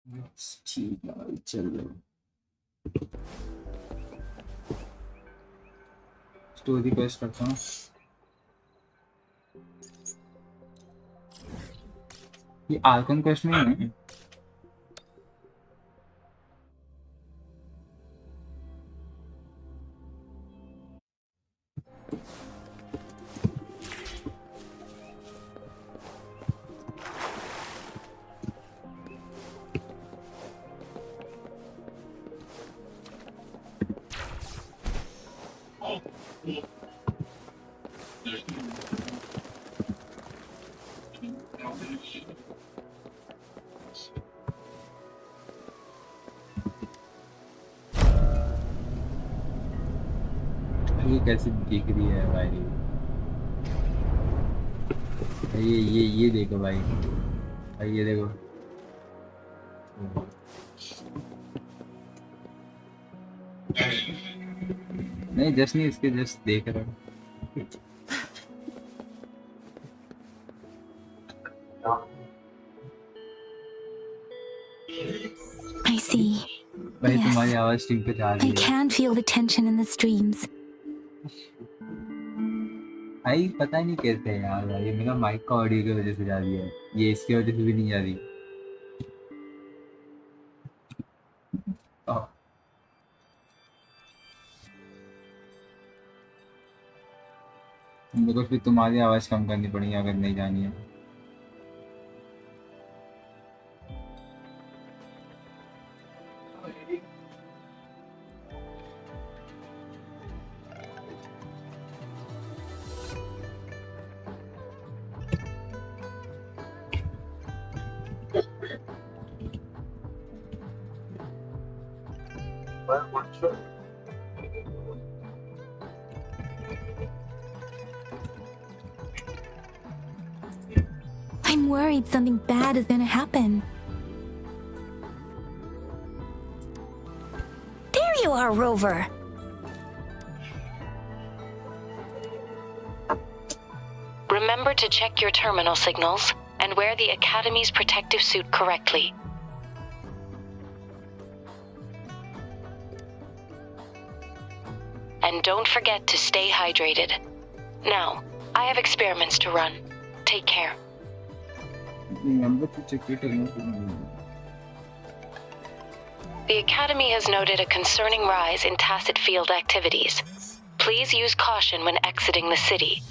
ठीक है भाई, चल रहा स्टोरी पेस्ट करता हूँ। ये आर्कन क्वेस्ट में ही है। ये कैसी दिख रही है भाई। ये देखो भाई, भाई ये देखो। नहीं जस्ट नहीं, इसके जस्ट देख रहा हूँ। I see. भाई तुम्हारी आवाज स्ट्रीम पे जा रही I है। can feel the tension in the streams. भाई पता नहीं कैसे है यार, भाई मेरा माइक का ऑडियो की वजह से जा रही है, ये इसकी वजह से भी नहीं जा रही। मेरे को फिर तुम्हारी आवाज कम करनी पड़ेगी अगर नहीं जानी है। I'm worried something bad is gonna happen. There you are, Rover. Remember to check your terminal signals and wear the Academy's protective suit correctly. And don't forget to stay hydrated. Now, I have experiments to run. Take care. Remember to check your terminal signals. The Academy has noted a concerning rise in tacit field activities. Please use caution when exiting the city.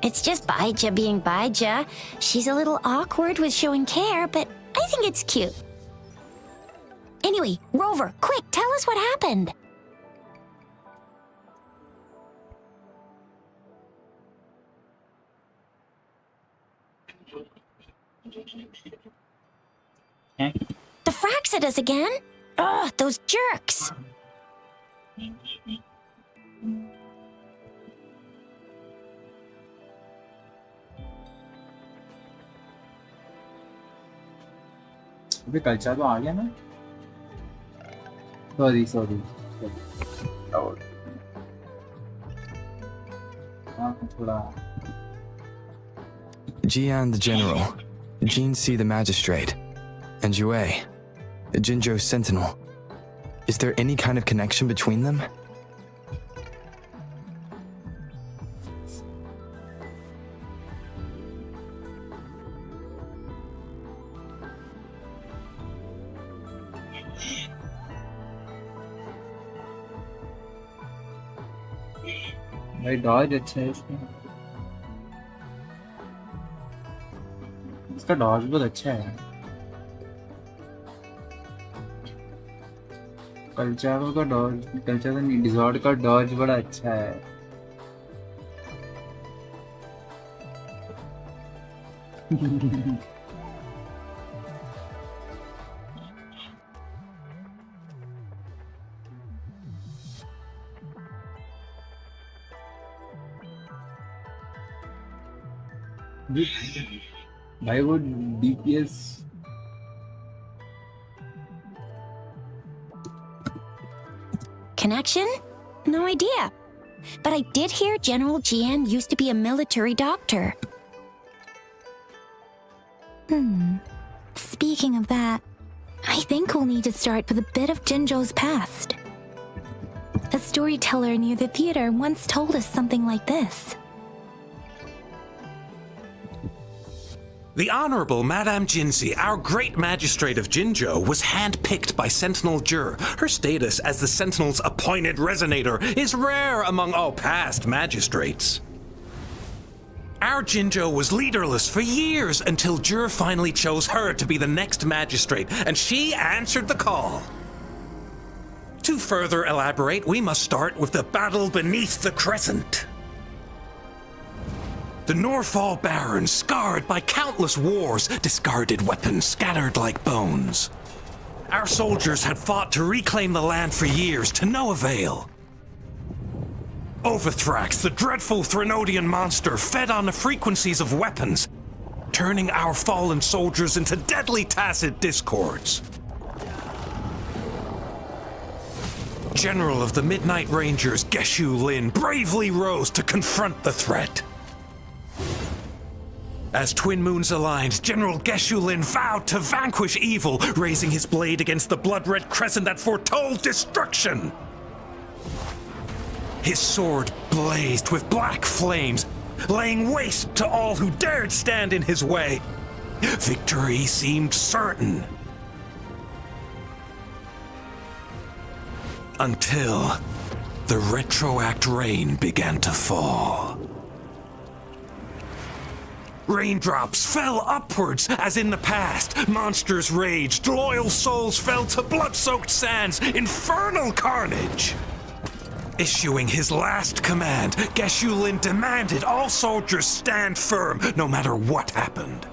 It's just Baija being Baija. She's a little awkward with showing care, but I think it's cute. Anyway, Rover, quick, tell us what happened. The Frax at us again? Ugh, those jerks. अबे culture तो आ गया ना। Sorry थोड़ा। Jian the General, Jin Si the Magistrate, and Yue, the Jinzhou Sentinel. Is there any kind of connection between them? भाई Dodge अच्छा है इसका, इसका डॉज बहुत अच्छा है। कल्चारो का डॉज, कल्चारो नहीं, डिजॉर्ड का डॉज बड़ा अच्छा है। Why would DPS? Connection? No idea. But I did hear General Jian used to be a military doctor. Speaking of that, I think we'll need to start with a bit of Jinzhou's past. A storyteller near the theater once told us something like this. The Honorable Madame Jinzi, our great magistrate of Jinzhou, was handpicked by Sentinel Jur. Her status as the Sentinel's appointed resonator is rare among all past magistrates. Our Jinzhou was leaderless for years until Jur finally chose her to be the next magistrate, and she answered the call. To further elaborate, we must start with the battle beneath the crescent. The Norfall Barons, scarred by countless wars, discarded weapons scattered like bones. Our soldiers had fought to reclaim the land for years, to no avail. Overthrax, the dreadful Threnodian monster, fed on the frequencies of weapons, turning our fallen soldiers into deadly tacit discords. General of the Midnight Rangers, Geshu Lin, bravely rose to confront the threat. As twin moons aligned, General Geshu Lin vowed to vanquish evil, raising his blade against the blood-red crescent that foretold destruction. His sword blazed with black flames, laying waste to all who dared stand in his way. Victory seemed certain. Until the retroact rain began to fall. Raindrops fell upwards as in the past. Monsters raged, loyal souls fell to blood-soaked sands, infernal carnage. Issuing his last command, Geshu Lin demanded all soldiers stand firm, no matter what happened.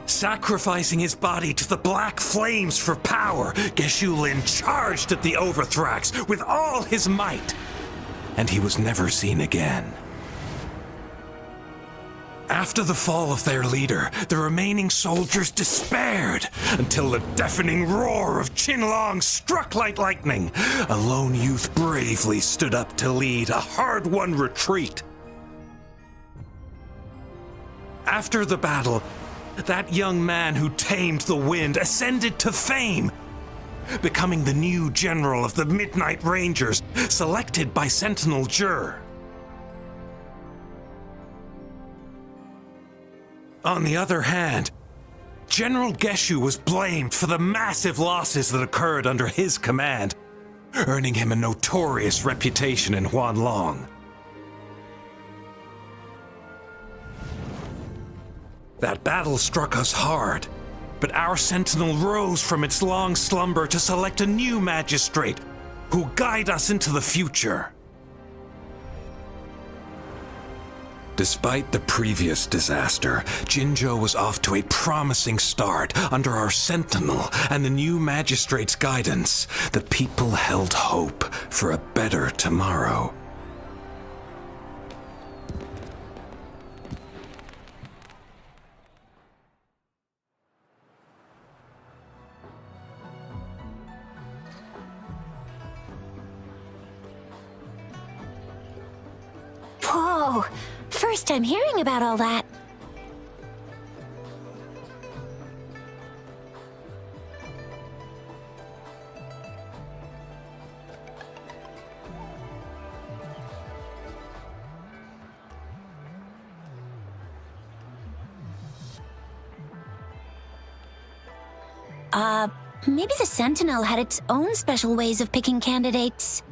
Sacrificing his body to the black flames for power, Geshu Lin charged at the Overthrax with all his might, and he was never seen again. After the fall of their leader, the remaining soldiers despaired until the deafening roar of Qinlong struck like lightning. A lone youth bravely stood up to lead a hard-won retreat. After the battle, that young man who tamed the wind ascended to fame, becoming the new general of the Midnight Rangers, selected by Sentinel Jur. On the other hand, General Geshu was blamed for the massive losses that occurred under his command, earning him a notorious reputation in Huanlong. That battle struck us hard, but our sentinel rose from its long slumber to select a new magistrate who'll guide us into the future. Despite the previous disaster, Jinzhou was off to a promising start under our sentinel and the new magistrate's guidance. The people held hope for a better tomorrow. Whoa! First time hearing about all that. Maybe the Sentinel had its own special ways of picking candidates.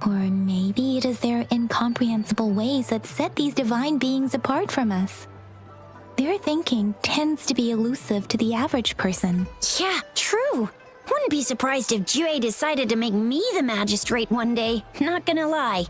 Or maybe it is their incomprehensible ways that set these divine beings apart from us. Their thinking tends to be elusive to the average person. Yeah, true. Wouldn't be surprised if Jue decided to make me the magistrate one day. Not gonna lie.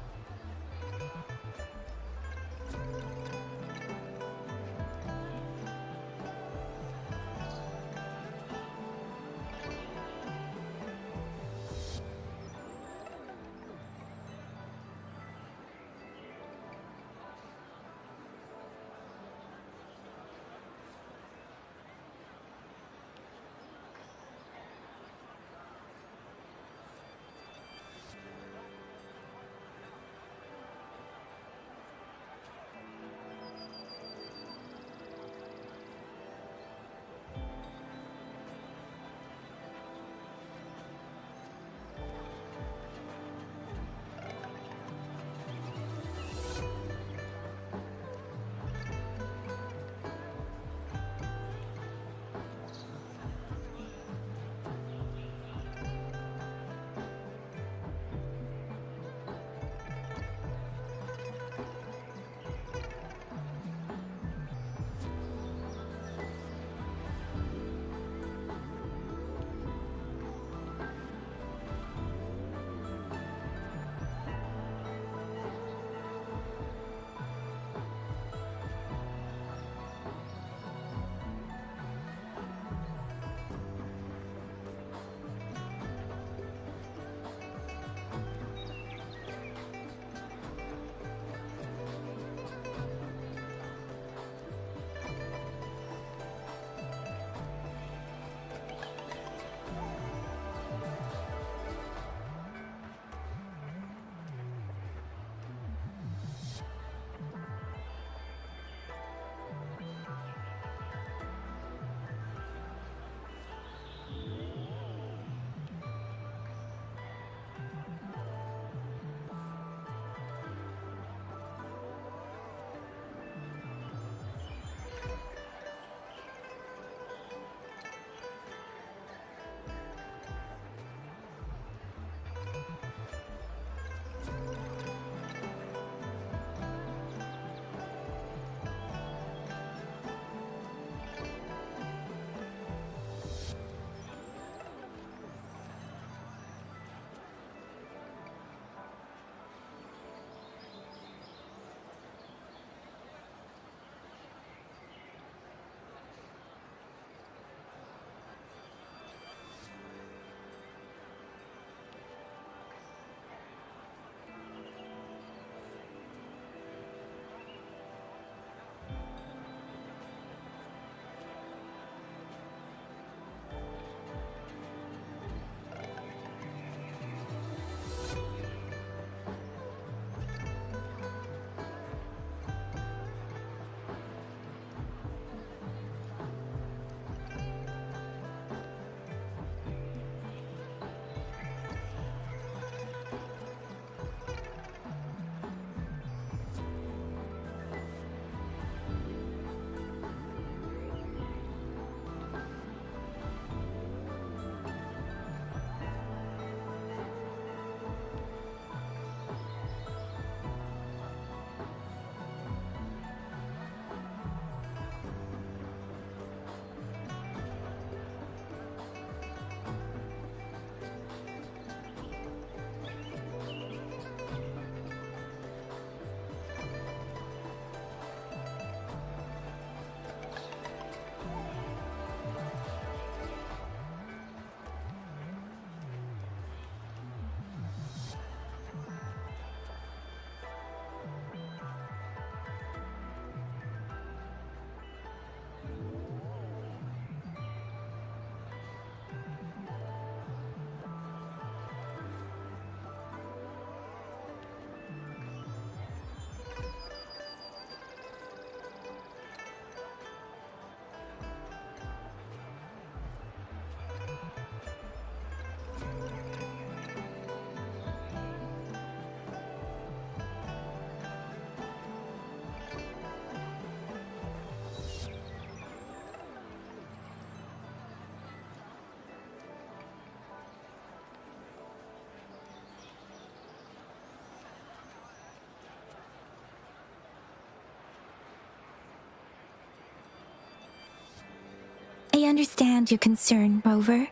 understand your concern, Rover.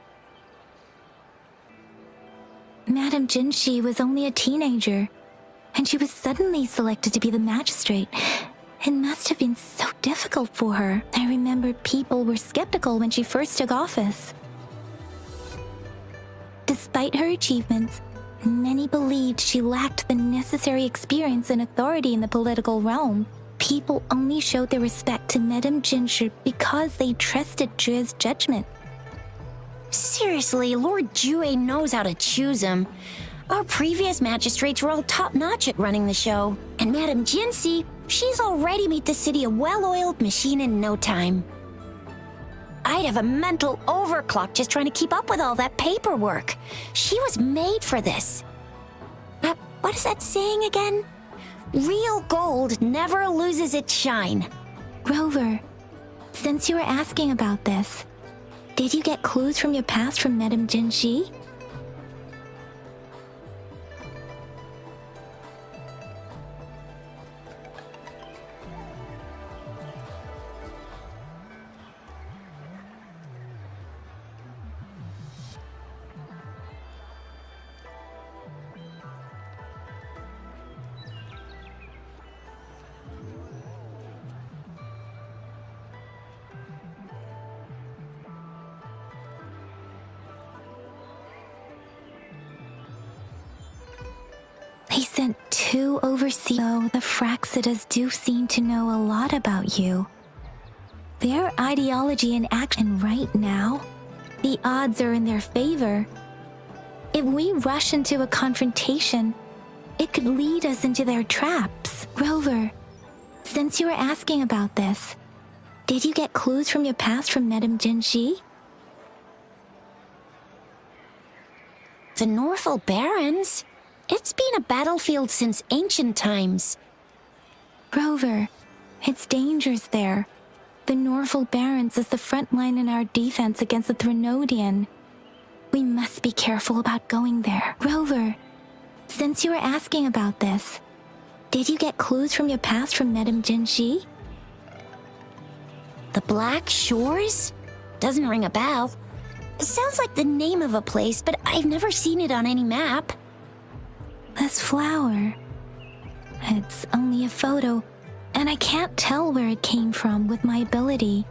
Madame Jinshi was only a teenager, and she was suddenly selected to be the magistrate. It must have been so difficult for her. I remember people were skeptical when she first took office. Despite her achievements, many believed she lacked the necessary experience and authority in the political realm. People only showed their respect to Madame Jinshi because they trusted Jue's judgment. Seriously, Lord Jue knows how to choose him. Our previous magistrates were all top-notch at running the show. And Madame Jinshi, she's already made the city a well-oiled machine in no time. I'd have a mental overclock just trying to keep up with all that paperwork. She was made for this. What is that saying again? Real gold never loses its shine. Rover, since you were asking about this, did you get clues from your past from Madame Jinshi? They sent 2 overseas, though the Fraxidas do seem to know a lot about you. Their ideology and action right now, the odds are in their favor. If we rush into a confrontation, it could lead us into their traps. Rover, since you were asking about this, did you get clues from your past from Madame Jinshi? The Norfolk Barons? It's been a battlefield since ancient times. Rover, it's dangerous there. The Norfolk Barons is the front line in our defense against the Threnodian. We must be careful about going there. Rover, since you were asking about this, did you get clues from your past from Madame Jinshi? The Black Shores? Doesn't ring a bell. It sounds like the name of a place, but I've never seen it on any map. This flower. It's only a photo, and I can't tell where it came from with my ability.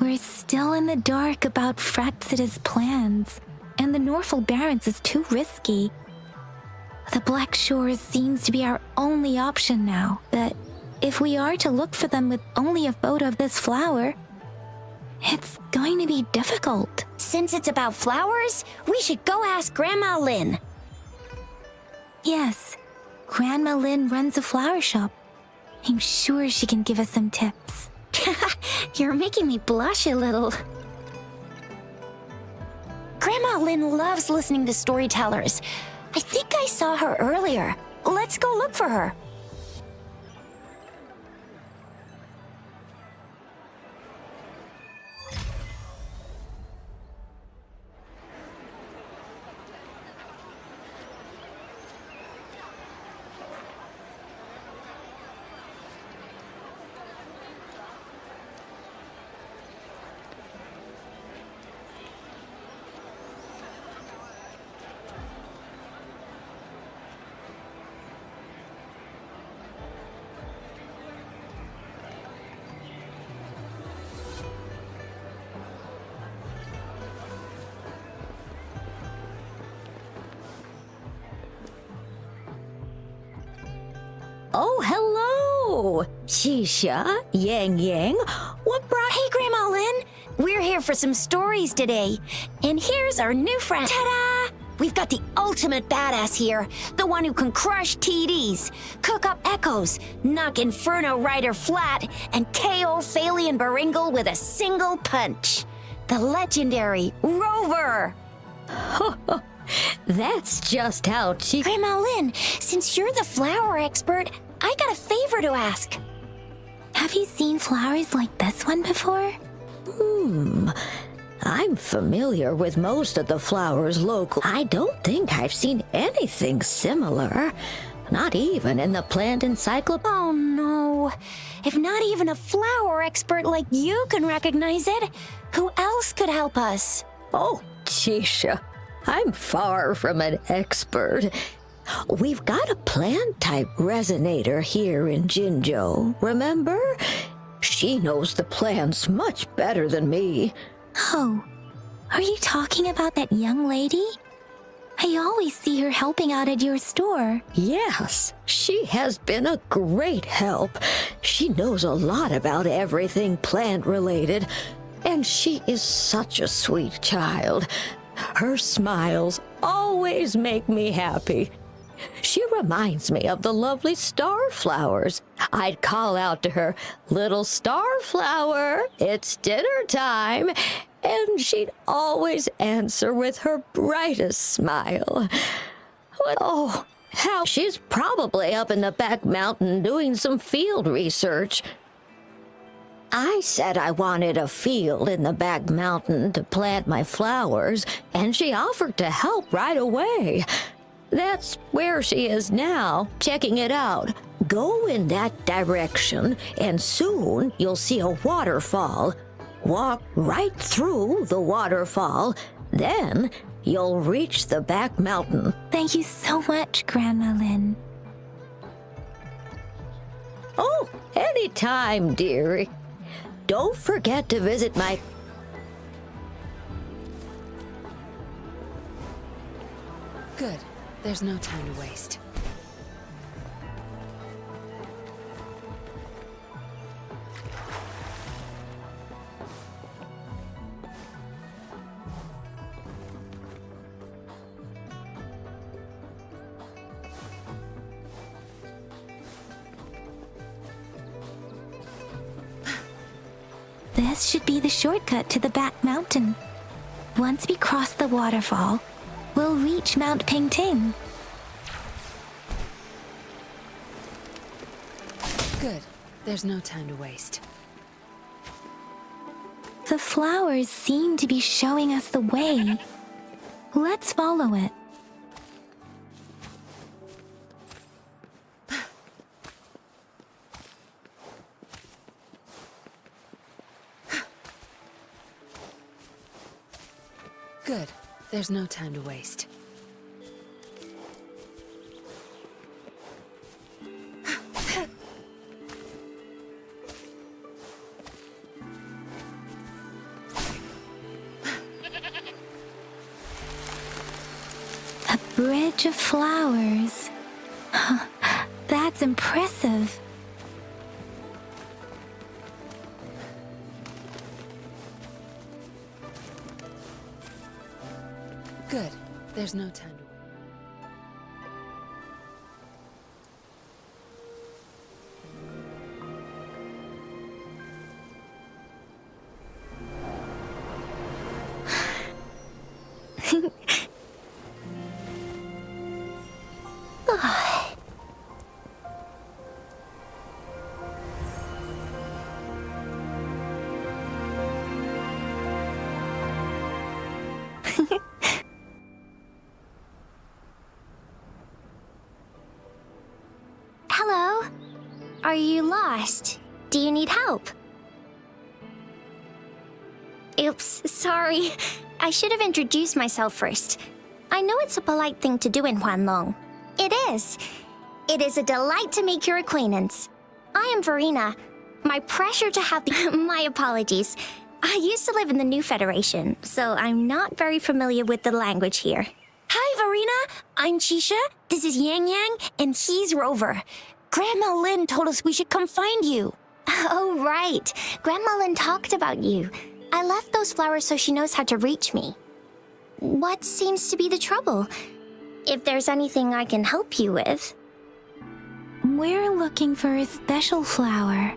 We're still in the dark about Fraxida's plans, and the Norfolk Barons is too risky. The Black Shores seems to be our only option now, but if we are to look for them with only a photo of this flower, it's going to be difficult. Since it's about flowers, we should go ask Grandma Lynn. Yes, Grandma Lynn runs a flower shop. I'm sure she can give us some tips. You're making me blush a little. Grandma Lynn loves listening to storytellers. I think I saw her earlier. Let's go look for her. Oh, hello! Shisha, Yang Yang, what brought... Hey, Grandma Lynn. We're here here for some stories today. And here's our new friend. Ta-da! We've got the ultimate badass here. The one who can crush TDs, cook up echoes, knock Inferno Rider flat, and KO Phalian Baringle with a single punch. The legendary Rover. That's just how she... Grandma Lynn, since you're the flower expert, I got a favor to ask. Have you seen flowers like this one before? I'm familiar with most of the flowers local. I don't think I've seen anything similar. Not even in the plant encyclopedia. Oh no. If not even a flower expert like you can recognize it, who else could help us? Oh, Chisha, I'm far from an expert. We've got a plant-type resonator here in Jinzhou, remember? She knows the plants much better than me. Oh, are you talking about that young lady? I always see her helping out at your store. Yes, she has been a great help. She knows a lot about everything plant-related, and she is such a sweet child. Her smiles always make me happy. She reminds me of the lovely starflowers. I'd call out to her, "Little starflower, it's dinner time," and she'd always answer with her brightest smile. Oh, how she's probably up in the back mountain doing some field research. I said I wanted a field in the back mountain to plant my flowers, and she offered to help right away. That's where she is now, checking it out. Go in that direction, and soon you'll see a waterfall. Walk right through the waterfall, then you'll reach the back mountain. Thank you so much, Grandma Lynn. Oh, anytime, dearie. Don't forget to visit my... Good. There's no time to waste. This should be the shortcut to the back mountain. Once we cross the waterfall, we'll reach Mount Pingting. Good. There's no time to waste. The flowers seem to be showing us the way. Let's follow it. Good. There's no time to waste. A bridge of flowers. That's impressive. Good. There's no time to Hello? Are you lost? Do you need help? Oops, sorry. I should have introduced myself first. I know it's a polite thing to do in Huanlong. It is. It is a delight to make your acquaintance. I am Verena. My pressure to have my apologies. I used to live in the New Federation, so I'm not very familiar with the language here. Hi, Verena. I'm Chisha. This is Yang Yang, and he's Rover. Grandma Lynn told us we should come find you. Oh, right. Grandma Lynn talked about you. I left those flowers so she knows how to reach me. What seems to be the trouble? If there's anything I can help you with. We're looking for a special flower.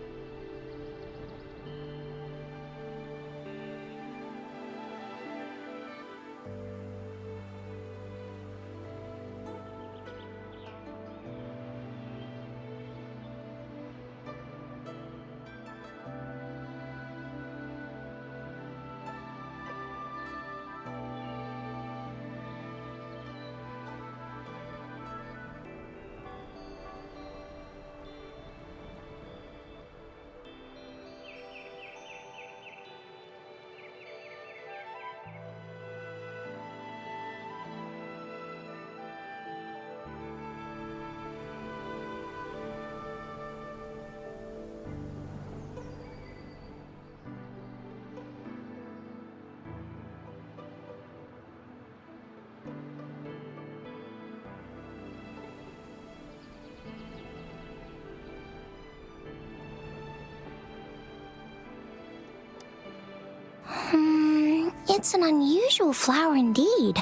It's an unusual flower indeed.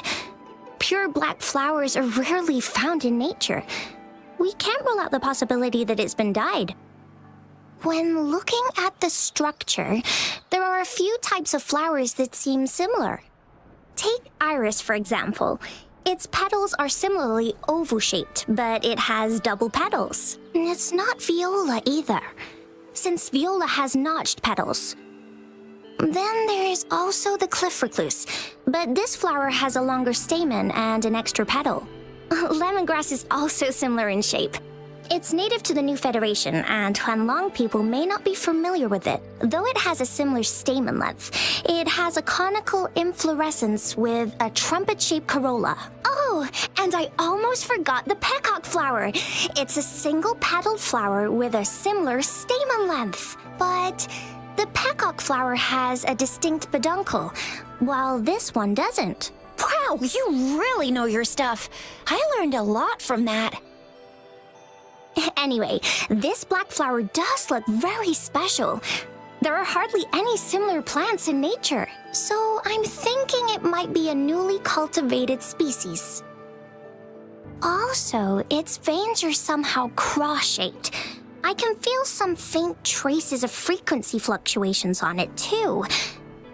Pure black flowers are rarely found in nature. We can't rule out the possibility that it's been dyed. When looking at the structure, there are a few types of flowers that seem similar. Take iris, for example. Its petals are similarly oval-shaped, but it has double petals. And it's not viola either, since viola has notched petals. Then there's also the cliff recluse, but this flower has a longer stamen and an extra petal. Lemongrass is also similar in shape. It's native to the New Federation, and Huanlong people may not be familiar with it. Though it has a similar stamen length, it has a conical inflorescence with a trumpet-shaped corolla. Oh, and I almost forgot the peacock flower. It's a single-petaled flower with a similar stamen length, but the peacock flower has a distinct peduncle, while this one doesn't. Wow, you really know your stuff. I learned a lot from that. Anyway, this black flower does look very special. There are hardly any similar plants in nature, so I'm thinking it might be a newly cultivated species. Also, its veins are somehow cross-shaped. I can feel some faint traces of frequency fluctuations on it, too.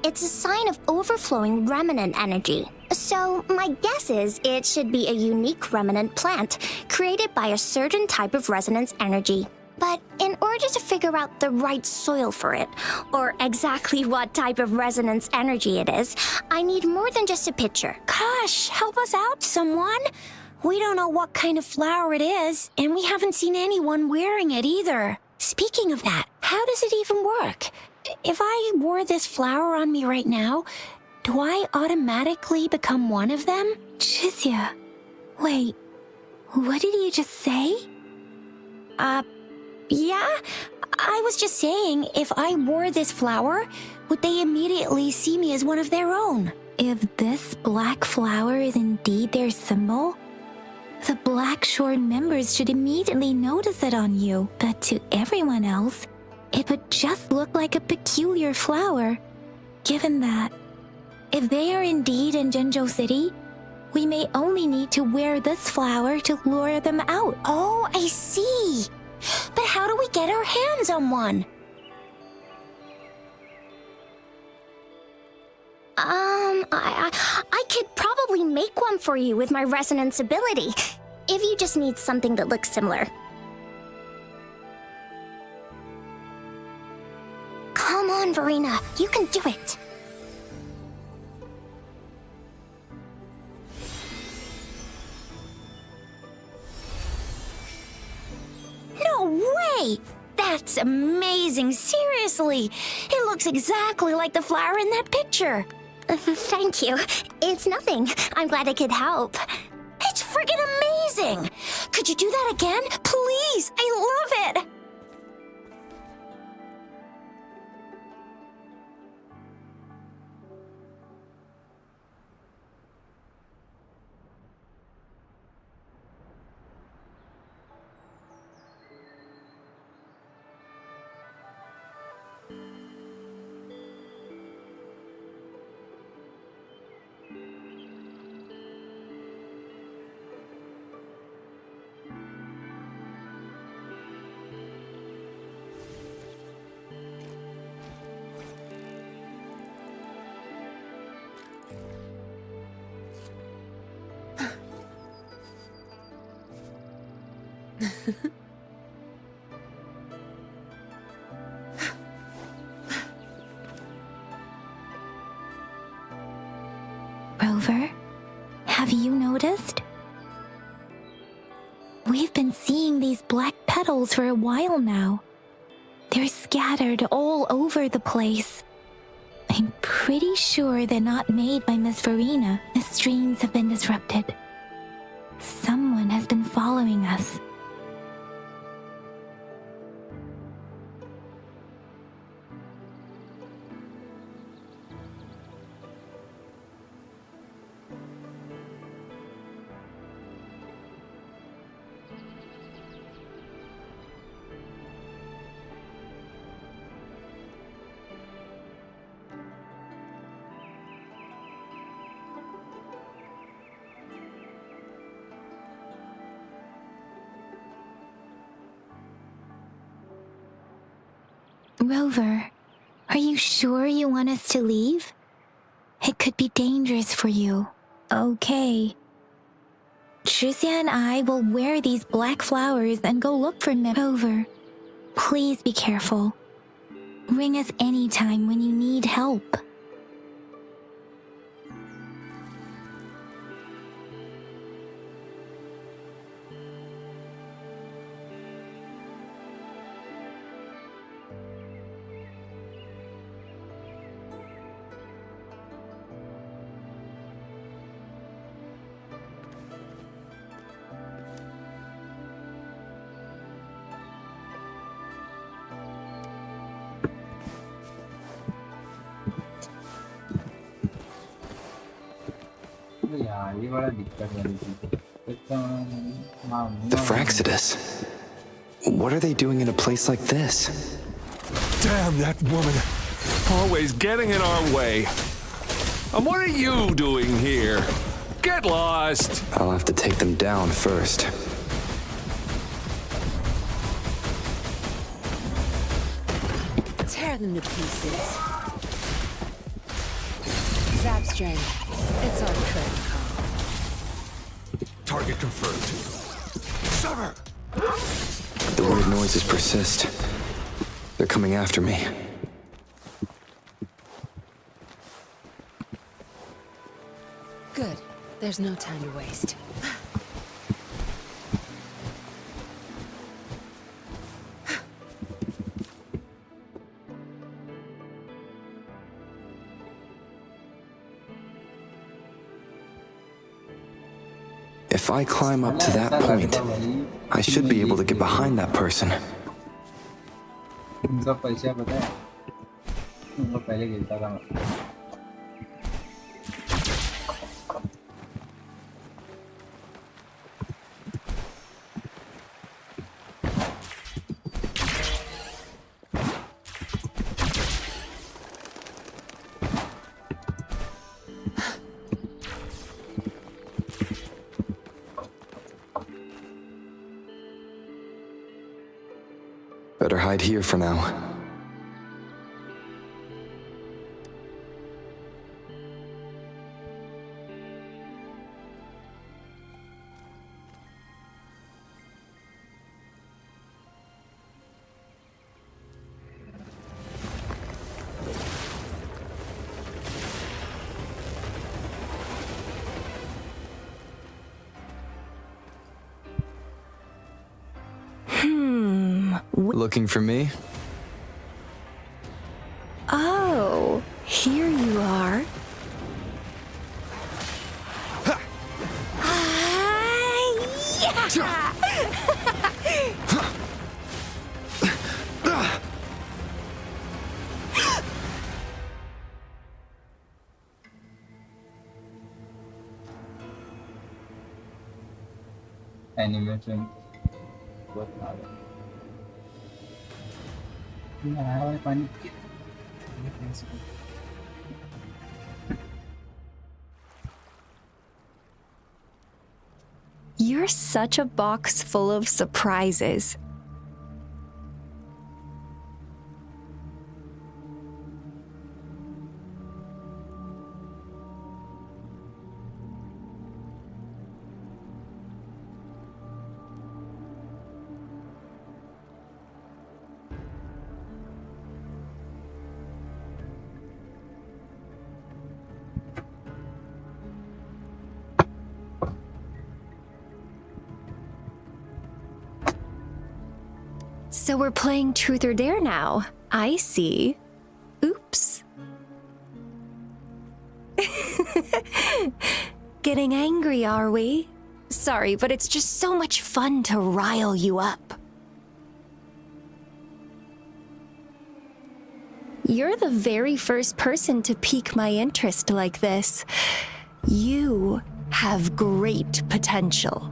It's a sign of overflowing remnant energy. So, my guess is it should be a unique remnant plant, created by a certain type of resonance energy. But in order to figure out the right soil for it, or exactly what type of resonance energy it is, I need more than just a picture. Gosh, help us out, someone. We don't know what kind of flower it is, and we haven't seen anyone wearing it either. Speaking of that, how does it even work? If I wore this flower on me right now, do I automatically become one of them? Chizia, wait, what did you just say? Yeah? I was just saying, if I wore this flower, would they immediately see me as one of their own? If this black flower is indeed their symbol, the Black Shore members should immediately notice it on you, but to everyone else, it would just look like a peculiar flower. Given that, if they are indeed in Jinzhou City, we may only need to wear this flower to lure them out. Oh, I see. But how do we get our hands on one? I could probably make one for you with my resonance ability, if you just need something that looks similar. Come on, Verena, you can do it. No way! That's amazing, seriously! It looks exactly like the flower in that picture. Thank you. It's nothing. I'm glad I could help. It's friggin' amazing! Could you do that again? Please! I love it! Rover, have you noticed? We've been seeing these black petals for a while now. They're scattered all over the place. I'm pretty sure they're not made by Miss Verena. The streams have been disrupted. Someone has been following us. Rover, are you sure you want us to leave? It could be dangerous for you. Okay. Tricia and I will wear these black flowers and go look for them. Rover, please be careful. Ring us anytime when you need help. तो यार ये बड़ा दिक्कत वाली चीज़ है। The Fraxidus. What are they doing in a place like this? Damn that woman. Always getting in our way. And what are you doing here? Get lost. I'll have to take them down first. Tear them to pieces. Zap string. It's our credit card. Target confirmed. Sever! The weird noises persist. They're coming after me. Good. There's no time to waste. If I climb up to that point, I should be able to get behind that person. उनका परिचय पता है? उनको पहले खेलता था मैं। Better hide here for now. Looking for me? Oh, here you are. Animation बहुत खराब है। नहाया हुआ पानी You're such a box full of surprises. So we're playing Truth or Dare now. I see. Oops. Getting angry, are we? Sorry, but it's just so much fun to rile you up. You're the very first person to pique my interest like this. You have great potential.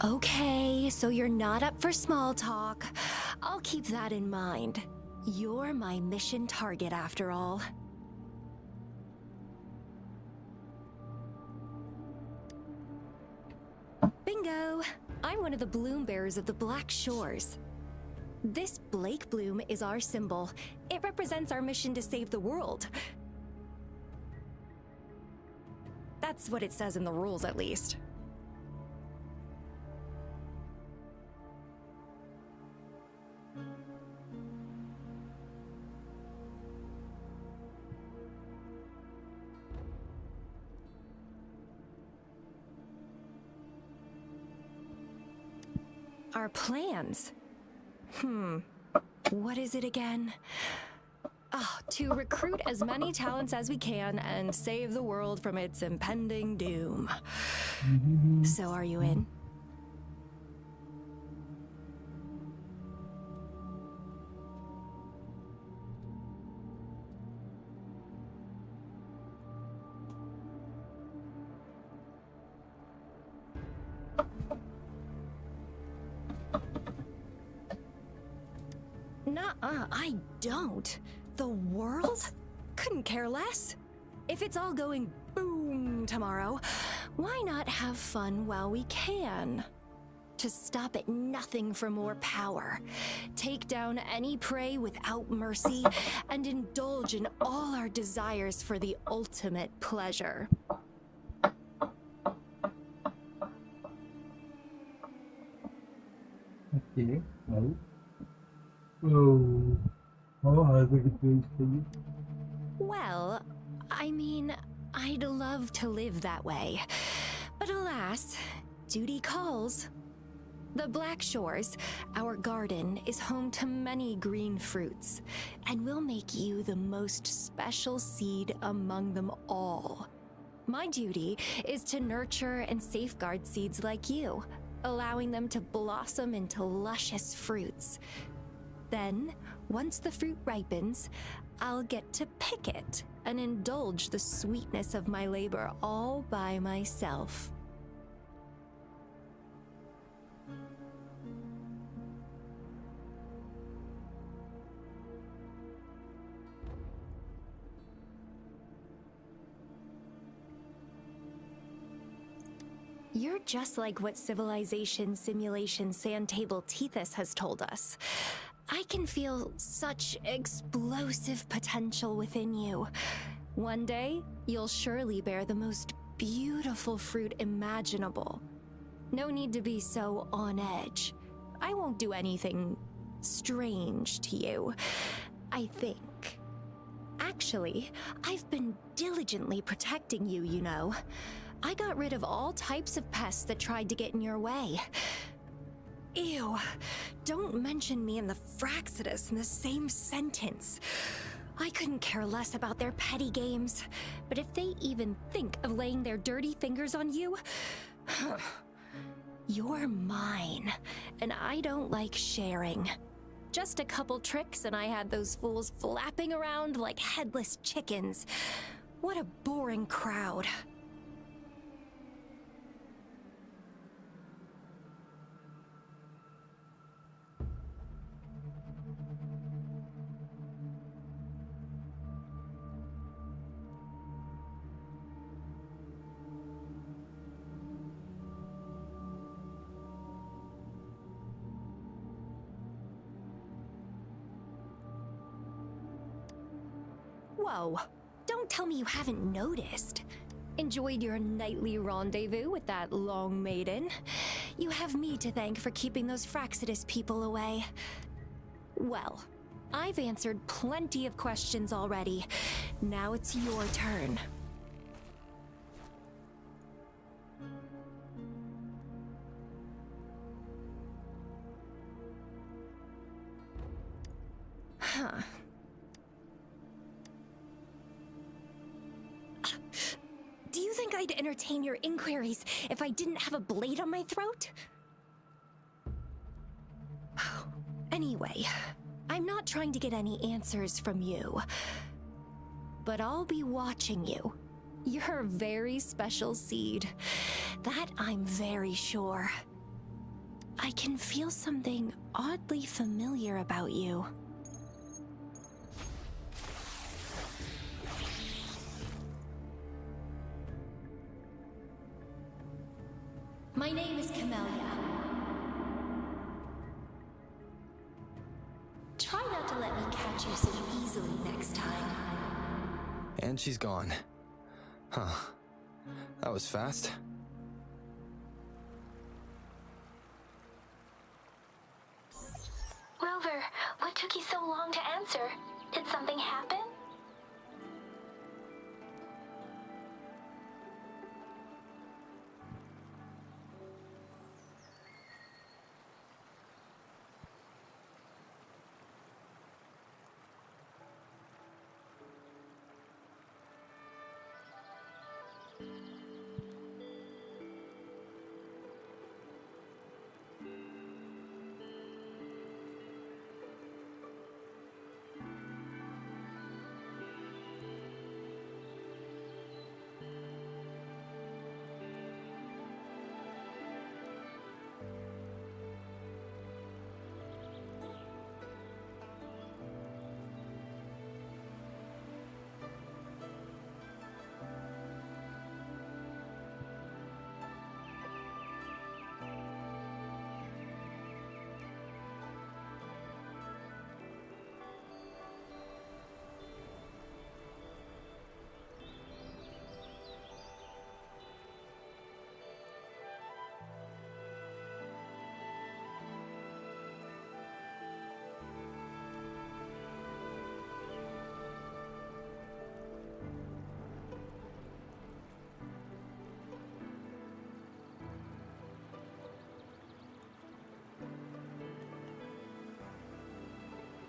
Okay, so you're not up for small talk. I'll keep that in mind. You're my mission target after all. Bingo! I'm one of the bloom bearers of the Black Shores. This Blake bloom is our symbol. It represents our mission to save the world. That's what it says in the rules, at least. Our plans? What is it again? Oh, to recruit as many talents as we can and save the world from its impending doom. So are you in? Nuh-uh, I don't. The world? Couldn't care less. If it's all going boom tomorrow, why not have fun while we can? To stop at nothing for more power, take down any prey without mercy, and indulge in all our desires for the ultimate pleasure. Okay, well. Oh, how hard would it be for you? Well, I mean, I'd love to live that way. But alas, duty calls. The Black Shores, our garden, is home to many green fruits, and we'll make you the most special seed among them all. My duty is to nurture and safeguard seeds like you, allowing them to blossom into luscious fruits. Then, once the fruit ripens, I'll get to pick it and indulge the sweetness of my labor all by myself. You're just like what Civilization Simulation Sandtable Tethys has told us. I can feel such explosive potential within you. One day, you'll surely bear the most beautiful fruit imaginable. No need to be so on edge. I won't do anything strange to you, I think. Actually, I've been diligently protecting you, you know. I got rid of all types of pests that tried to get in your way. Ew, don't mention me and the Fraxidus in the same sentence. I couldn't care less about their petty games, but if they even think of laying their dirty fingers on you, you're mine, and I don't like sharing. Just a couple tricks and I had those fools flapping around like headless chickens. What a boring crowd. Whoa, don't tell me you haven't noticed. Enjoyed your nightly rendezvous with that long maiden. You have me to thank for keeping those Fraxidus people away. Well, I've answered plenty of questions already. Now it's your turn. Huh. Do you think I'd entertain your inquiries if I didn't have a blade on my throat? Anyway, I'm not trying to get any answers from you, but I'll be watching you. You're a very special seed. That I'm very sure. I can feel something oddly familiar about you. My name is Camellia. Try not to let me catch you so easily next time. And she's gone. Huh. That was fast. Rover, what took you so long to answer? Did something happen?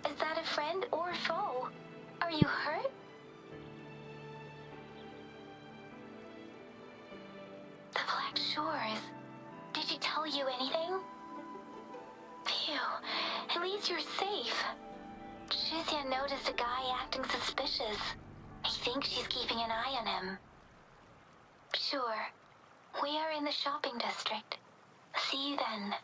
Is that a friend or foe? Are you hurt? The Black Shores. Did she tell you anything? Phew, at least you're safe. Shizia noticed a guy acting suspicious. I think she's keeping an eye on him. Sure. We are in the shopping district. See you then.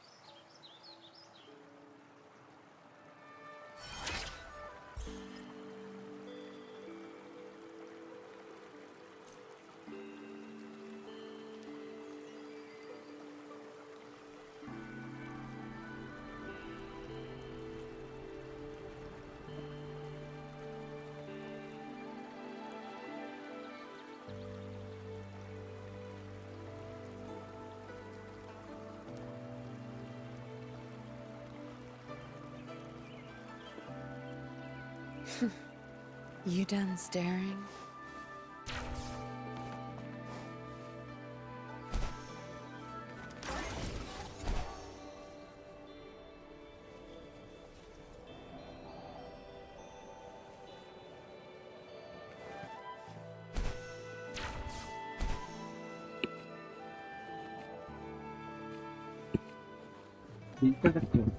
You done staring? ठीक कर सकते हो।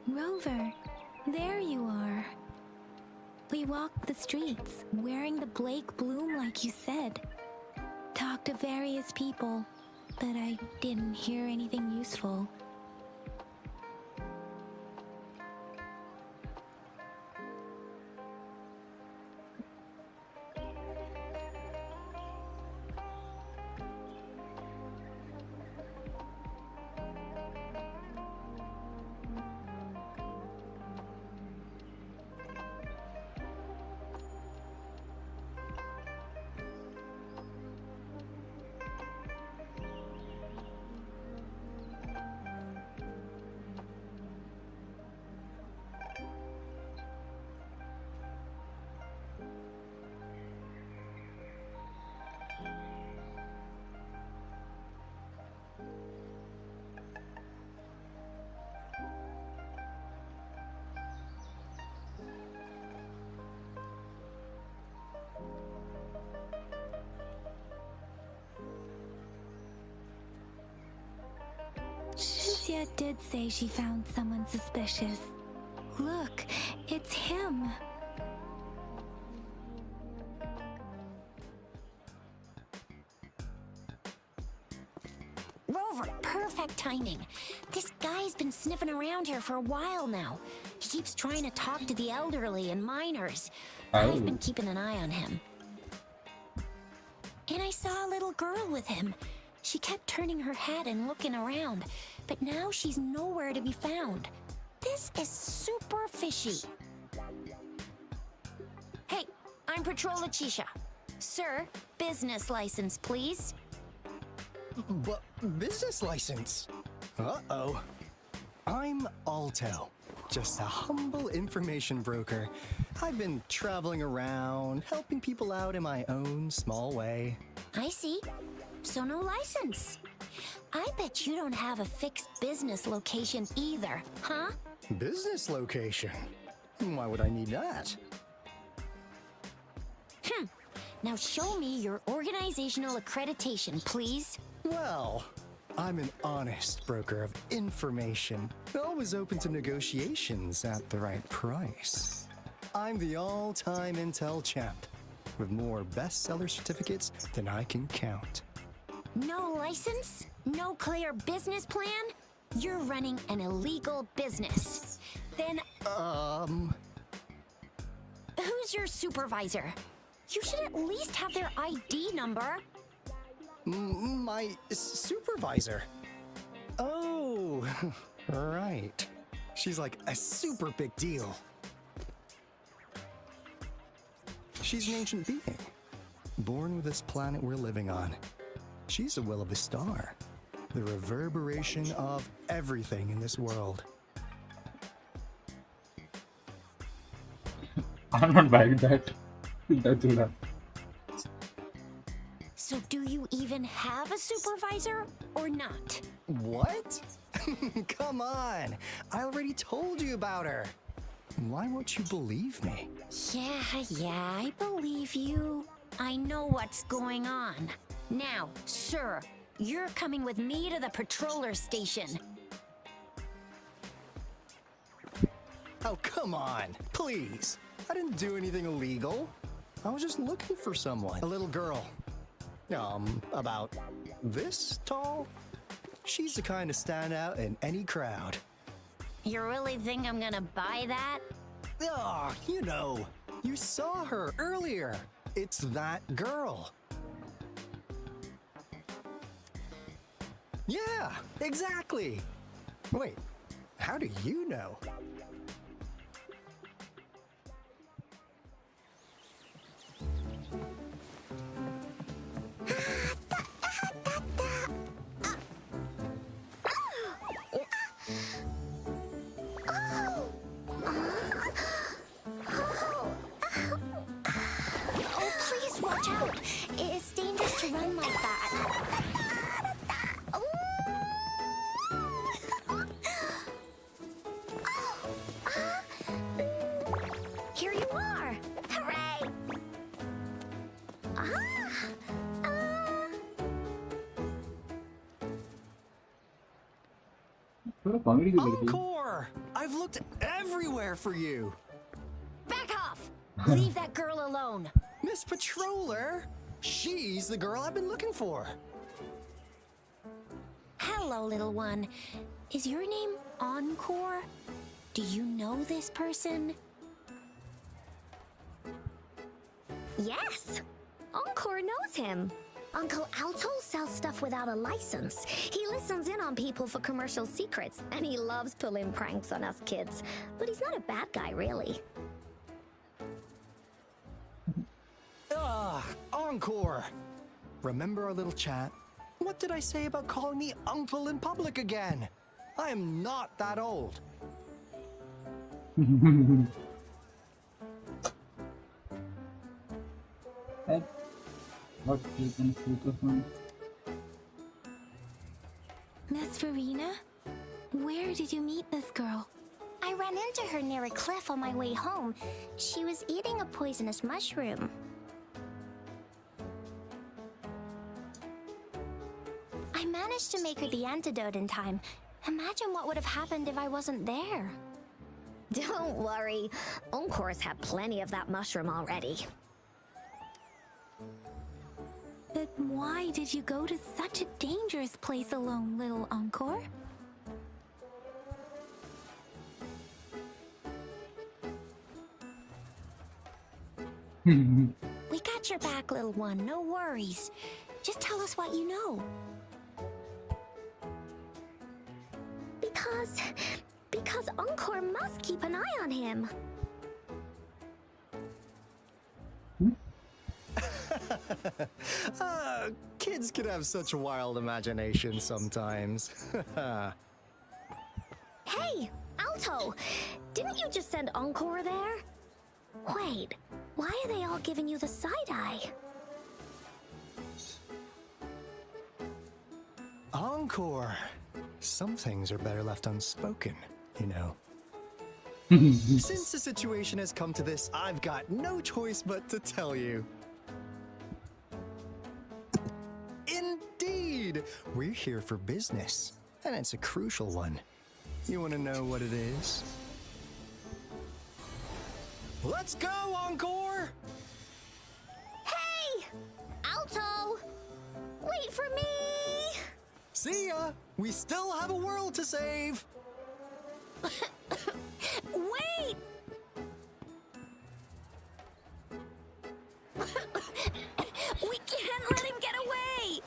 Rover, there you are. We walked the streets, wearing the Blake bloom like you said. Talked to various people, but I didn't hear anything useful. Shinsia did say she found someone suspicious. Look, it's him. Rover, perfect timing. This guy's been sniffing around here for a while now. He keeps trying to talk to the elderly and minors. I've been keeping an eye on him. And I saw a little girl with him. She kept turning her head and looking around, but now she's nowhere to be found. This is super fishy. Hey, I'm Patrol Letitia. Sir, business license, please. But business license? Uh-oh. I'm Alto, just a humble information broker. I've been traveling around, helping people out in my own small way. I see. So no license. I bet you don't have a fixed business location either, huh? Business location? Why would I need that? Now show me your organizational accreditation, please. Well, I'm an honest broker of information, always open to negotiations at the right price. I'm the all-time intel champ, with more bestseller certificates than I can count. No license? No clear business plan? You're running an illegal business. Then, who's your supervisor? You should at least have their ID number. My supervisor? Oh, right. She's like a super big deal. She's an ancient being, born with this planet we're living on. She's the will of the star, the reverberation of everything in this world. I'm not buying that. That's enough. So do you even have a supervisor or not? What? Come on! I already told you about her. Why won't you believe me? Yeah, I believe you. I know what's going on. Now, sir, you're coming with me to the patroller station. Oh, come on, please. I didn't do anything illegal. I was just looking for someone. A little girl. About this tall. She's the kind to stand out in any crowd. You really think I'm gonna buy that? Oh, you know, you saw her earlier. It's that girl. Yeah, exactly. Wait, how do you know? Oh, please watch out. It's dangerous to run like that. Here you are. Hooray. थोड़ा comedy की लड़की। Encore! I've looked everywhere for you. Back off! Leave that girl alone. Miss Patroller! She's the girl I've been looking for. Hello, little one. Is your name Encore? Do you know this person? Yes! Encore knows him. Uncle Alto sells stuff without a license. He listens in on people for commercial secrets, and he loves pulling pranks on us kids. But he's not a bad guy, really. Encore! Remember our little chat? What did I say about calling me uncle in public again? I am not that old. What taken speakerphone? Miss Farina, where did you meet this girl? I ran into her near a cliff on my way home. She was eating a poisonous mushroom. I managed to make her the antidote in time. Imagine what would have happened if I wasn't there. Don't worry. Encore's had plenty of that mushroom already. But why did you go to such a dangerous place alone, little Encore? We got your back, little one. No worries. Just tell us what you know. Because Encore must keep an eye on him. Kids can have such wild imaginations sometimes. Hey, Alto! Didn't you just send Encore there? Wait, why are they all giving you the side eye? Encore! Some things are better left unspoken, you know. Since the situation has come to this, I've got no choice but to tell you. Indeed! We're here for business, and it's a crucial one. You want to know what it is? Let's go, Encore! Hey! Alto! Wait for me! See ya! We still have a world to save! Wait! We can't let him get away!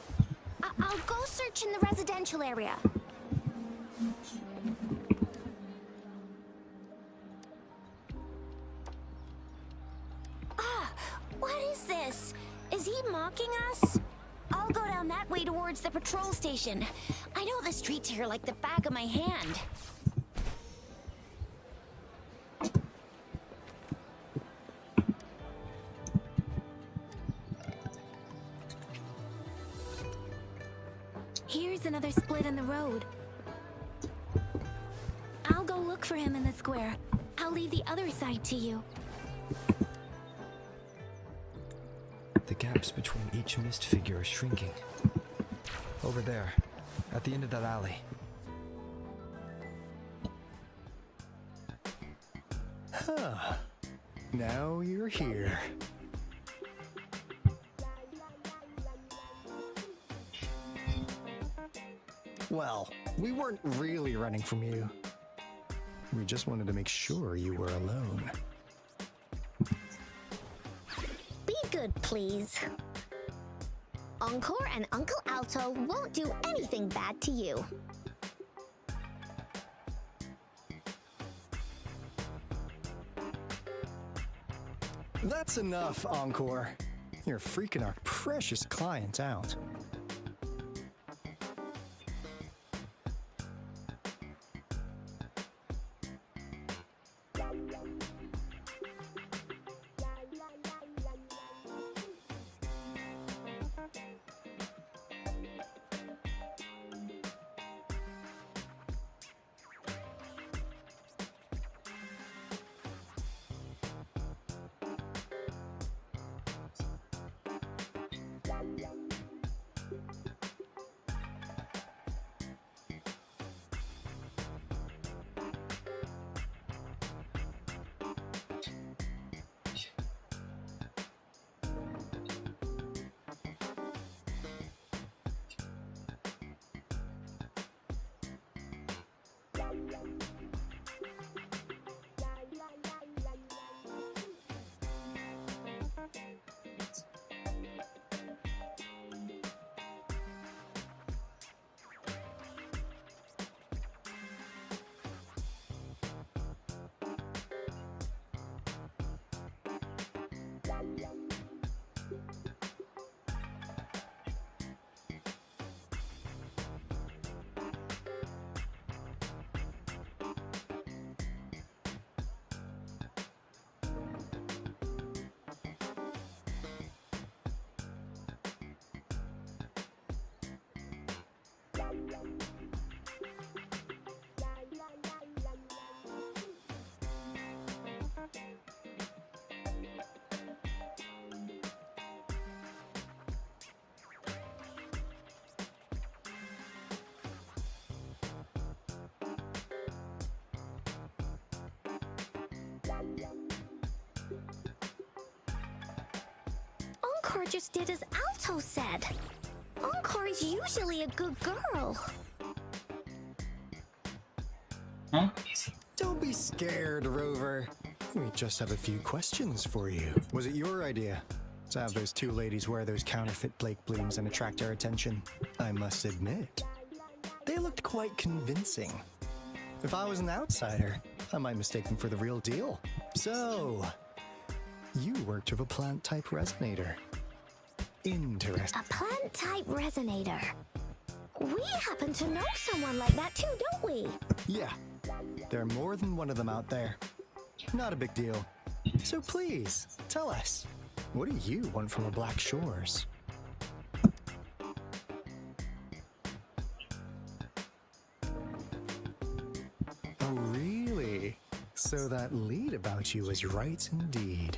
I'll go search in the residential area. What is this? Is he mocking us? I'll go down that way towards the patrol station. I know the streets here like the back of my hand. Here's another split in the road. I'll go look for him in the square. I'll leave the other side to you. The gaps between each mist figure are shrinking. Over there, at the end of that alley. Huh. Now you're here. Well, we weren't really running from you. We just wanted to make sure you were alone. Be good, please. Encore and Uncle Alto won't do anything bad to you. That's enough, Encore. You're freaking our precious clients out. Encore just did as Alto said. Encore is usually a good girl. Huh? Don't be scared, Rover. We just have a few questions for you. Was it your idea to have those two ladies wear those counterfeit Blake Blooms and attract our attention? I must admit, they looked quite convincing. If I was an outsider, I might mistake them for the real deal. So, you worked with a plant-type resonator. Interesting. A plant-type resonator. We happen to know someone like that too, don't we? Yeah, there are more than one of them out there. Not a big deal. So please, tell us, what do you want from the Black Shores? Oh, really? So that lead about you was right indeed.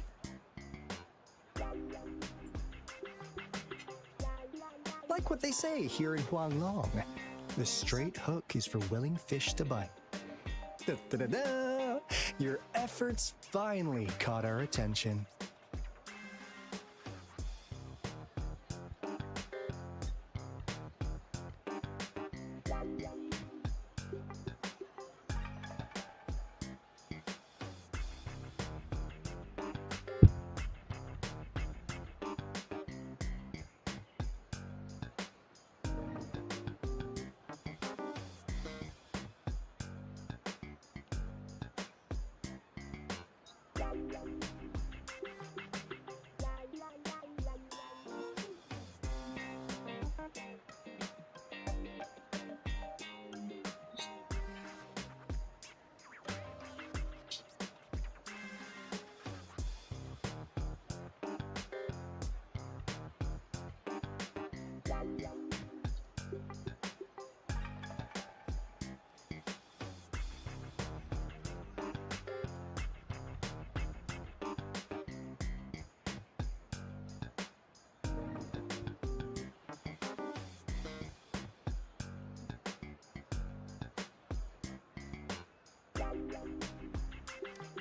Like what they say here in Huanglong, the straight hook is for willing fish to bite. Da-da-da-da! Your efforts finally caught our attention.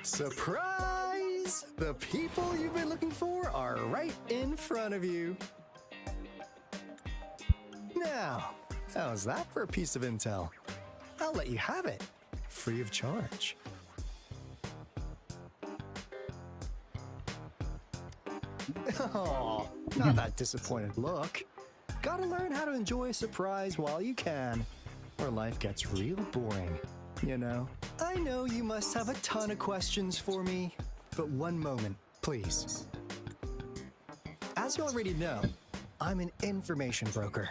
Surprise! The people you've been looking for are right in front of you. Now, how's that for a piece of intel? I'll let you have it, free of charge. Oh, not that disappointed look. Gotta learn how to enjoy a surprise while you can, or life gets real boring, you know? I know you must have a ton of questions for me, but one moment, please. As you already know, I'm an information broker.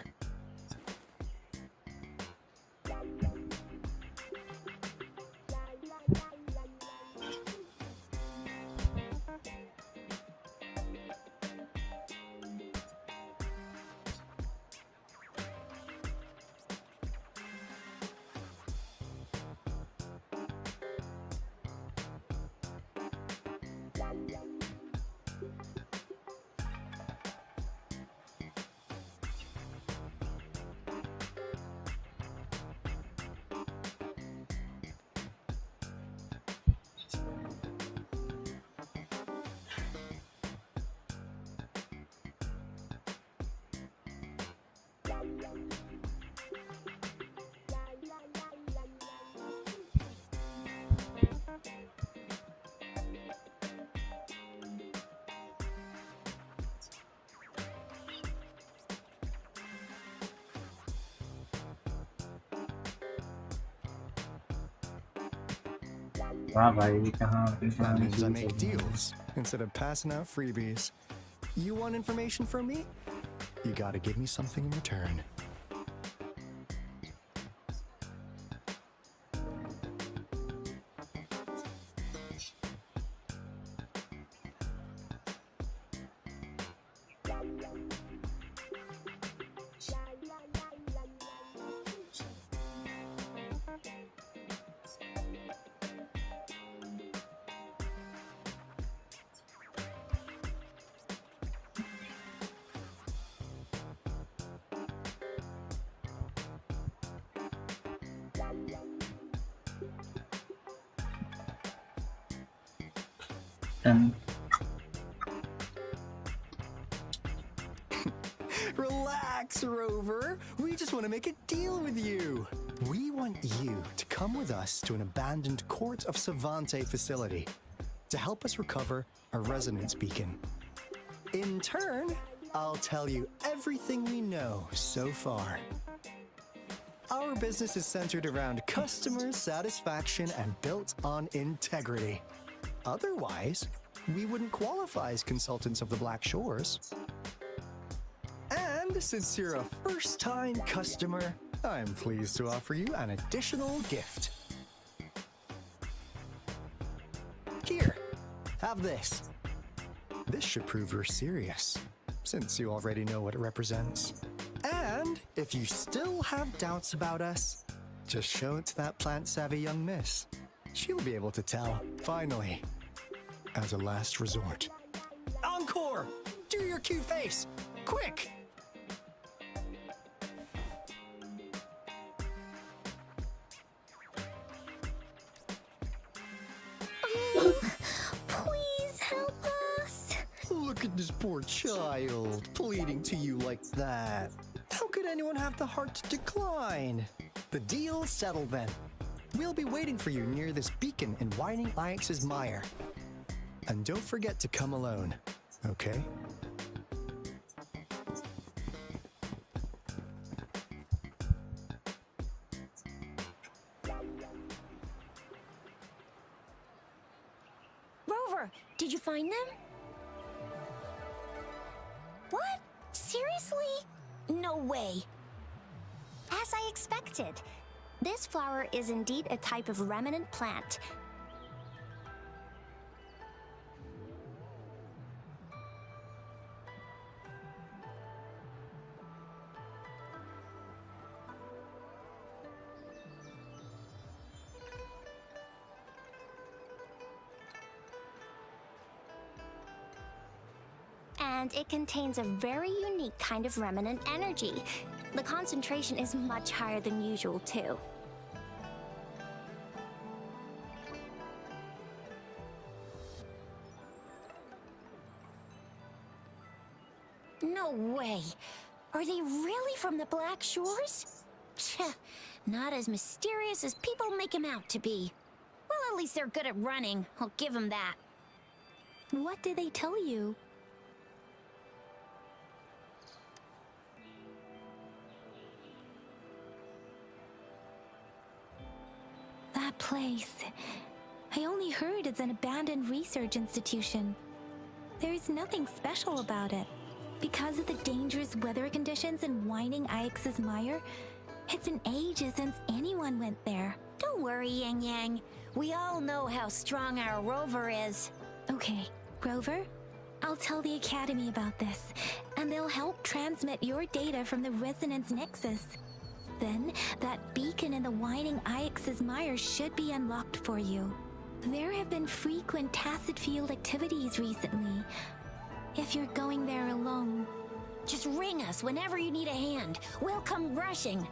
वाह भाई कहाँ That means I make deals instead of passing out freebies. You want information from me? You gotta give me something in return. Relax, Rover. We just want to make a deal with you. We want you to come with us to an abandoned Court of Savante facility to help us recover a resonance beacon. In turn, I'll tell you everything we know so far. Our business is centered around customer satisfaction and built on integrity. Otherwise, we wouldn't qualify as consultants of the Black Shores. And since you're a first-time customer, I'm pleased to offer you an additional gift. Here, have this. This should prove you're serious, since you already know what it represents. And if you still have doubts about us, just show it to that plant-savvy young miss. She'll be able to tell, finally, as a last resort. Encore! Do your cute face! Quick! Please help us. Look at this poor child, pleading to you like that. How could anyone have the heart to decline? The deal's settled then. We'll be waiting for you near this beacon in Whining iQOO's mire. And don't forget to come alone, okay? Rover, did you find them? What? Seriously? No way. As I expected. This flower is indeed a type of remnant plant. And it contains a very unique kind of remnant energy. The concentration is much higher than usual, too. No way. Are they really from the Black Shores? Tch, not as mysterious as people make them out to be. Well, at least they're good at running. I'll give them that. What did they tell you? That place. I only heard it's an abandoned research institution. There is nothing special about it. Because of the dangerous weather conditions in Whining iQOO's mire, it's been ages since anyone went there. Don't worry, Yang Yang. We all know how strong our Rover is. Okay, Rover, I'll tell the Academy about this, and they'll help transmit your data from the Resonance Nexus. Then, that beacon in the Whining iQOO's mire should be unlocked for you. There have been frequent tacit field activities recently. If you're going there alone, just ring us whenever you need a hand. We'll come rushing.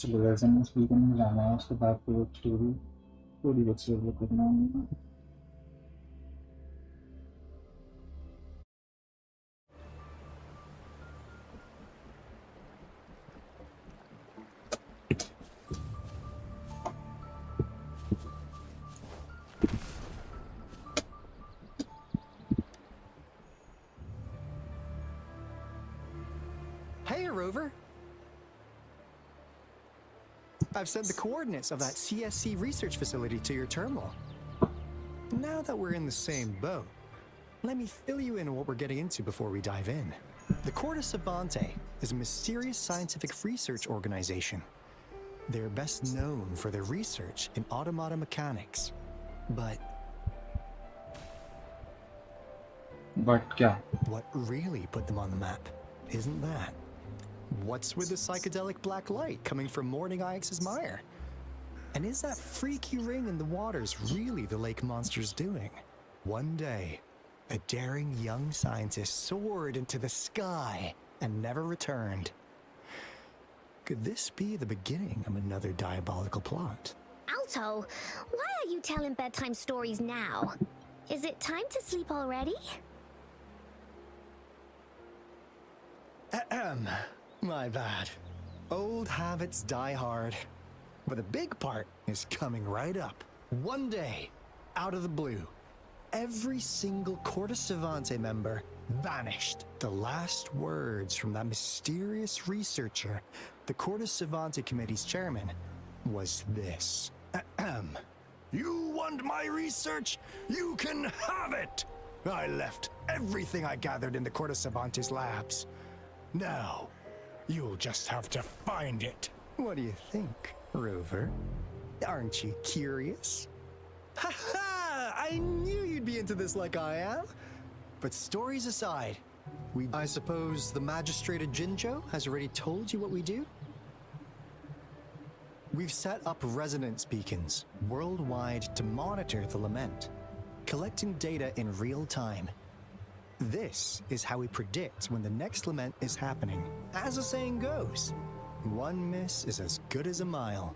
चलो वैसे मैं speaker में जाना है उसके बाद फिर story थोड़ी बच्ची है करना है Hey, Rover. I've sent the coordinates of that CSC research facility to your terminal. Now that we're in the same boat, let me fill you in on what we're getting into before we dive in. The Court of Savante is a mysterious scientific research organization. They're best known for their research in automata mechanics. But But क्या? What really put them on the map isn't that. What's with the psychedelic black light coming from Morning Ix's mire? And is that freaky ring in the waters really the lake monster's doing? One day, a daring young scientist soared into the sky and never returned. Could this be the beginning of another diabolical plot? Alto, why are you telling bedtime stories now? Is it time to sleep already? Ahem. My bad. Old habits die hard. But the big part is coming right up. One day, out of the blue, every single Corte Savante member vanished. The last words from that mysterious researcher, the Corte Savante Committee's chairman, was this. Ahem. You want my research? You can have it! I left everything I gathered in the Corte Savante's labs. Now, you'll just have to find it. What do you think, Rover? Aren't you curious? Ha ha! I knew you'd be into this like I am. But stories aside, I suppose the magistrate at Jinzhou has already told you what we do? We've set up resonance beacons worldwide to monitor the lament, collecting data in real time. This is how we predict when the next lament is happening. As the saying goes, one miss is as good as a mile.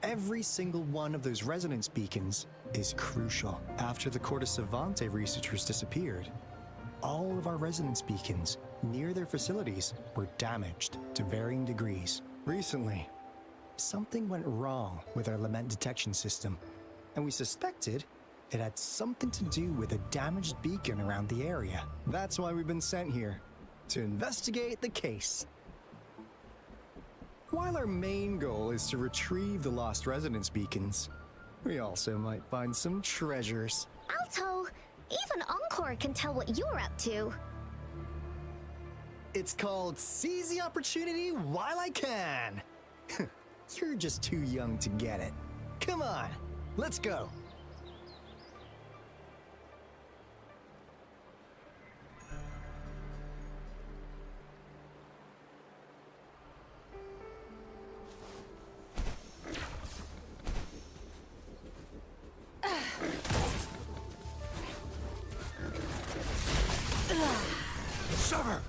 Every single one of those resonance beacons is crucial. After the Corte Savante researchers disappeared, all of our resonance beacons near their facilities were damaged to varying degrees. Recently, something went wrong with our lament detection system, and we suspected it had something to do with a damaged beacon around the area. That's why we've been sent here, to investigate the case. While our main goal is to retrieve the lost resonance beacons, we also might find some treasures. Alto, even Encore can tell what you're up to. It's called Seize the Opportunity While I Can. You're just too young to get it. Come on, let's go. Summer!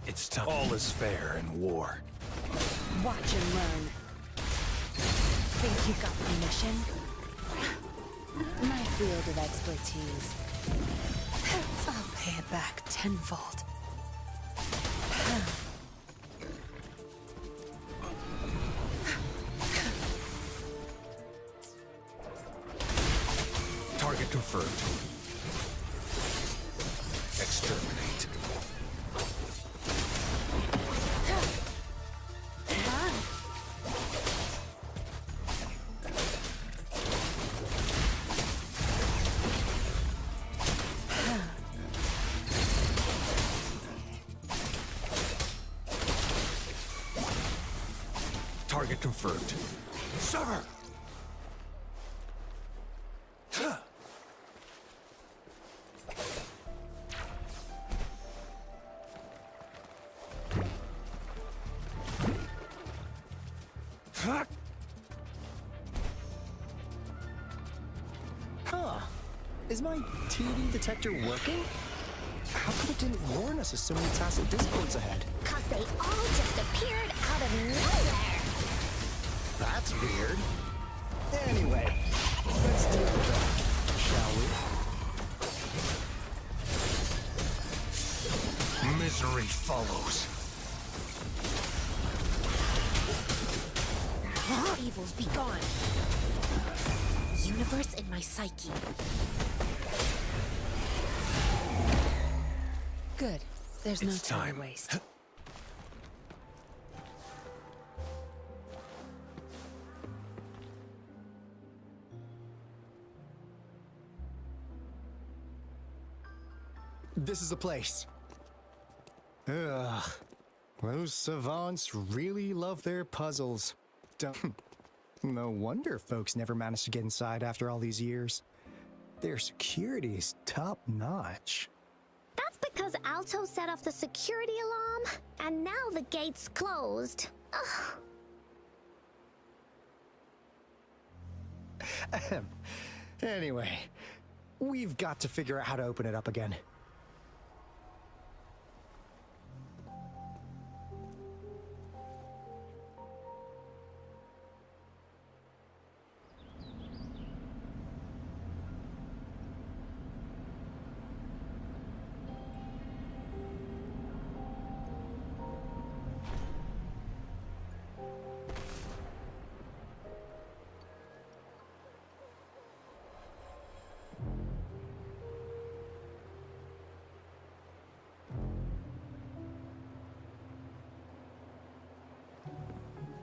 It's time. All is fair in war. Watch and learn. Think you got permission? My field of expertise. I'll pay it back tenfold. Target confirmed. Exterminate. Target confirmed. Sever! Huh. Is my TD detector working? How come it didn't warn us of so many tacit discords ahead? 'Cause they all just appeared out of nowhere. That's weird. Anyway, let's deal with that, shall we? Misery follows. Evils be gone. Universe in my psyche. Good. There's no It's time time. to waste. This is the place. Ugh. Those savants really love their puzzles. No wonder folks never managed to get inside after all these years. Their security's top-notch. That's because Alto set off the security alarm, and now the gate's closed. Ugh. Anyway, we've got to figure out how to open it up again.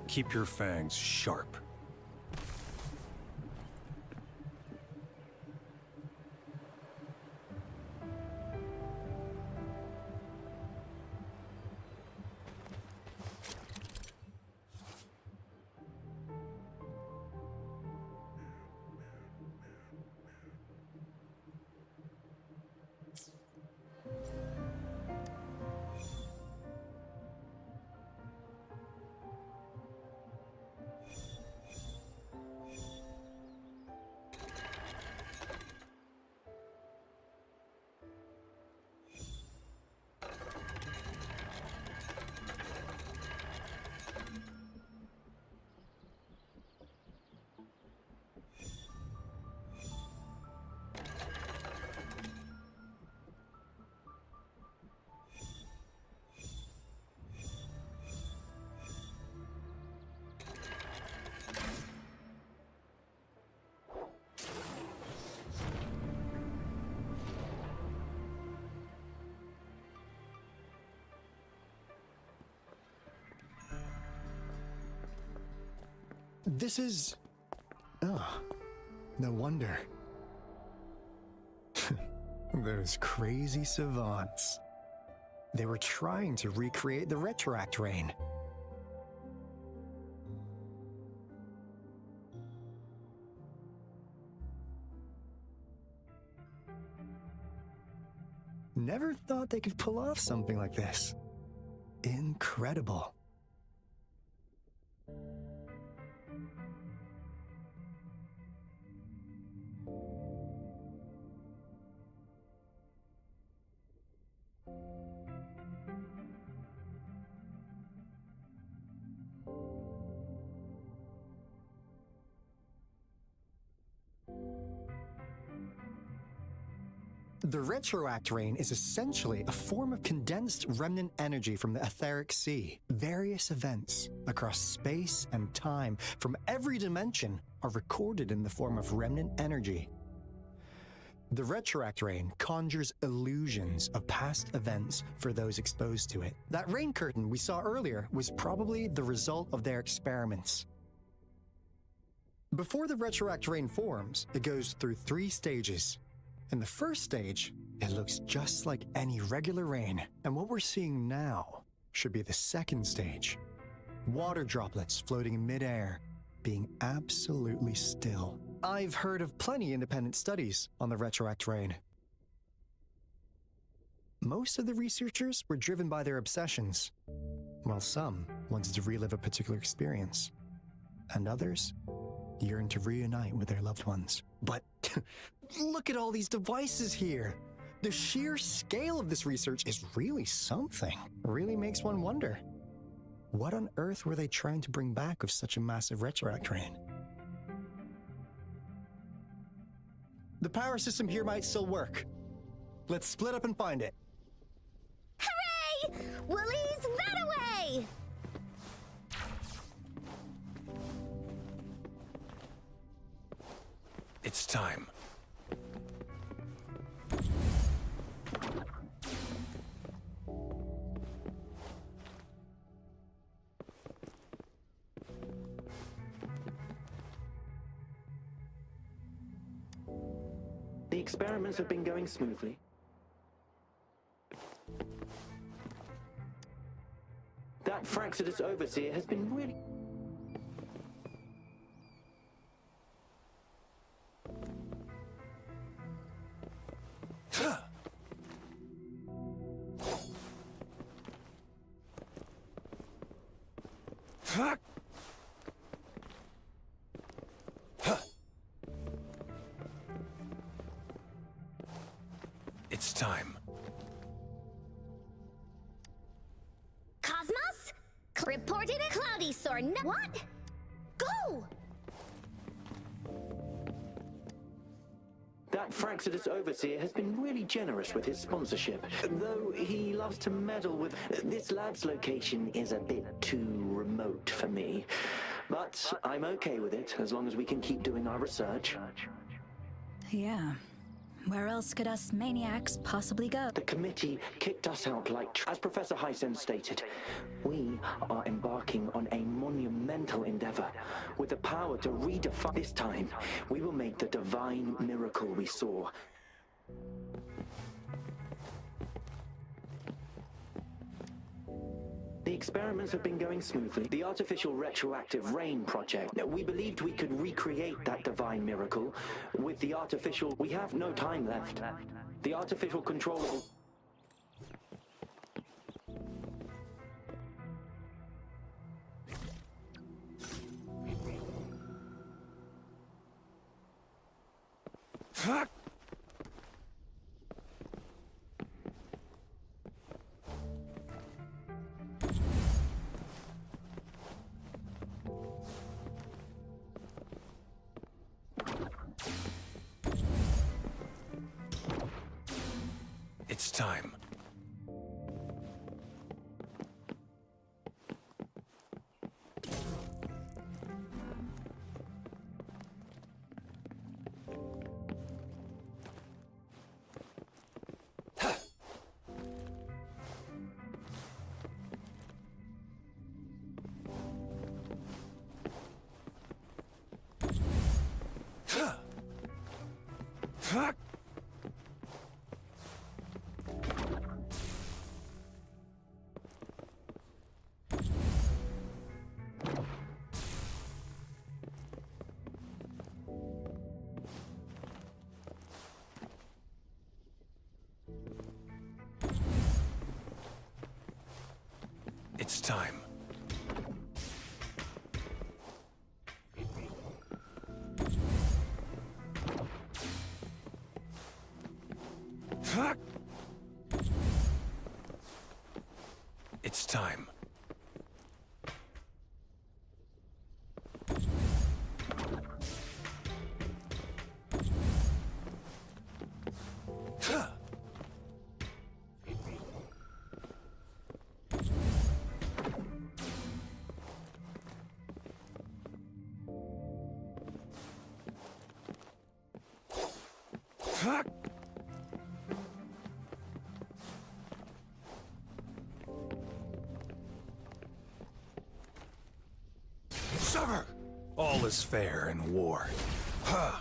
Keep your fangs sharp. This is... Oh, no wonder. Those crazy savants. They were trying to recreate the retroact rain. Never thought they could pull off something like this. Incredible. The retroact rain is essentially a form of condensed remnant energy from the etheric sea. Various events across space and time from every dimension are recorded in the form of remnant energy. The retroact rain conjures illusions of past events for those exposed to it. That rain curtain we saw earlier was probably the result of their experiments. Before the retroact rain forms, it goes through 3 stages. In the first stage, it looks just like any regular rain, and what we're seeing now should be the second stage. Water droplets floating in midair, being absolutely still. I've heard of plenty independent studies on the retroact rain. Most of the researchers were driven by their obsessions, while some wanted to relive a particular experience, and others yearned to reunite with their loved ones. But look at all these devices here. The sheer scale of this research is really something. It really makes one wonder. What on earth were they trying to bring back with such a massive retroact rain? The power system here might still work. Let's split up and find it. Hooray! Willie's that away! It's time. The experiments have been going smoothly. That Fraxidus overseer has been really... It's time. Cosmos? Reported a cloudy sort. What? Go! That Fraxidus Overseer has been really generous with his sponsorship, though he loves to meddle with... This lab's location is a bit too remote for me, but I'm okay with it as long as we can keep doing our research. Yeah. Where else could us maniacs possibly go? The committee kicked us out as Professor Hysen stated. We are embarking on a monumental endeavor. With the power to redefine this time, we will make the divine miracle we saw. The experiments have been going smoothly. The artificial retroactive rain project. We believed we could recreate that divine miracle with the artificial... We have no time left. The artificial controllable... It's time. It's time. It's time. Summer! All is fair in war. Huh.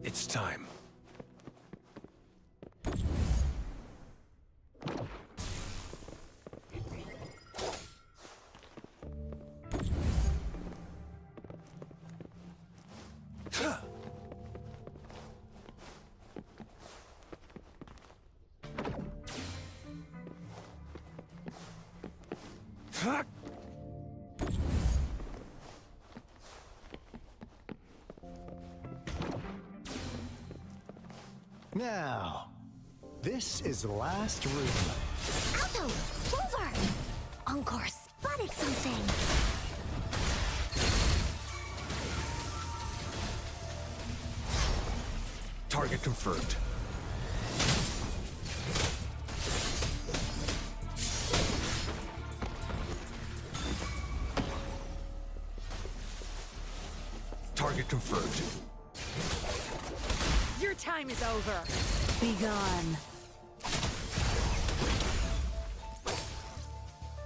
It's time. Now, this is the last room. Alto! Over! Encore spotted something! Target confirmed. Target confirmed. Your time is over. Be gone.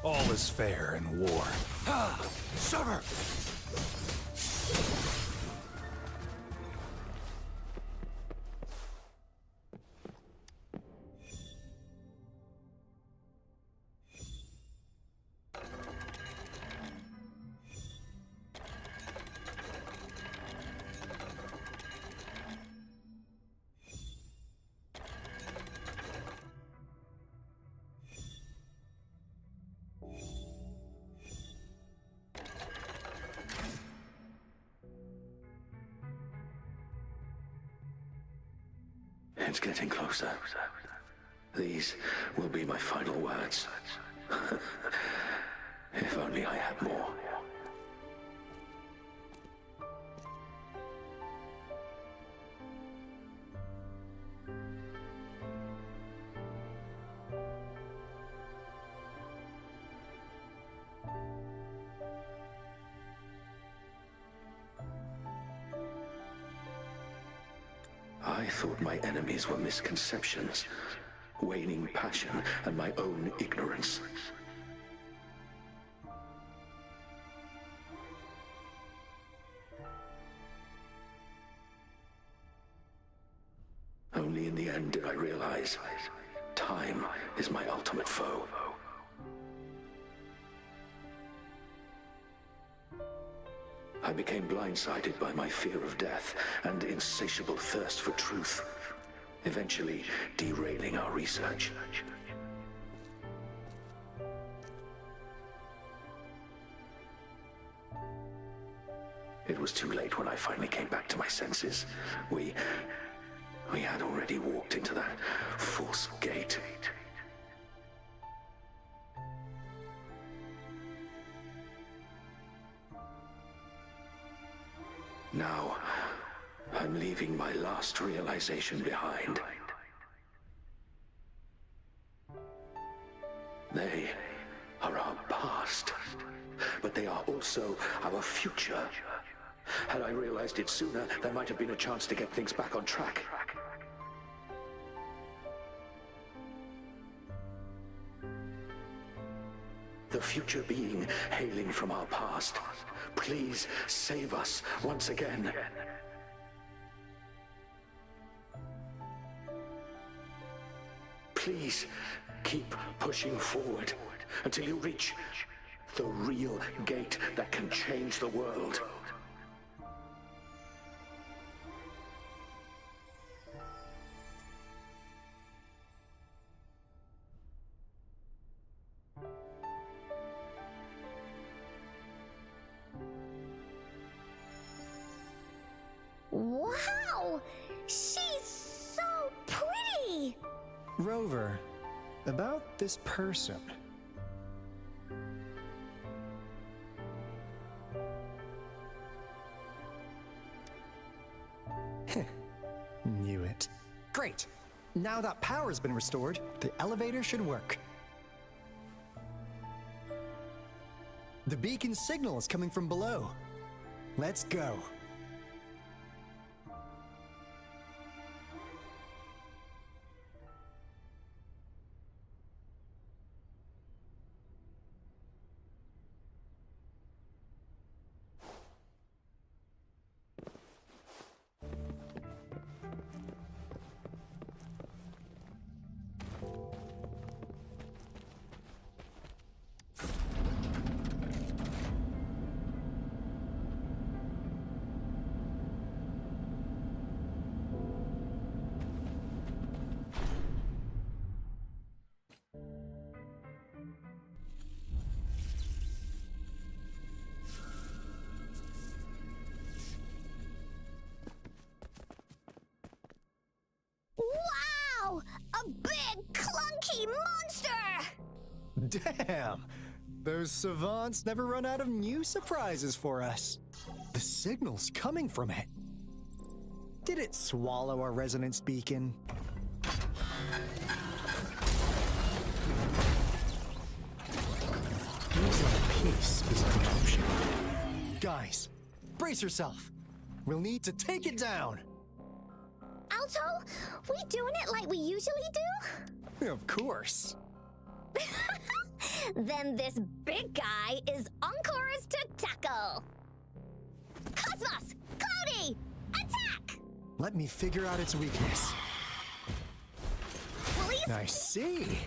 All is fair in war. Ah! Server! It's getting closer. These will be my final words. If only I had more. I thought my enemies were misconceptions, waning passion, and my own ignorance. Only in the end did I realize time is my ultimate foe. I became blindsided by my fear of death and insatiable thirst for truth, eventually derailing our research. It was too late when I finally came back to my senses. We had already walked into that false gate. Now, I'm leaving my last realization behind. They are our past, but they are also our future. Had I realized it sooner, there might have been a chance to get things back on track. The future being hailing from our past, please save us once again. Please keep pushing forward until you reach the real gate that can change the world. Wow! She's so pretty! Rover, about this person. Knew it. Great! Now that power's been restored, the elevator should work. The beacon signal is coming from below. Let's go. Wow! A big, clunky monster! Damn! Those savants never run out of new surprises for us. The signal's coming from it. Did it swallow our resonance beacon? Losing a piece isn't an option. Guys, brace yourself. We'll need to take it down. Alto? We doing it like we usually do? Of course. Then this big guy is Encore's to tackle. Cosmos! Cloudy! Attack! Let me figure out its weakness. I see.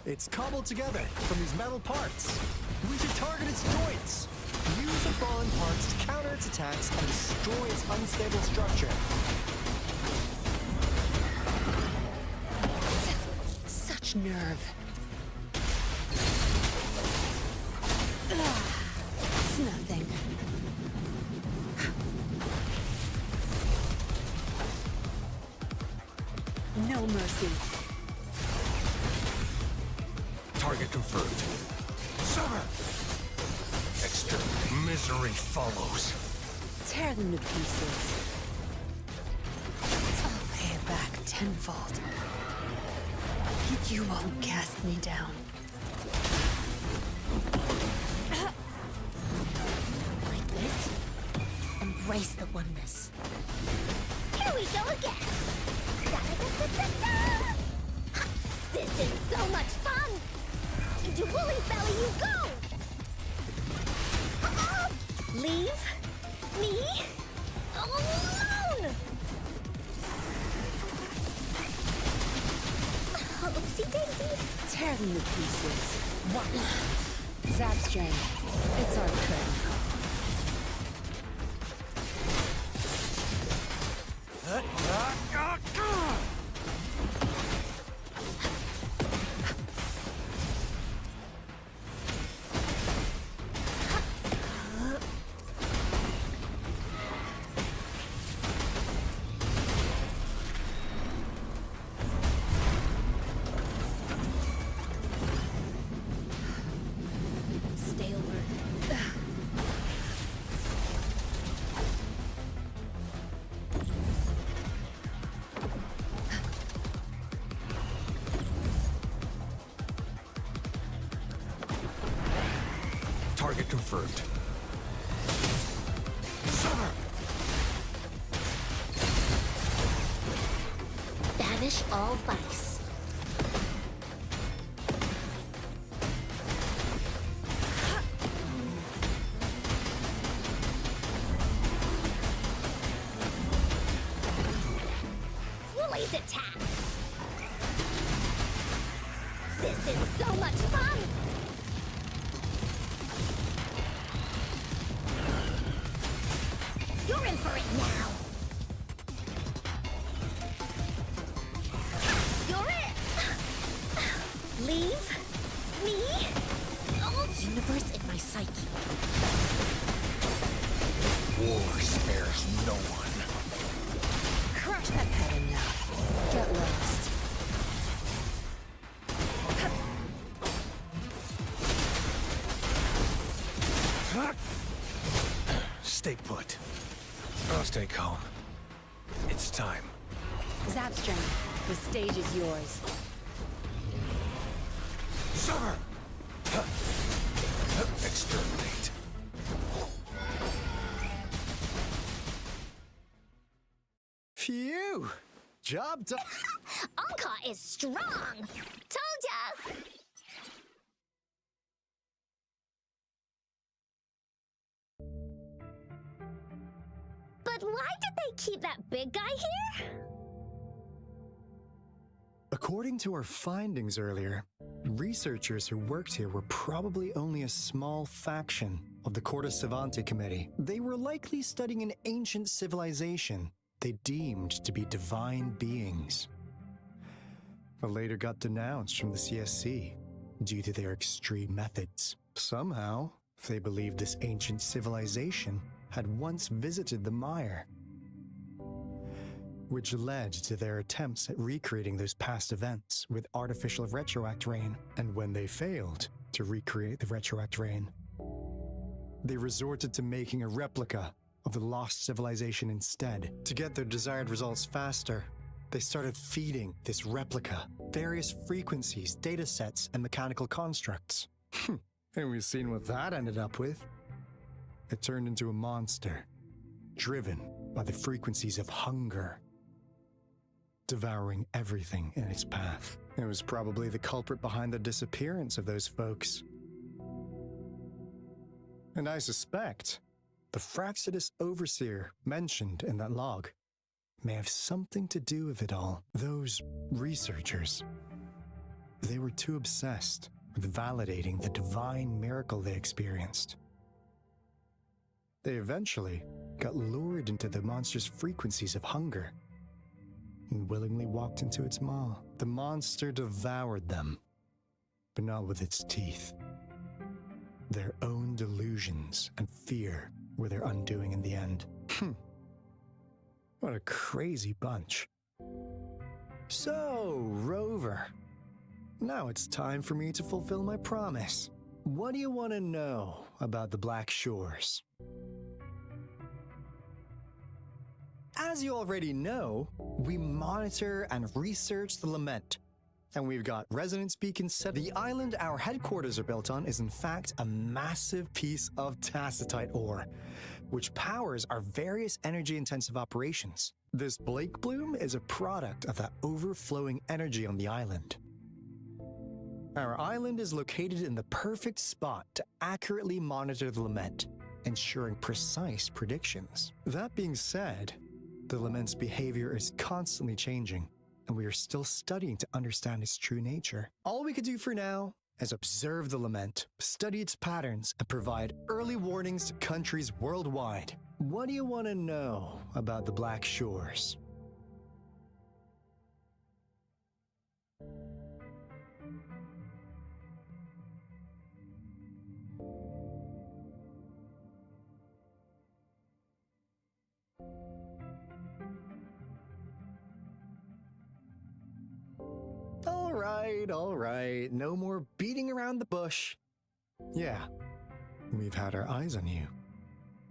It's cobbled together from these metal parts. We should target its joints. Use the fallen parts to counter its attacks and destroy its unstable structure. Such nerve. It's nothing. No mercy. Target confirmed. Summer! Extra misery follows. Tear them to pieces. I'll pay it back tenfold. You won't cast me down. Like this? Embrace the oneness. Here we go again. Da-da-da-da-da-da. This is so much fun! Into Wooly's belly you go! Leave me alone! Oopsie daisy. Tear them to pieces. One. Zap strain. It's our turn. Stay alert. Target confirmed. Summer! Banish all vice. Wooly's attack! This is so much fun! You're in for it now! You're it! Leave me! Oh, universe in my psyche. War spares no one. Crush that head enough. Get lost. Stay put. I'll stay calm. It's time. Zap strain. The stage is yours. Summer! Exterminate. Phew! Job done. Anka is strong! Told ya! But why did they keep that big guy here? According to our findings earlier, researchers who worked here were probably only a small faction of the Corte Savante Committee. They were likely studying an ancient civilization they deemed to be divine beings, but later got denounced from the CSC due to their extreme methods. Somehow, they believed this ancient civilization had once visited the mire, which led to their attempts at recreating those past events with artificial retroact rain. And when they failed to recreate the retroact rain, they resorted to making a replica of the lost civilization instead. To get their desired results faster, they started feeding this replica various frequencies, data sets, and mechanical constructs. And we've seen what that ended up with. It turned into a monster, driven by the frequencies of hunger. devouring everything in its path. It was probably the culprit behind the disappearance of those folks. And I suspect the Fraxidus Overseer mentioned in that log may have something to do with it all. Those researchers, they were too obsessed with validating the divine miracle they experienced. They eventually got lured into the monster's frequencies of hunger and willingly walked into its maw. The monster devoured them, but not with its teeth. Their own delusions and fear were their undoing in the end. What a crazy bunch. So, Rover, now it's time for me to fulfill my promise. What do you want to know about the Black Shores? As you already know, we monitor and research the Lament, and we've got resonance beacons set. The island our headquarters are built on is in fact a massive piece of tacitite ore, which powers our various energy-intensive operations. This Blake Bloom is a product of that overflowing energy on the island. Our island is located in the perfect spot to accurately monitor the Lament, ensuring precise predictions. That being said, the Lament's behavior is constantly changing, and we are still studying to understand its true nature. All we could do for now is observe the Lament, study its patterns, and provide early warnings to countries worldwide. What do you want to know about the Black Shores? All right, no more beating around the bush. Yeah, we've had our eyes on you.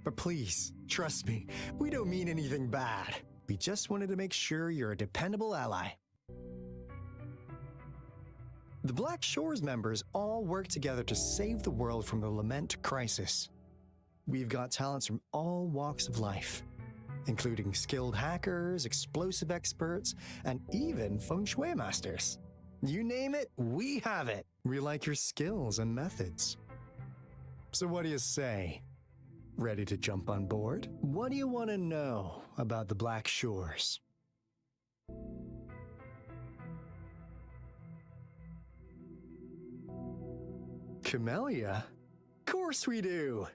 But please, trust me, we don't mean anything bad. We just wanted to make sure you're a dependable ally. The Black Shores members all work together to save the world from the Lament crisis. We've got talents from all walks of life, including skilled hackers, explosive experts, and even feng shui masters. You name it, we have it. We like your skills and methods. So what do you say? Ready to jump on board? What do you want to know about the Black Shores? Camellia? Of course we do.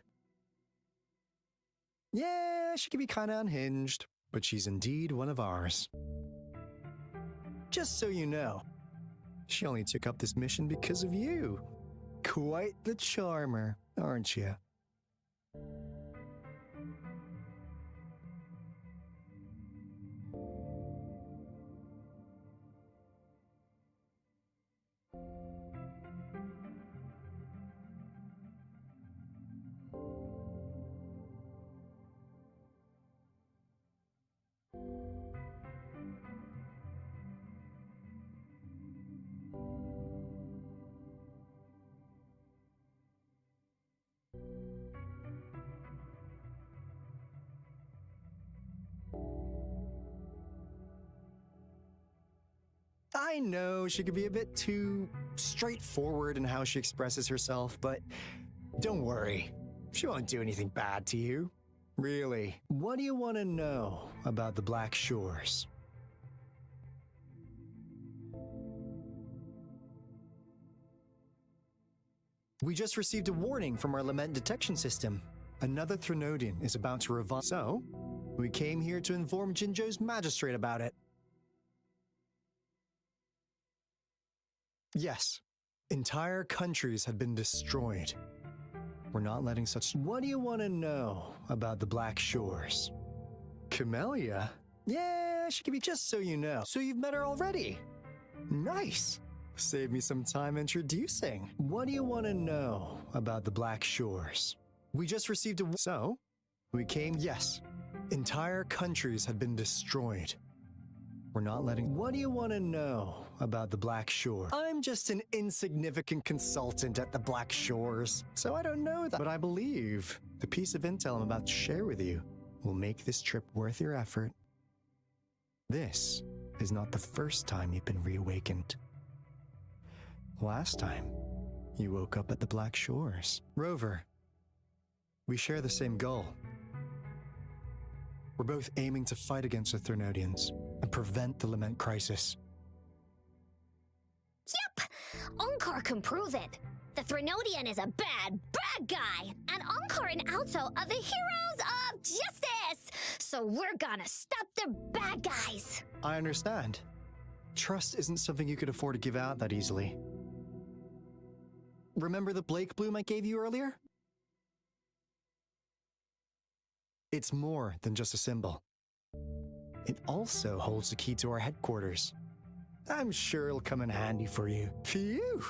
Yeah, she can be kind of unhinged, but she's indeed one of ours. Just so you know, she only took up this mission because of you. Quite the charmer, aren't you? I know she could be a bit too straightforward in how she expresses herself, but don't worry. She won't do anything bad to you. Really, what do you want to know about the Black Shores? We just received a warning from our Lament detection system. Another Threnodian is about to revive. So, we came here to inform Jinzhou's magistrate about it. Yes, entire countries had been destroyed. We're not letting such... What do you want to know about the Black Shores? Camellia? Yeah, she can be, just so you know. So you've met her already? Nice. Save me some time introducing. What do you want to know about the Black Shores? We just received a... So, we came... Yes, entire countries had been destroyed. We're not letting... What do you want to know about the Black Shore? I'm just an insignificant consultant at the Black Shores, so I don't know that. But I believe the piece of intel I'm about to share with you will make this trip worth your effort. This is not the first time you've been reawakened. Last time, you woke up at the Black Shores. Rover, we share the same goal. We're both aiming to fight against the Threnodians and prevent the Lament Crisis. Yep! Onkar can prove it. The Threnodian is a bad, bad guy, and Onkar and Alto are the heroes of justice! So we're gonna stop the bad guys! I understand. Trust isn't something you could afford to give out that easily. Remember the Blake bloom I gave you earlier? It's more than just a symbol. It also holds the key to our headquarters. I'm sure it'll come in handy for you. Phew!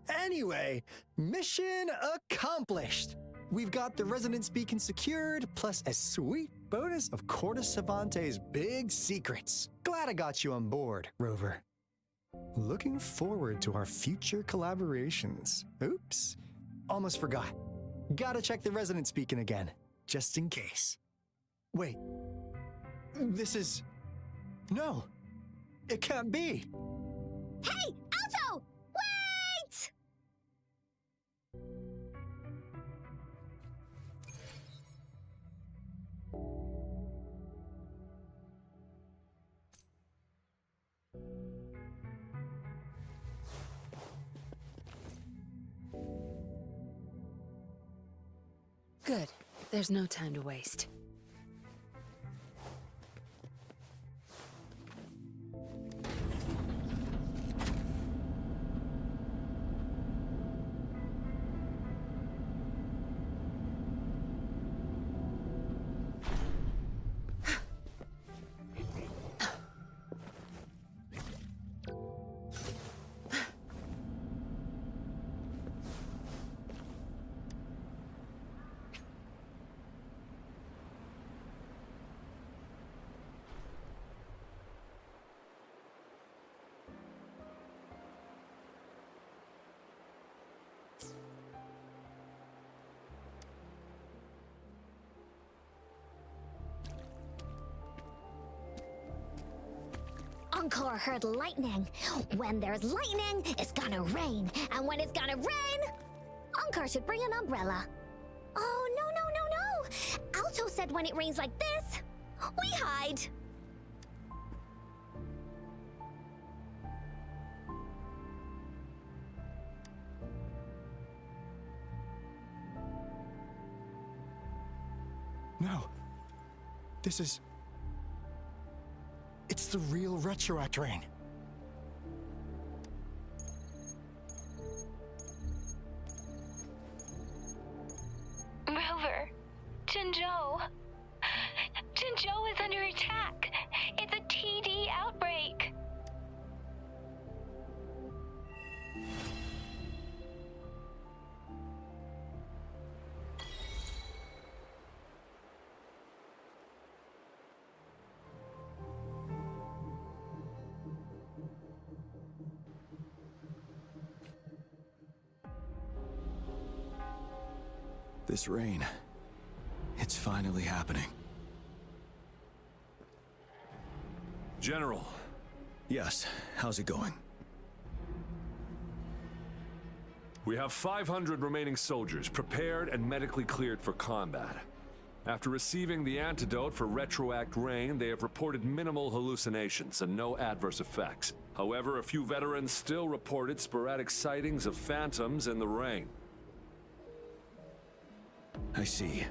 Anyway, mission accomplished! We've got the resonance beacon secured, plus a sweet bonus of Cortus Savante's big secrets. Glad I got you on board, Rover. Looking forward to our future collaborations. Oops, almost forgot. Gotta check the resonance beacon again, just in case. Wait, this is... No, it can't be. Hey, Alto! Wait! Good. There's no time to waste. Onkar heard lightning. When there's lightning, it's gonna rain. And when it's gonna rain, Onkar should bring an umbrella. Oh, no. Alto said when it rains like this, we hide. No, this is... It's the real Retroact rain. Rover, Jinzhou. Jinzhou is under attack. It's a TD outbreak. This rain, it's finally happening. General. Yes, how's it going? We have 500 remaining soldiers prepared and medically cleared for combat. After receiving the antidote for Retroact Rain, they have reported minimal hallucinations and no adverse effects. However, a few veterans still reported sporadic sightings of phantoms in the rain. I see.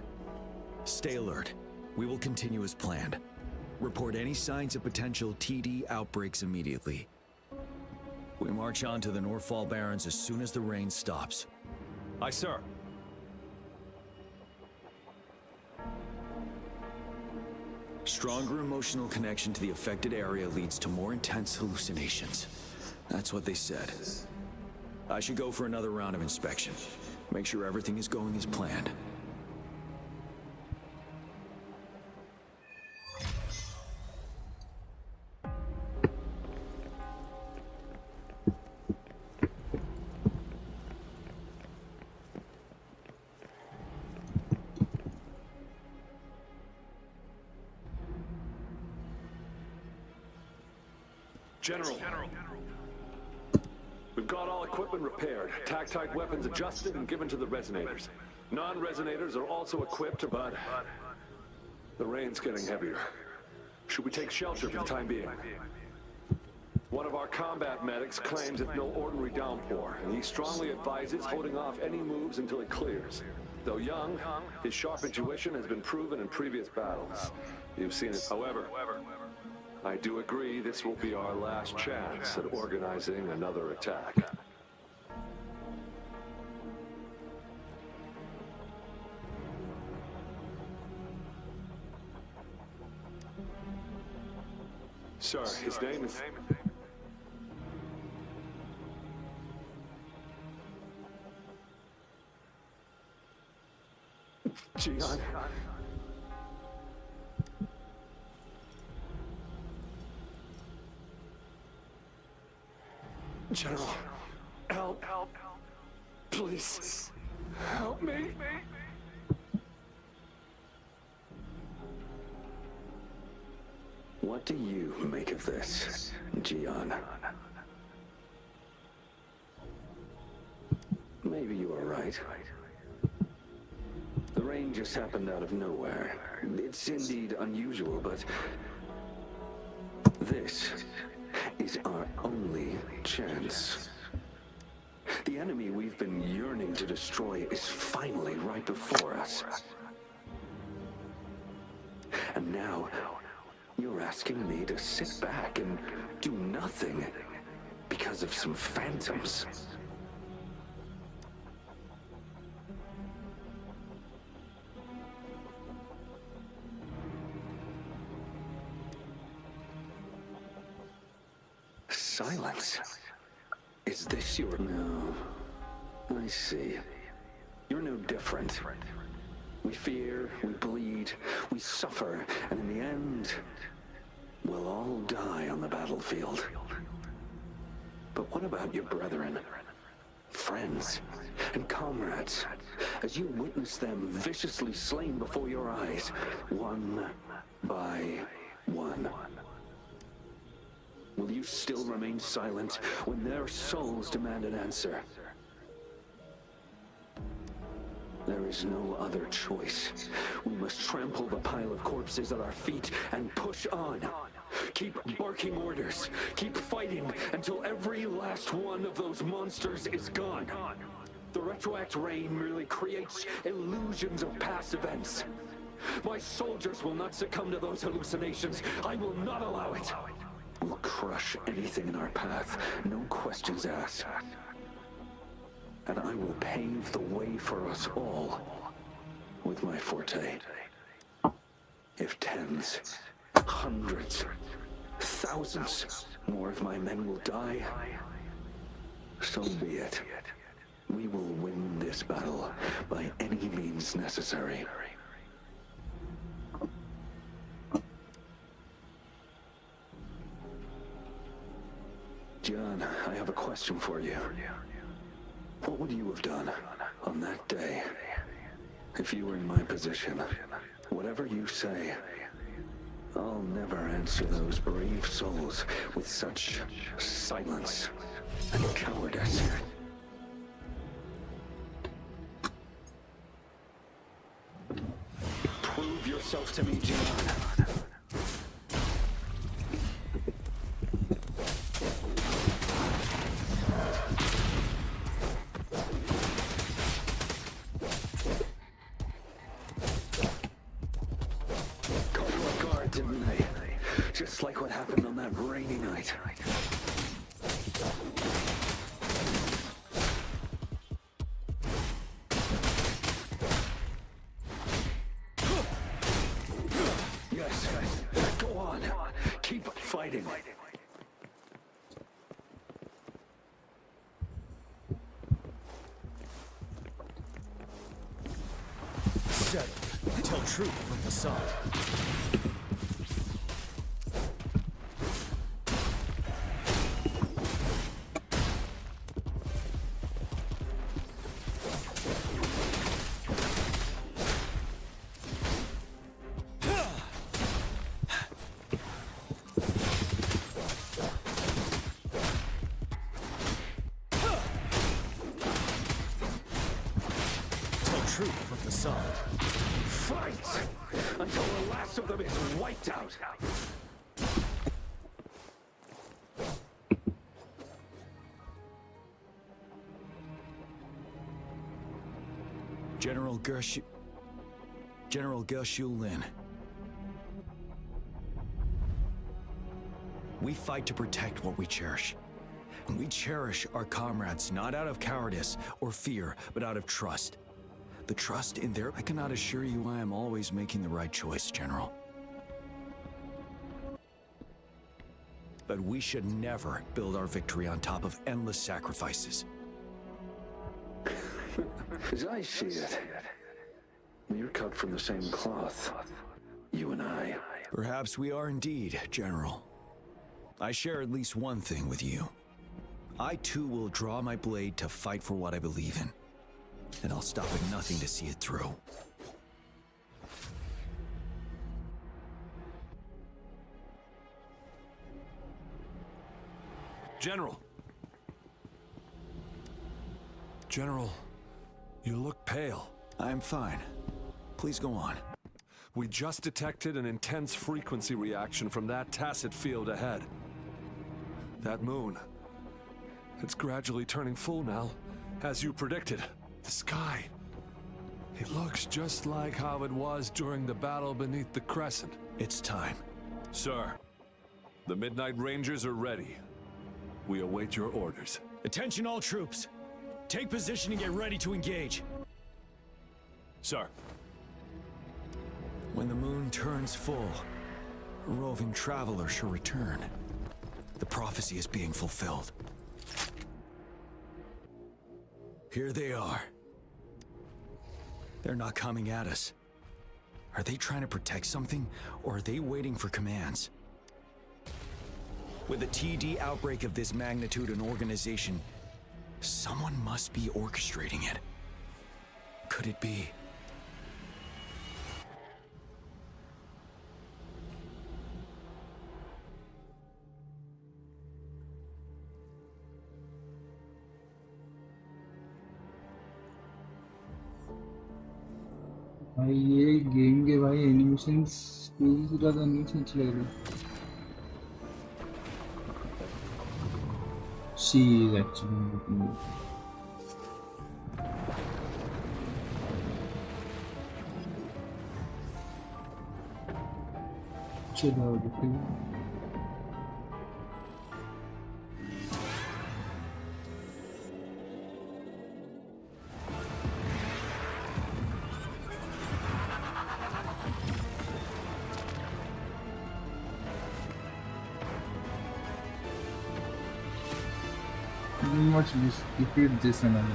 Stay alert. We will continue as planned. Report any signs of potential TD outbreaks immediately. We march on to the Northfall Barrens as soon as the rain stops. Aye, sir. Stronger emotional connection to the affected area leads to more intense hallucinations. That's what they said. I should go for another round of inspection. Make sure everything is going as planned. General. We've got all equipment repaired, tactite weapons adjusted and given to the resonators. Non-resonators are also equipped, but the rain's getting heavier. Should we take shelter for the time being? One of our combat medics claims it's no ordinary downpour, and he strongly advises holding off any moves until it clears. Though young, his sharp intuition has been proven in previous battles. You've seen it. However, I do agree this will be our last chance at organizing another attack. Sir, his name is... Gian. General, help. Please, help me. What do you make of this, Gian? Maybe you are right. The rain just happened out of nowhere. It's indeed unusual, but this is our only chance. The enemy we've been yearning to destroy is finally right before us. And now, you're asking me to sit back and do nothing because of some phantoms. Silence? Is this your... No. I see. You're no different. We fear, we bleed, we suffer, and in the end, we'll all die on the battlefield. But what about your brethren, friends, and comrades, as you witness them viciously slain before your eyes, one by one? Will you still remain silent when their souls demand an answer? There is no other choice. We must trample the pile of corpses at our feet and push on. Keep barking orders. Keep fighting until every last one of those monsters is gone. The retroact rain merely creates illusions of past events. My soldiers will not succumb to those hallucinations. I will not allow it. We'll crush anything in our path, no questions asked. And I will pave the way for us all with my forte. If tens, hundreds, thousands more of my men will die, so be it. We will win this battle by any means necessary. John, I have a question for you. What would you have done on that day if you were in my position? Whatever you say, I'll never answer those brave souls with such silence and cowardice. Prove yourself to me, John. Just like what happened on that rainy night. Yes, go on. Keep fighting. Settle. Tell truth from facade. assault. Fight! Until the last of them is wiped out! General Gershu Lin. We fight to protect what we cherish. And we cherish our comrades not out of cowardice or fear, but out of trust. The trust in their... I cannot assure you I am always making the right choice, General. But we should never build our victory on top of endless sacrifices. As I see it, you're cut from the same cloth, you and I. Perhaps we are indeed, General. I share at least one thing with you. I too will draw my blade to fight for what I believe in. And I'll stop at nothing to see it through. General! General, you look pale. I'm fine. Please go on. We just detected an intense frequency reaction from that tacit field ahead. That moon. It's gradually turning full now, as you predicted. The sky. It looks just like how it was during the battle beneath the crescent. It's time. Sir, the Midnight Rangers are ready. We await your orders. Attention all troops. Take position and get ready to engage. Sir. When the moon turns full, a roving traveler shall return. The prophecy is being fulfilled. Here they are. They're not coming at us. Are they trying to protect something, or are they waiting for commands? With a TD outbreak of this magnitude and organization, someone must be orchestrating it. Could it be? भाई ये game के भाई animations पूरी ज़्यादा animation अच्छी लग रही है. She is actually looking good. चलो देखते हैं. Much defeat this and another.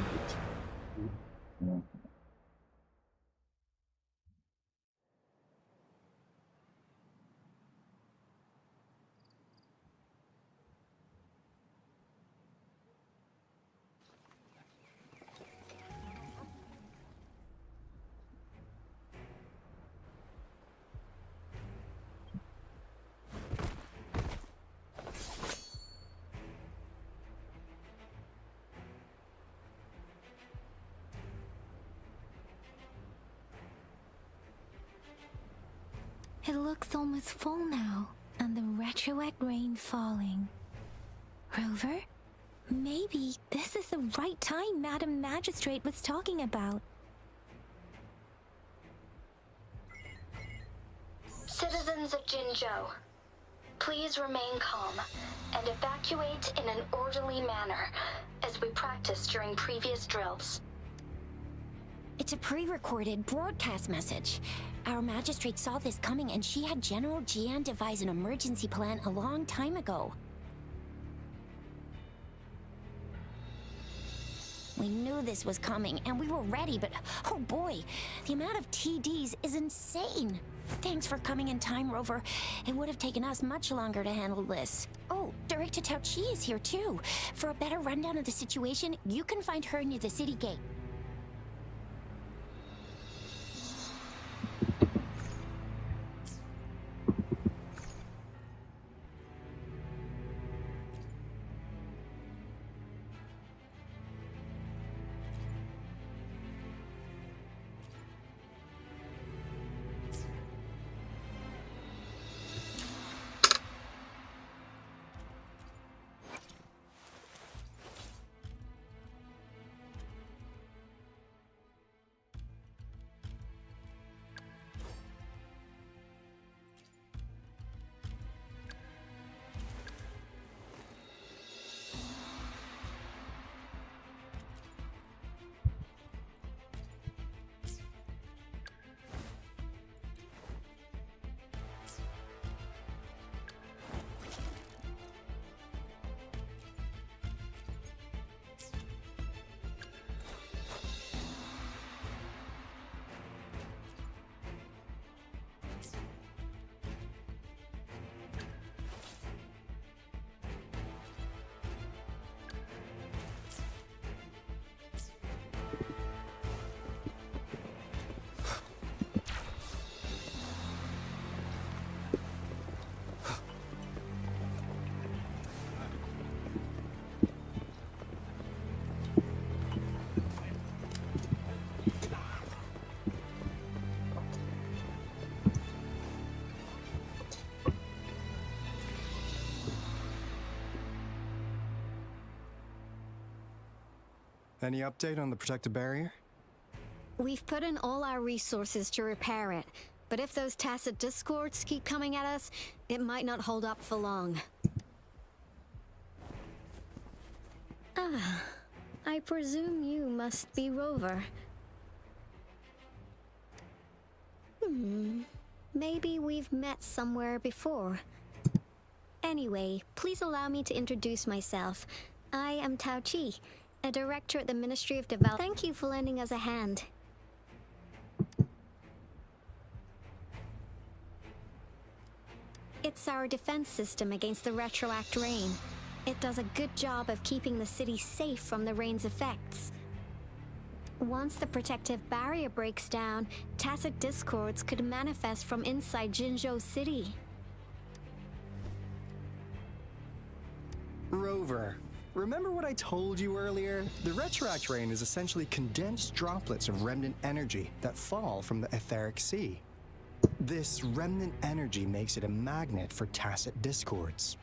It looks almost full now, and the retroact rain falling. Rover? Maybe this is the right time Madam Magistrate was talking about. Citizens of Jinzhou, please remain calm and evacuate in an orderly manner as we practiced during previous drills. It's a pre-recorded broadcast message. Our magistrate saw this coming and she had General Jian devise an emergency plan a long time ago. We knew this was coming and we were ready, but oh boy, the amount of TDs is insane. Thanks for coming in time, Rover. It would have taken us much longer to handle this. Oh, Director Tao Chi is here too. For a better rundown of the situation, you can find her near the city gate. Any update on the protective barrier? We've put in all our resources to repair it, but if those tacit discords keep coming at us, it might not hold up for long. Ah, I presume you must be Rover. Maybe we've met somewhere before. Anyway, please allow me to introduce myself. I am Tao Chi, a director at the Ministry of Development. Thank you for lending us a hand. It's our defense system against the retroact rain. It does a good job of keeping the city safe from the rain's effects. Once the protective barrier breaks down, tacit discords could manifest from inside Jinzhou City. Rover, remember what I told you earlier? The retroact rain is essentially condensed droplets of remnant energy that fall from the etheric sea. This remnant energy makes it a magnet for tacit discords.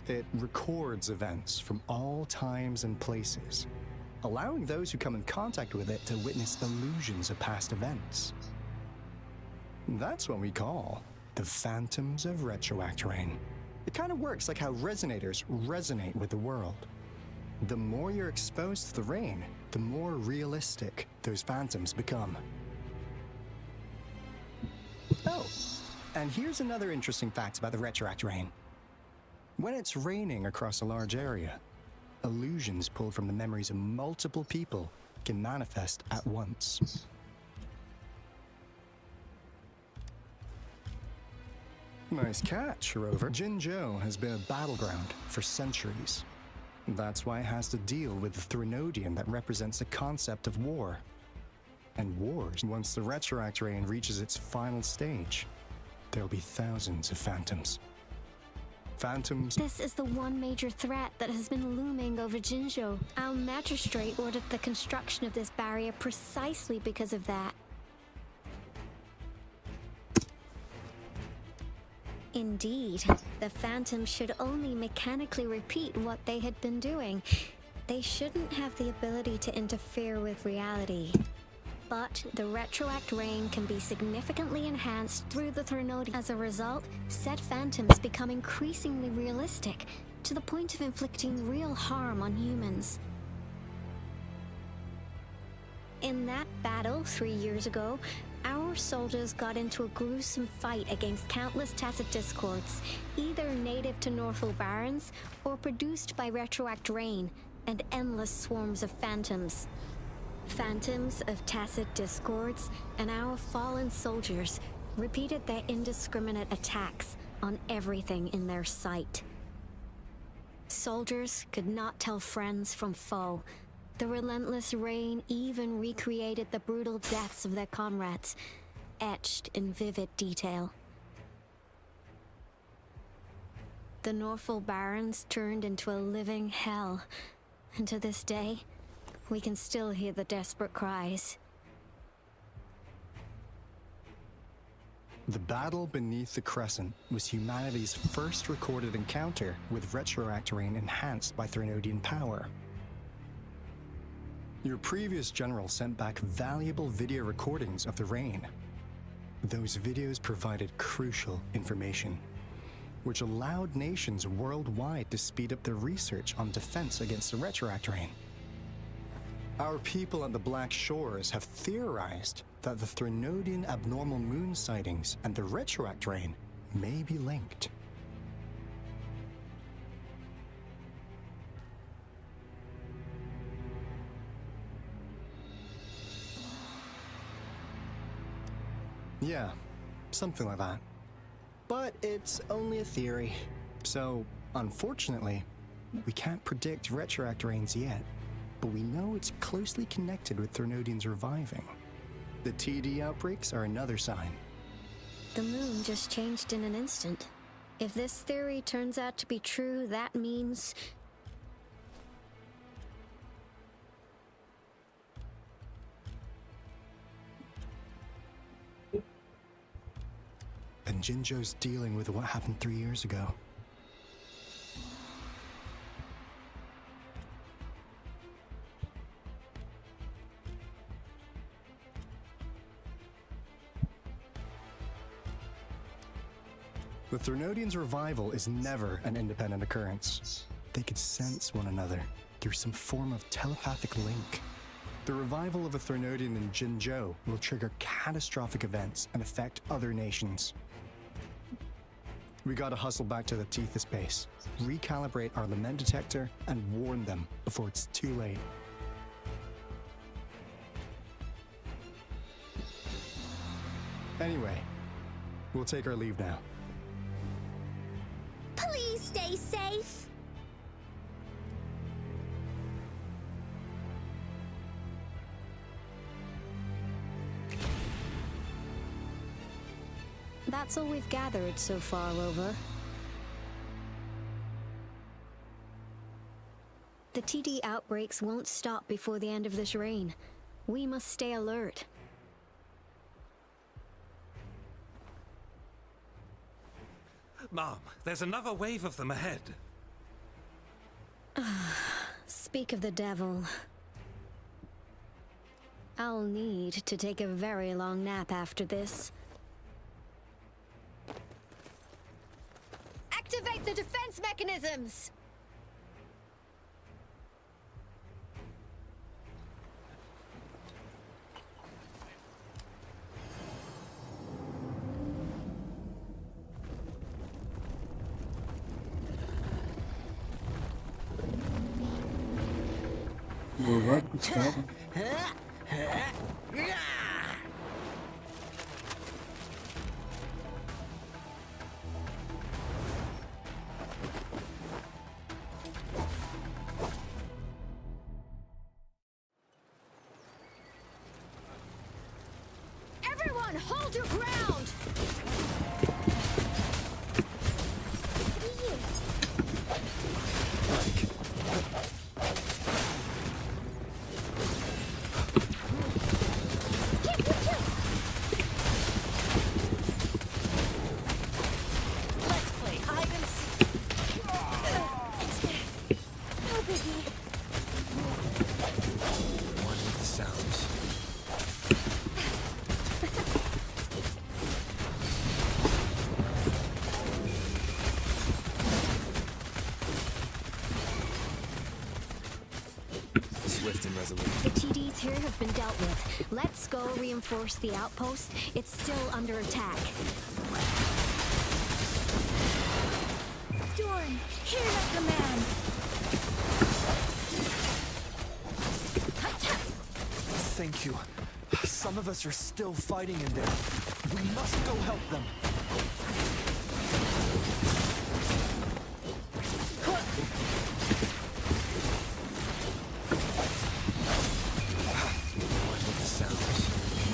It records events from all times and places, allowing those who come in contact with it to witness illusions of past events. That's what we call the phantoms of retroact rain. It kind of works like how resonators resonate with the world. The more you're exposed to the rain, the more realistic those phantoms become. Oh, and here's another interesting fact about the retroact rain. When it's raining across a large area, illusions pulled from the memories of multiple people can manifest at once. Nice catch, Rover. Jinzhou has been a battleground for centuries. That's why it has to deal with the Threnodian that represents the concept of war. And wars, once the retroact rain reaches its final stage, there'll be thousands of phantoms. This is the one major threat that has been looming over Jinzhou. Our magistrate ordered the construction of this barrier precisely because of that. Indeed, the phantoms should only mechanically repeat what they had been doing. They shouldn't have the ability to interfere with reality. But the retroact rain can be significantly enhanced through the Threnodian. As a result, said phantoms become increasingly realistic, to the point of inflicting real harm on humans. In that battle 3 years ago, our soldiers got into a gruesome fight against countless tacit discords, either native to Northwell Barrens or produced by retroact rain and endless swarms of phantoms. Phantoms of tacit discords and our fallen soldiers repeated their indiscriminate attacks on everything in their sight. Soldiers could not tell friends from foe. The relentless rain even recreated the brutal deaths of their comrades, etched in vivid detail. The Northwell Barrens turned into a living hell, and to this day, we can still hear the desperate cries. The battle beneath the Crescent was humanity's first recorded encounter with retroact rain enhanced by Threnodian power. Your previous general sent back valuable video recordings of the rain. Those videos provided crucial information, which allowed nations worldwide to speed up their research on defense against the retroact rain. Our people at the Black Shores have theorized that the Threnodian abnormal moon sightings and the retroact rain may be linked. Yeah, something like that. But it's only a theory. So, unfortunately, we can't predict retroact rains yet. But we know it's closely connected with Threnodians reviving. The TD outbreaks are another sign. The moon just changed in an instant. If this theory turns out to be true, that means... And Jinzhou's dealing with what happened 3 years ago. The Threnodians' revival is never an independent occurrence. They could sense one another through some form of telepathic link. The revival of a Threnodian in Jinzhou will trigger catastrophic events and affect other nations. We gotta hustle back to the Tethys base, recalibrate our lament detector, and warn them before it's too late. Anyway, we'll take our leave now. Please stay safe. That's all we've gathered so far, Rover. The TD outbreaks won't stop before the end of this reign. We must stay alert. Mom, there's another wave of them ahead. Speak of the devil. I'll need to take a very long nap after this. Activate the defense mechanisms! We're right beside him. Everyone, hold your ground! The TDs here have been dealt with. Let's go reinforce the outpost. It's still under attack. Storm, hear that command. Thank you. Some of us are still fighting in there. We must go help them.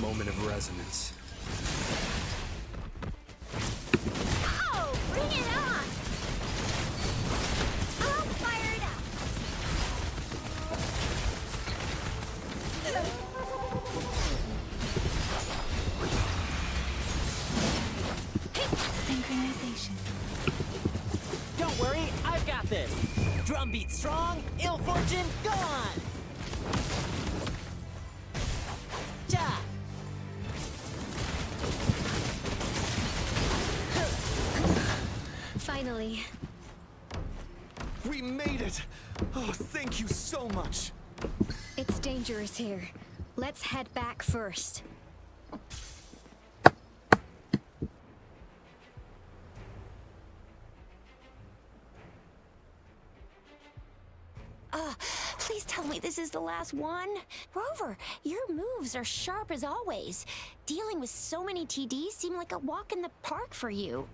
Moment of resonance. Oh, bring it on! I'll fire it up! Synchronization. Don't worry, I've got this. Drumbeat strong, ill fortune gone! Ja! Finally. We made it! Oh, thank you so much! It's dangerous here. Let's head back first. Please tell me this is the last one. Rover, your moves are sharp as always. Dealing with so many TDs seem like a walk in the park for you.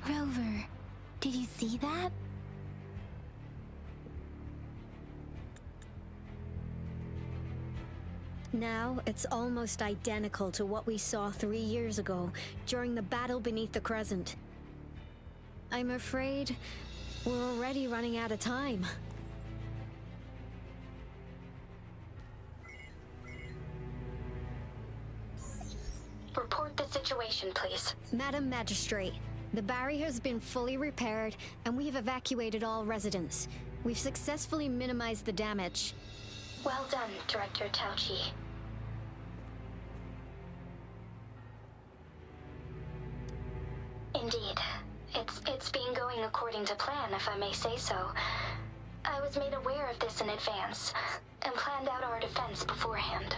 Rover, did you see that? Now, it's almost identical to what we saw 3 years ago, during the battle beneath the Crescent. I'm afraid we're already running out of time. Report the situation, please. Madam Magistrate, The barrier has been fully repaired, and we have evacuated all residents. We've successfully minimized the damage. Well done, Director Tauchi. Indeed. It's been going according to plan, if I may say so. I was made aware of this in advance, and planned out our defense beforehand.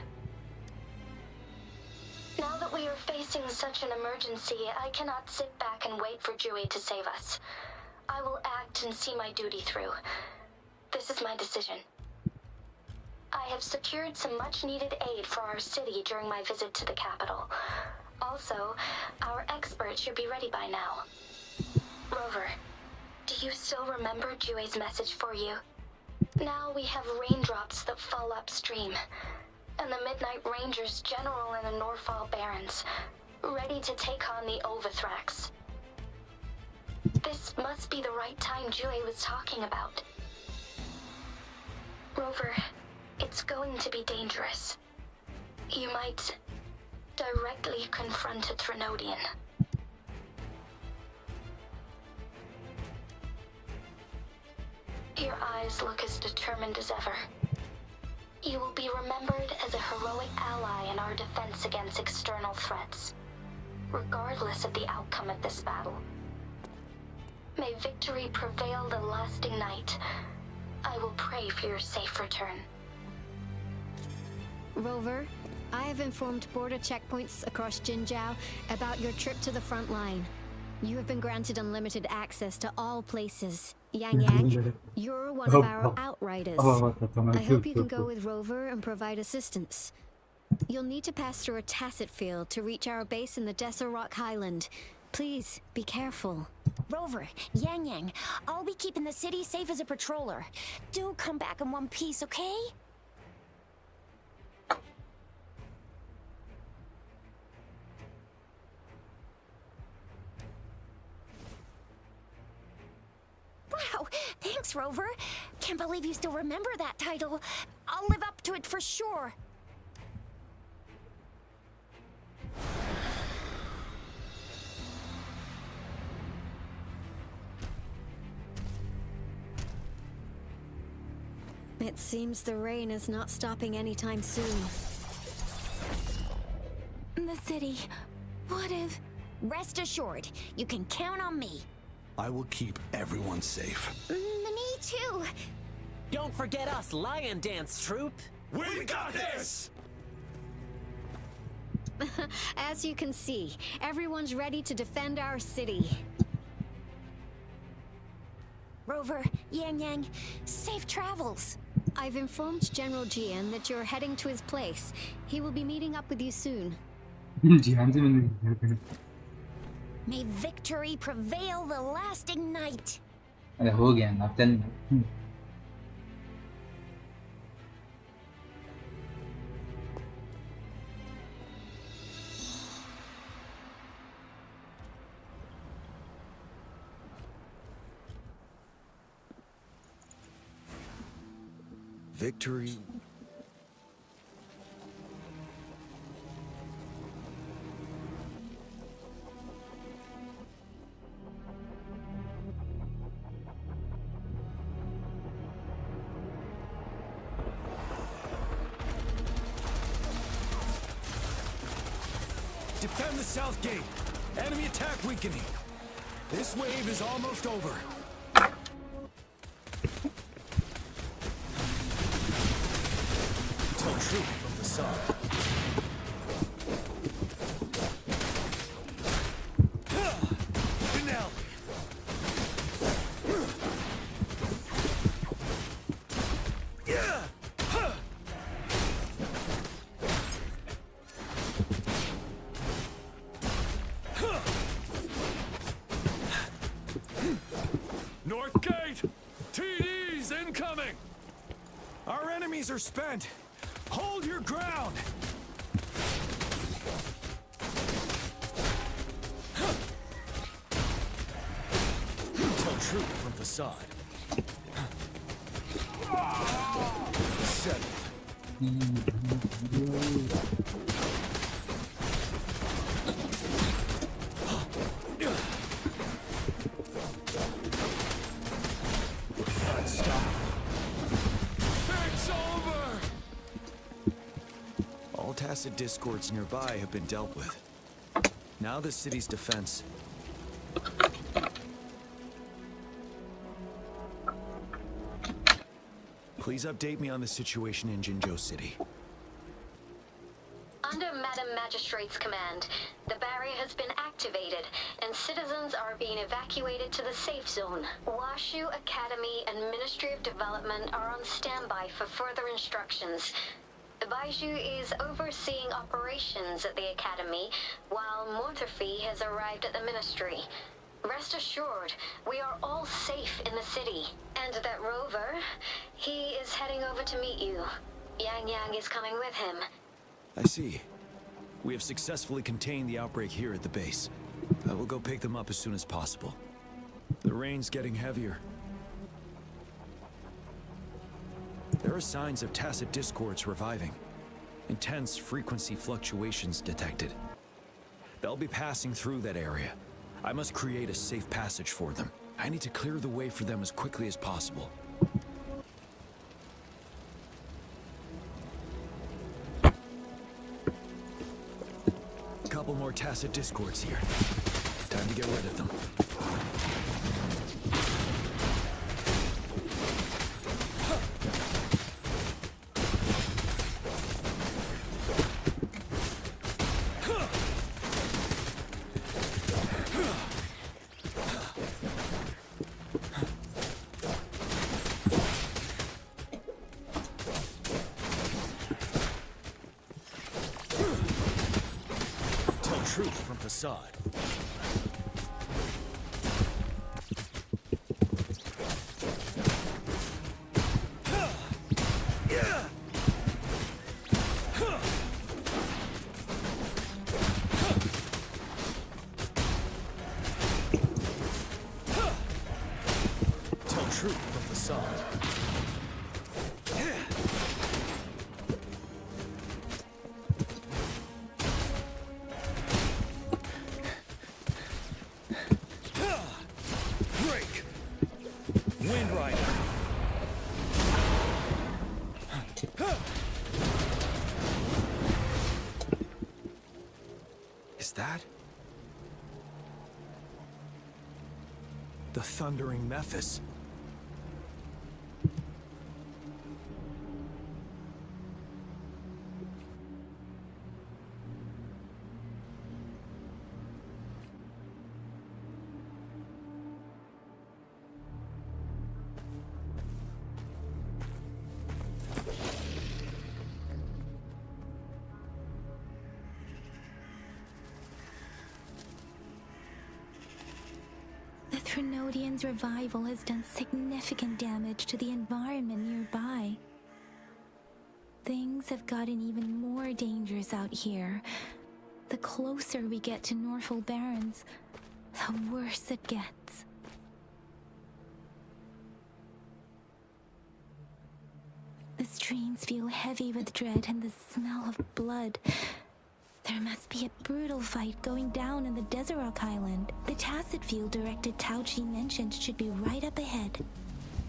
Now that we are facing such an emergency, I cannot sit back and wait for Jui to save us. I will act and see my duty through. This is my decision. I have secured some much-needed aid for our city during my visit to the capital. Also, our experts should be ready by now. Rover, do you still remember Jue's message for you? Now we have raindrops that fall upstream, and the Midnight Rangers General in the Norfall Barrens, ready to take on the Overthrax. This must be the right time Jue was talking about. Rover, it's going to be dangerous. You might directly confront a Trinodian. Your eyes look as determined as ever. You will be remembered as a heroic ally in our defense against external threats, regardless of the outcome of this battle. May victory prevail the lasting night. I will pray for your safe return. Rover, I have informed border checkpoints across Jinzhou about your trip to the front line. You have been granted unlimited access to all places. Yang Yang, you're one of our outriders. I hope you can go with Rover and provide assistance. You'll need to pass through a tacit field to reach our base in the Desert Rock Highland. Please, be careful. Rover, Yang Yang, I'll be keeping the city safe as a patroller. Do come back in one piece, okay? Wow, thanks, Rover. Can't believe you still remember that title. I'll live up to it for sure. It seems the rain is not stopping anytime soon. The city. What if... Rest assured, you can count on me. I will keep everyone safe. Me too. Don't forget us, Lion Dance Troop. We got this! As you can see, everyone's ready to defend our city. Rover, Yang Yang, safe travels. I've informed General Jian that you're heading to his place. He will be meeting up with you soon. May victory prevail the lasting night. अरे हो गया ना अब चल Victory. Defend the south gate. Enemy attack weakening. This wave is almost over. Tell truth from the sun. Finale. North Gate! TDs incoming! Our enemies are spent. Hold your ground. Tell truth from facade. Settled. tacit discords nearby have been dealt with. Now the city's defense. Please update me on the situation in Jinzhou City. Under Madam Magistrate's command, the barrier has been activated, and citizens are being evacuated to the safe zone. Washu Academy and Ministry of Development are on standby for further instructions. Baiju is overseeing operations at the Academy, while Mortherfee has arrived at the Ministry. Rest assured, we are all safe in the city. And that Rover, he is heading over to meet you. Yang Yang is coming with him. I see. We have successfully contained the outbreak here at the base. I will go pick them up as soon as possible. The rain's getting heavier. There are signs of tacit discords reviving. Intense frequency fluctuations detected. They'll be passing through that area. I must create a safe passage for them. I need to clear the way for them as quickly as possible. A couple more tacit discords here. Time to get rid of them. Truth from facade. Tell truth from facade. Is that the thundering Mephis? The Trinodian's revival has done significant damage to the environment nearby. Things have gotten even more dangerous out here. The closer we get to Norfolk Barrens, the worse it gets. The streams feel heavy with dread and the smell of blood. There must be a brutal fight going down in the Desert Island. The tacit field director Tauchi mentioned should be right up ahead.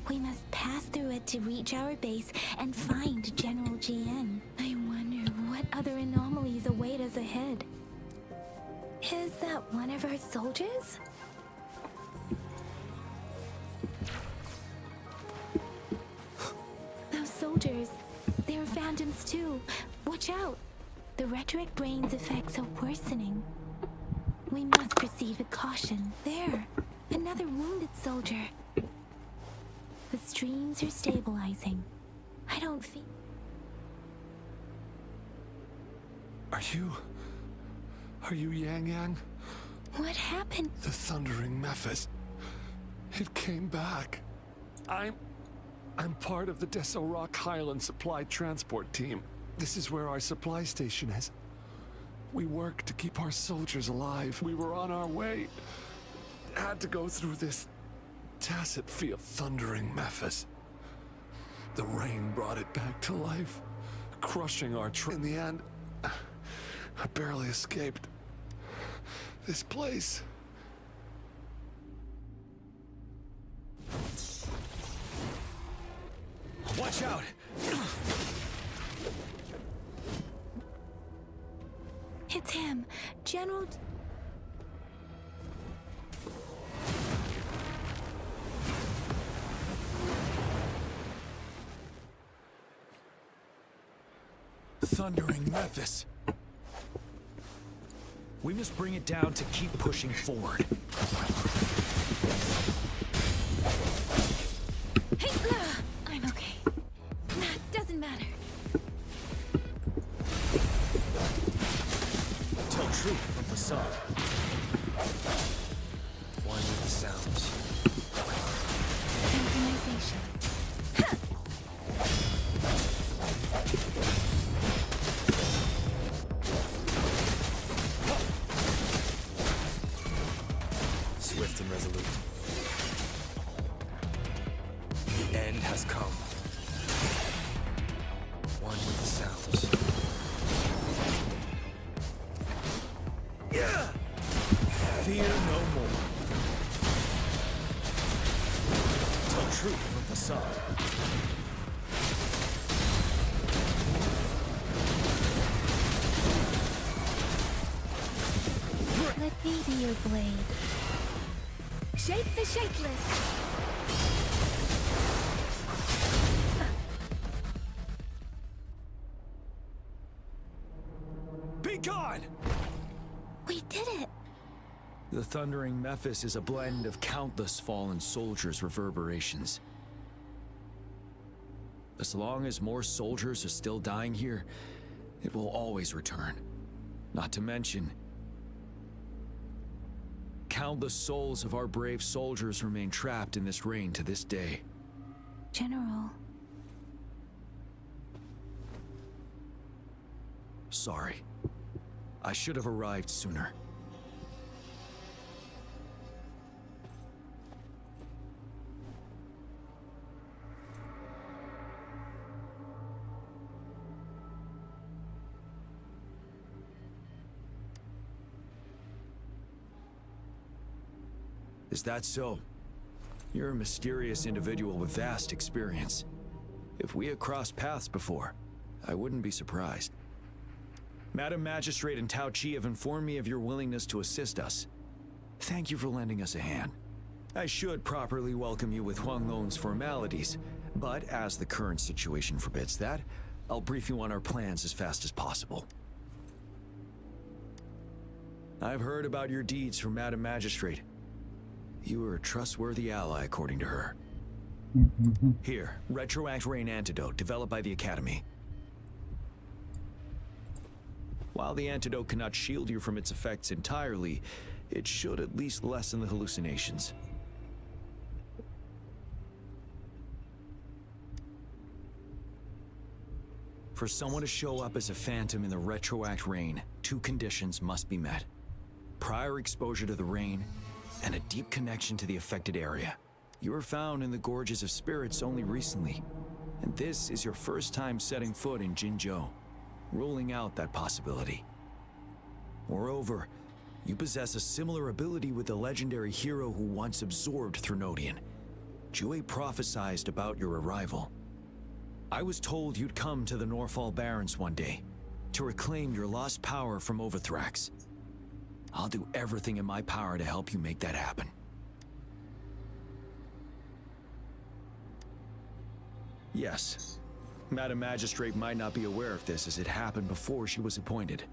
We must pass through it to reach our base and find General GM. I wonder what other anomalies await us ahead. Is that one of our soldiers? Those soldiers, they're phantoms too. Watch out! The rhetoric brain's effects are worsening. We must proceed with caution. There, another wounded soldier. The streams are stabilizing. I don't feel... Are you Yang Yang? What happened? The thundering Mephis. It came back. I'm part of the Deso Rock Highland Supply Transport Team. This is where our supply station is. We work to keep our soldiers alive. We were on our way. Had to go through this tacit field. Thundering Mephis. The rain brought it back to life, crushing our in the end, I barely escaped. This place... Watch out! Damn, General... Thundering Memphis. We must bring it down to keep pushing forward. Hey, I'm okay. Doesn't matter. Tell truth from facade. One with the sounds. Synchronization. Swift and resolute. The end has come. One with the sounds. Yeah! Fear no more. Tell truth from facade. Let me be your blade. Shape the shapeless. Be gone! We did it. The Thundering Memphis is a blend of countless fallen soldiers' reverberations. As long as more soldiers are still dying here, it will always return. Not to mention, countless souls of our brave soldiers remain trapped in this rain to this day. General. Sorry. I should have arrived sooner. Is that so? You're a mysterious individual with vast experience. If we had crossed paths before, I wouldn't be surprised. Madam Magistrate and Tao Chi have informed me of your willingness to assist us. Thank you for lending us a hand. I should properly welcome you with Huang Lon's formalities, but as the current situation forbids that, I'll brief you on our plans as fast as possible. I've heard about your deeds from Madam Magistrate. You are a trustworthy ally, according to her. Here, Retroact Rain Antidote, developed by the Academy. While the antidote cannot shield you from its effects entirely, it should at least lessen the hallucinations. For someone to show up as a phantom in the Retroact Rain, two conditions must be met. Prior exposure to the rain, and a deep connection to the affected area. You were found in the Gorges of Spirits only recently, and this is your first time setting foot in Jinzhou, ruling out that possibility. Moreover, you possess a similar ability with the legendary hero who once absorbed Threnodian. Jue prophesied about your arrival. I was told you'd come to the Norfall Barrens one day, to reclaim your lost power from Overthrax. I'll do everything in my power to help you make that happen. Yes, Madam Magistrate might not be aware of this as it happened before she was appointed.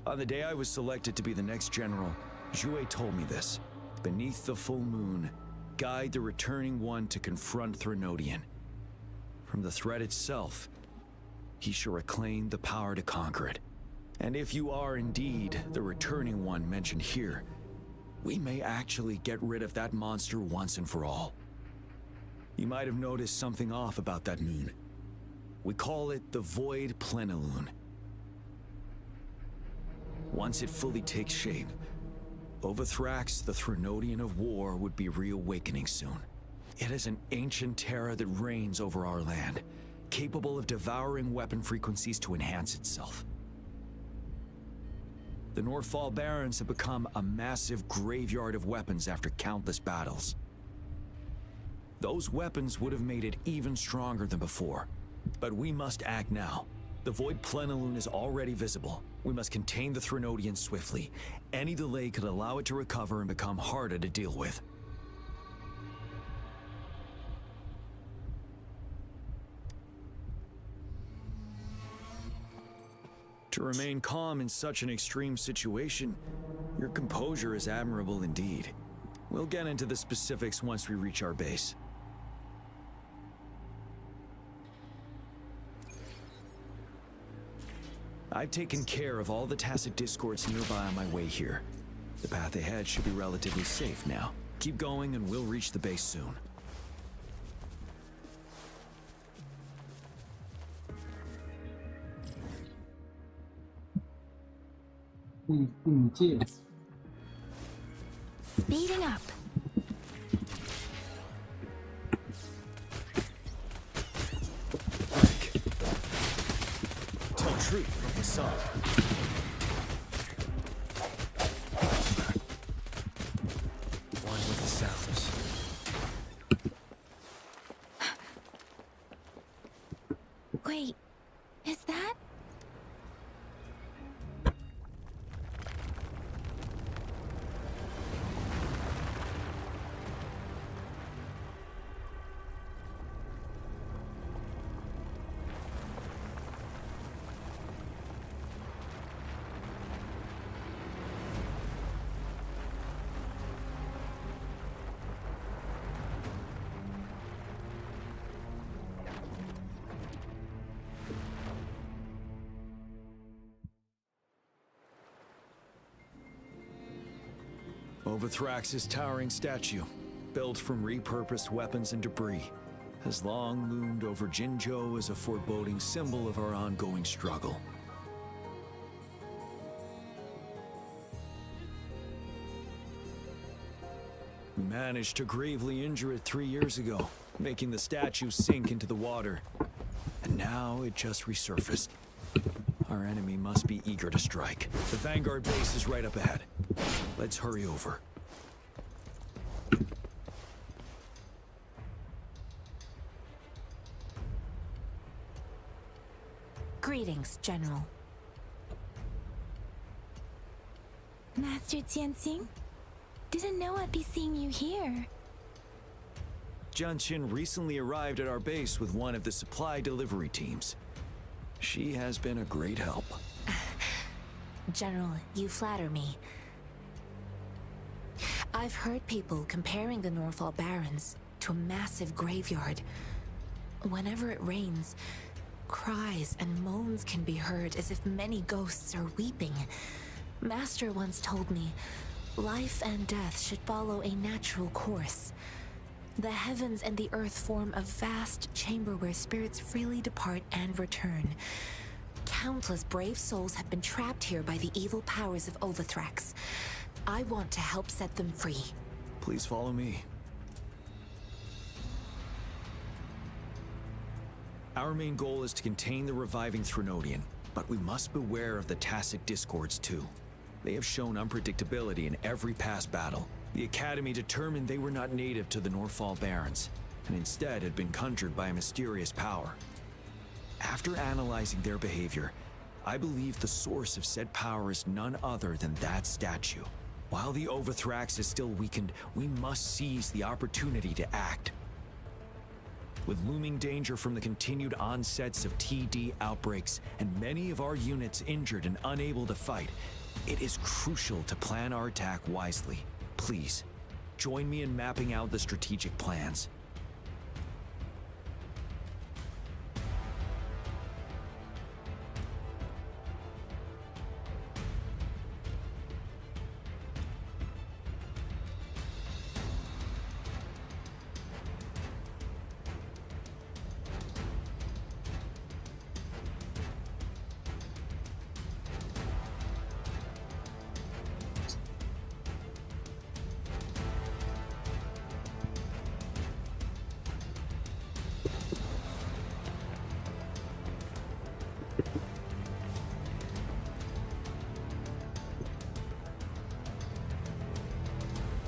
On the day I was selected to be the next general, Jue told me this. Beneath the full moon, guide the returning one to confront Threnodian. From the threat itself, he shall reclaim the power to conquer it. And if you are indeed the returning one mentioned here, we may actually get rid of that monster once and for all. You might have noticed something off about that moon. We call it the Void Plenilune. Once it fully takes shape, Overthrax, the Threnodian of War, would be reawakening soon. It is an ancient terror that reigns over our land, capable of devouring weapon frequencies to enhance itself. The Norfall Barrens have become a massive graveyard of weapons after countless battles. Those weapons would have made it even stronger than before. But we must act now. The Void Plenilune is already visible, We must contain the Threnodian swiftly. Any delay could allow it to recover and become harder to deal with. To remain calm in such an extreme situation, your composure is admirable indeed. We'll get into the specifics once we reach our base. I've taken care of all the tacit discords nearby on my way here. The path ahead should be relatively safe now. Keep going and we'll reach the base soon. Speeding up. Tell truth from the sun. One with the sounds. Wait, is that? Overthrax's towering statue, built from repurposed weapons and debris, has long loomed over Jinzhou as a foreboding symbol of our ongoing struggle. We managed to gravely injure it 3 years ago, making the statue sink into the water. And now it just resurfaced. Our enemy must be eager to strike. The Vanguard base is right up ahead. Let's hurry over. Greetings, General. Master Tianxing? Didn't know I'd be seeing you here. Jianqin recently arrived at our base with one of the supply delivery teams. She has been a great help. General, you flatter me. I've heard people comparing the Norfall Barrens to a massive graveyard. Whenever it rains, cries and moans can be heard as if many ghosts are weeping. Master once told me, life and death should follow a natural course. The heavens and the earth form a vast chamber where spirits freely depart and return. Countless brave souls have been trapped here by the evil powers of Overthrax. I want to help set them free. Please follow me. Our main goal is to contain the reviving Threnodian, but we must beware of the tacit discords too. They have shown unpredictability in every past battle. The Academy determined they were not native to the Norfall Barrens, and instead had been conjured by a mysterious power. After analyzing their behavior, I believe the source of said power is none other than that statue. While the Overthrax is still weakened, we must seize the opportunity to act. With looming danger from the continued onsets of TD outbreaks and many of our units injured and unable to fight, it is crucial to plan our attack wisely. Please, join me in mapping out the strategic plans.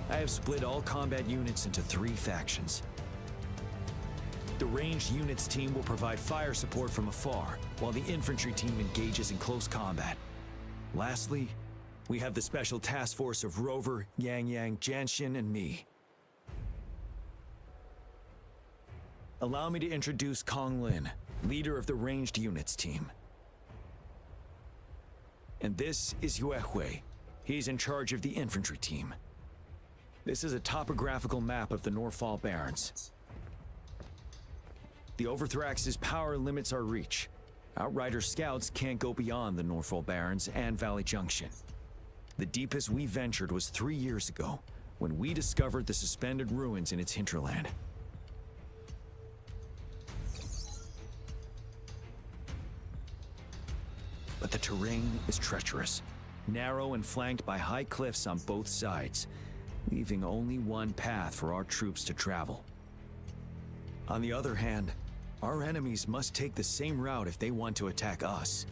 I have split all combat units into 3 factions. The ranged units team will provide fire support from afar, while the infantry team engages in close combat. Lastly, we have the special task force of Rover, Yang Yang, Janshin, and me. Allow me to introduce Kong Lin, leader of the ranged units team. And this is Yue Hui. He's in charge of the infantry team. This is a topographical map of the Norfall Barrens. The Overthrax's power limits our reach. Outrider scouts can't go beyond the Norfall Barrens and Valley Junction. The deepest we ventured was 3 years ago, when we discovered the suspended ruins in its hinterland. But the terrain is treacherous, narrow and flanked by high cliffs on both sides, leaving only one path for our troops to travel. On the other hand, our enemies must take the same route if they want to attack us.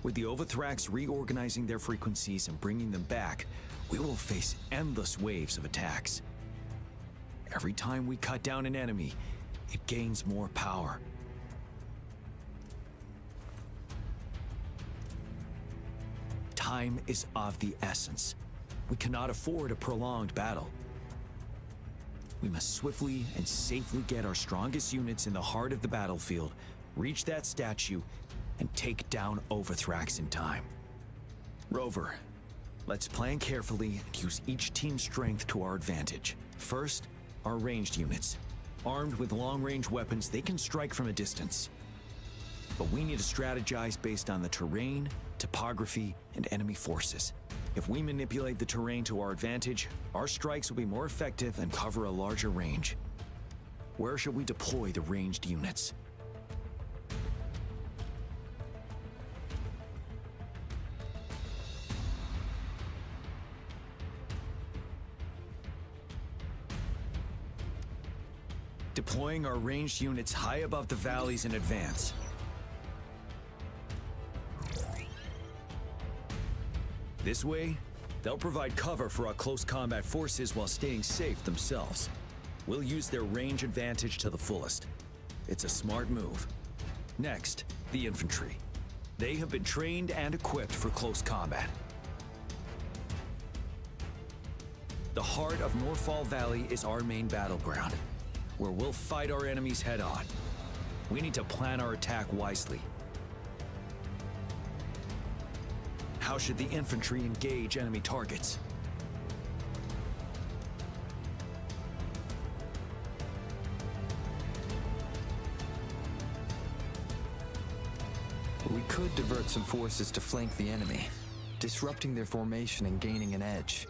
With the Overthrax reorganizing their frequencies and bringing them back, we will face endless waves of attacks. Every time we cut down an enemy, it gains more power. Time is of the essence. We cannot afford a prolonged battle. We must swiftly and safely get our strongest units in the heart of the battlefield, reach that statue, and take down Overthrax in time. Rover, let's plan carefully and use each team's strength to our advantage. First, our ranged units. Armed with long-range weapons, they can strike from a distance. But we need to strategize based on the terrain, topography, and enemy forces. If we manipulate the terrain to our advantage, our strikes will be more effective and cover a larger range. Where should we deploy the ranged units? Deploying our ranged units high above the valleys in advance. This way, they'll provide cover for our close combat forces while staying safe themselves. We'll use their range advantage to the fullest. It's a smart move. Next, the infantry. They have been trained and equipped for close combat. The heart of Norfall Valley is our main battleground, where we'll fight our enemies head-on. We need to plan our attack wisely. How should the infantry engage enemy targets? We could divert some forces to flank the enemy, disrupting their formation and gaining an edge.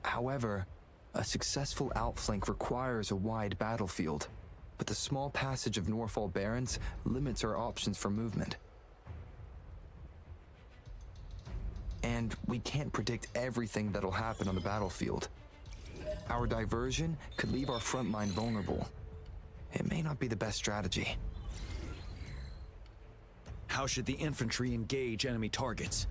However, a successful outflank requires a wide battlefield, but the small passage of Norfall Barrens limits our options for movement. And we can't predict everything that'll happen on the battlefield. Our diversion could leave our front line vulnerable. It may not be the best strategy. How should the infantry engage enemy targets?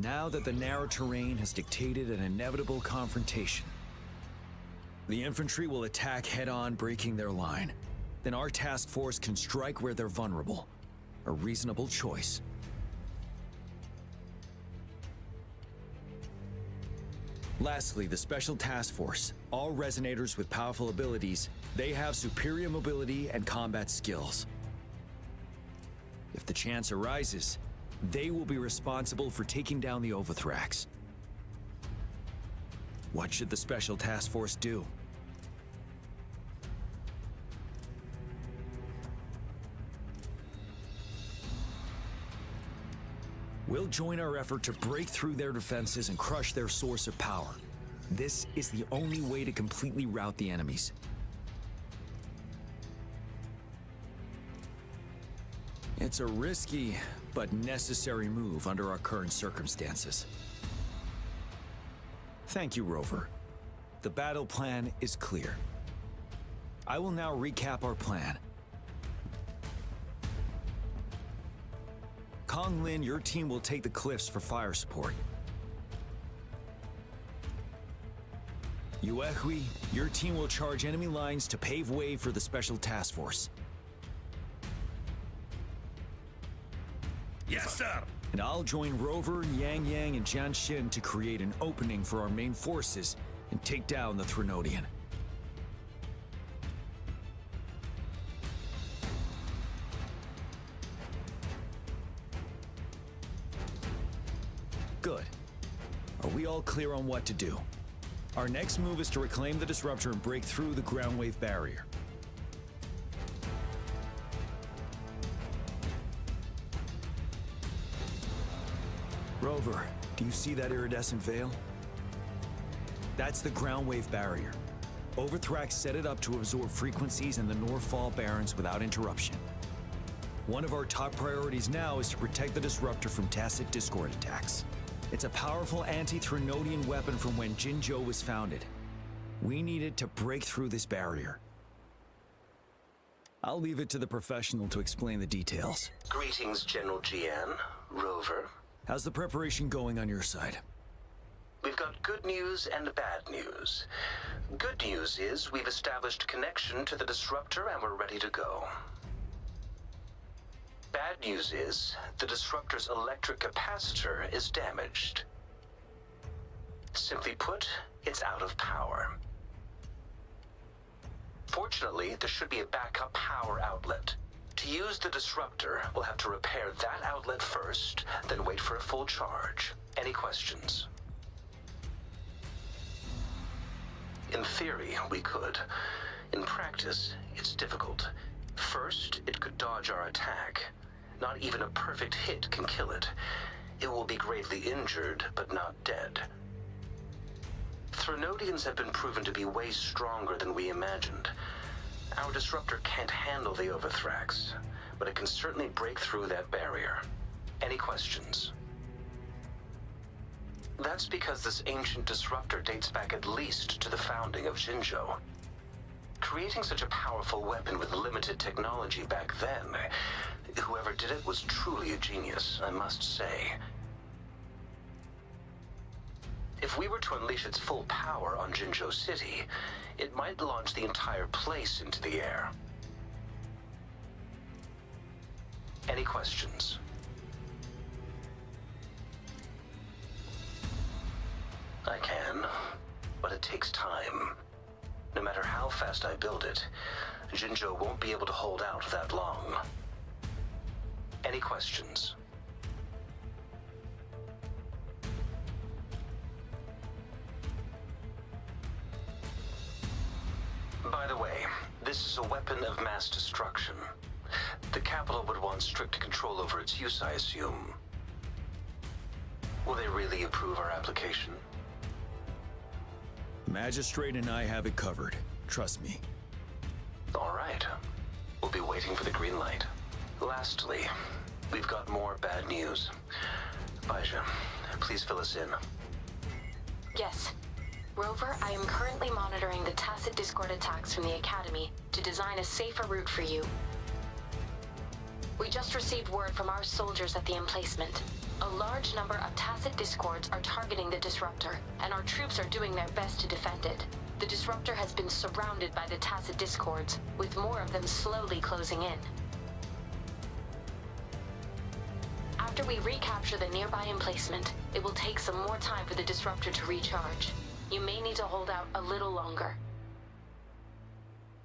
Now that the narrow terrain has dictated an inevitable confrontation, the infantry will attack head-on, breaking their line. Then our task force can strike where they're vulnerable. A reasonable choice. Lastly, the Special Task Force. All resonators with powerful abilities, they have superior mobility and combat skills. If the chance arises, they will be responsible for taking down the Overthrax. What should the Special Task Force do? We'll join our effort to break through their defenses and crush their source of power. This is the only way to completely rout the enemies. It's a risky but necessary move under our current circumstances. Thank you, Rover. The battle plan is clear. I will now recap our plan. Kong Lin, your team will take the cliffs for fire support. iQOO, your team will charge enemy lines to pave way for the special task force. Yes, sir. And I'll join Rover, Yang Yang, and Jian Xin to create an opening for our main forces and take down the Threnodian. Good. Are we all clear on what to do? Our next move is to reclaim the disruptor and break through the ground wave barrier. Rover, do you see that iridescent veil? That's the ground wave barrier. Overthrax set it up to absorb frequencies in the Norfall Barrens without interruption. One of our top priorities now is to protect the disruptor from tacit discord attacks. It's a powerful anti-Threnodian weapon from when Jinzhou was founded. We need it to break through this barrier. I'll leave it to the professional to explain the details. Greetings, General Jian, Rover. How's the preparation going on your side? We've got good news and bad news. Good news is we've established connection to the disruptor and we're ready to go. Bad news is the disruptor's electric capacitor is damaged. Simply put, it's out of power. Fortunately, there should be a backup power outlet. To use the disruptor, we'll have to repair that outlet first, then wait for a full charge. Any questions? In theory, we could. In practice, it's difficult. First, it could dodge our attack. Not even a perfect hit can kill it. It will be greatly injured, but not dead. Threnodians have been proven to be way stronger than we imagined. Our disruptor can't handle the Overthrax, but it can certainly break through that barrier. Any questions? That's because this ancient disruptor dates back at least to the founding of Jinzhou. Creating such a powerful weapon with limited technology back then, whoever did it was truly a genius, I must say. If we were to unleash its full power on Jinzhou City, it might launch the entire place into the air. Any questions? I can, but it takes time. No matter how fast I build it, Jinzhou won't be able to hold out that long. Any questions? By the way, this is a weapon of mass destruction. The capital would want strict control over its use, I assume. Will they really approve our application? Magistrate and I have it covered. Trust me. All right. We'll be waiting for the green light. Lastly, we've got more bad news. Baija, please fill us in. Yes. Rover, I am currently monitoring the tacit discord attacks from the Academy to design a safer route for you. We just received word from our soldiers at the emplacement. A large number of tacit discords are targeting the disruptor, and our troops are doing their best to defend it. The disruptor has been surrounded by the tacit discords, with more of them slowly closing in. After we recapture the nearby emplacement, it will take some more time for the disruptor to recharge. You may need to hold out a little longer.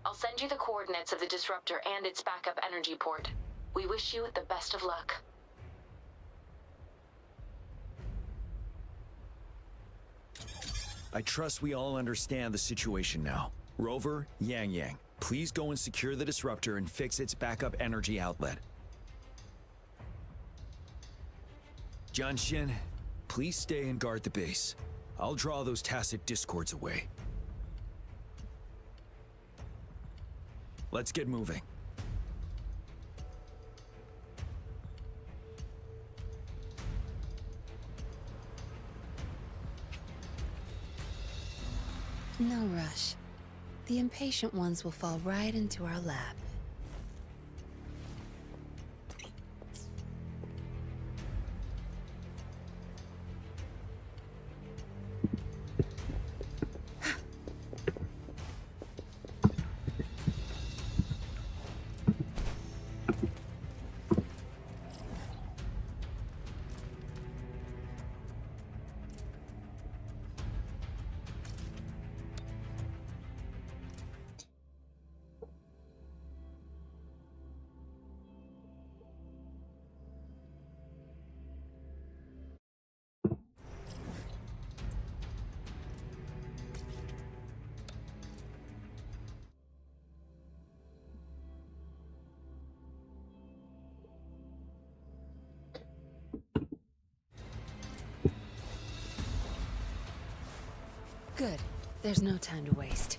I'll send you the coordinates of the disruptor and its backup energy port. We wish you the best of luck. I trust we all understand the situation now. Rover, Yang Yang, please go and secure the disruptor and fix its backup energy outlet. Jian Xin, please stay and guard the base. I'll draw those tacit discords away. Let's get moving. No rush. The impatient ones will fall right into our lap. Good. There's no time to waste.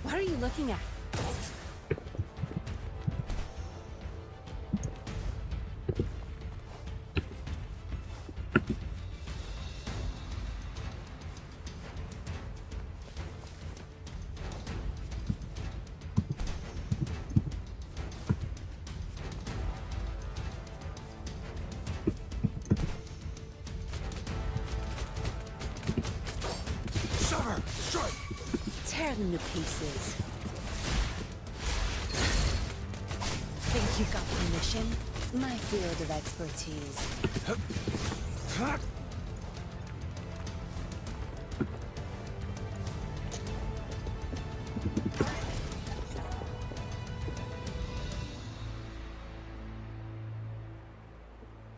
What are you looking at? Tear them to pieces. Think you got permission? My field of expertise.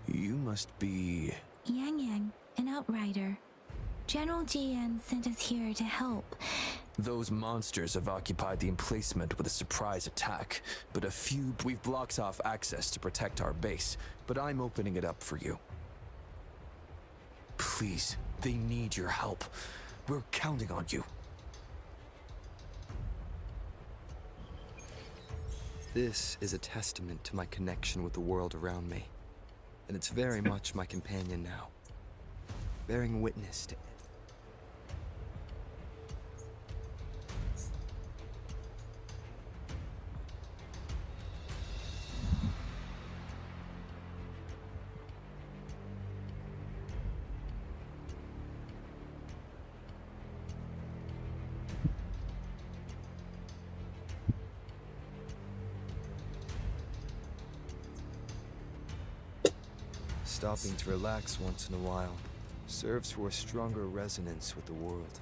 You must be... Yang Yang, an outrider. General GN sent us here to help. Those monsters have occupied the emplacement with a surprise attack, but we've blocked off access to protect our base, but I'm opening it up for you. Please, they need your help. We're counting on you. This is a testament to my connection with the world around me, and it's very much my companion now, bearing witness to it. Stopping to relax once in a while serves for a stronger resonance with the world.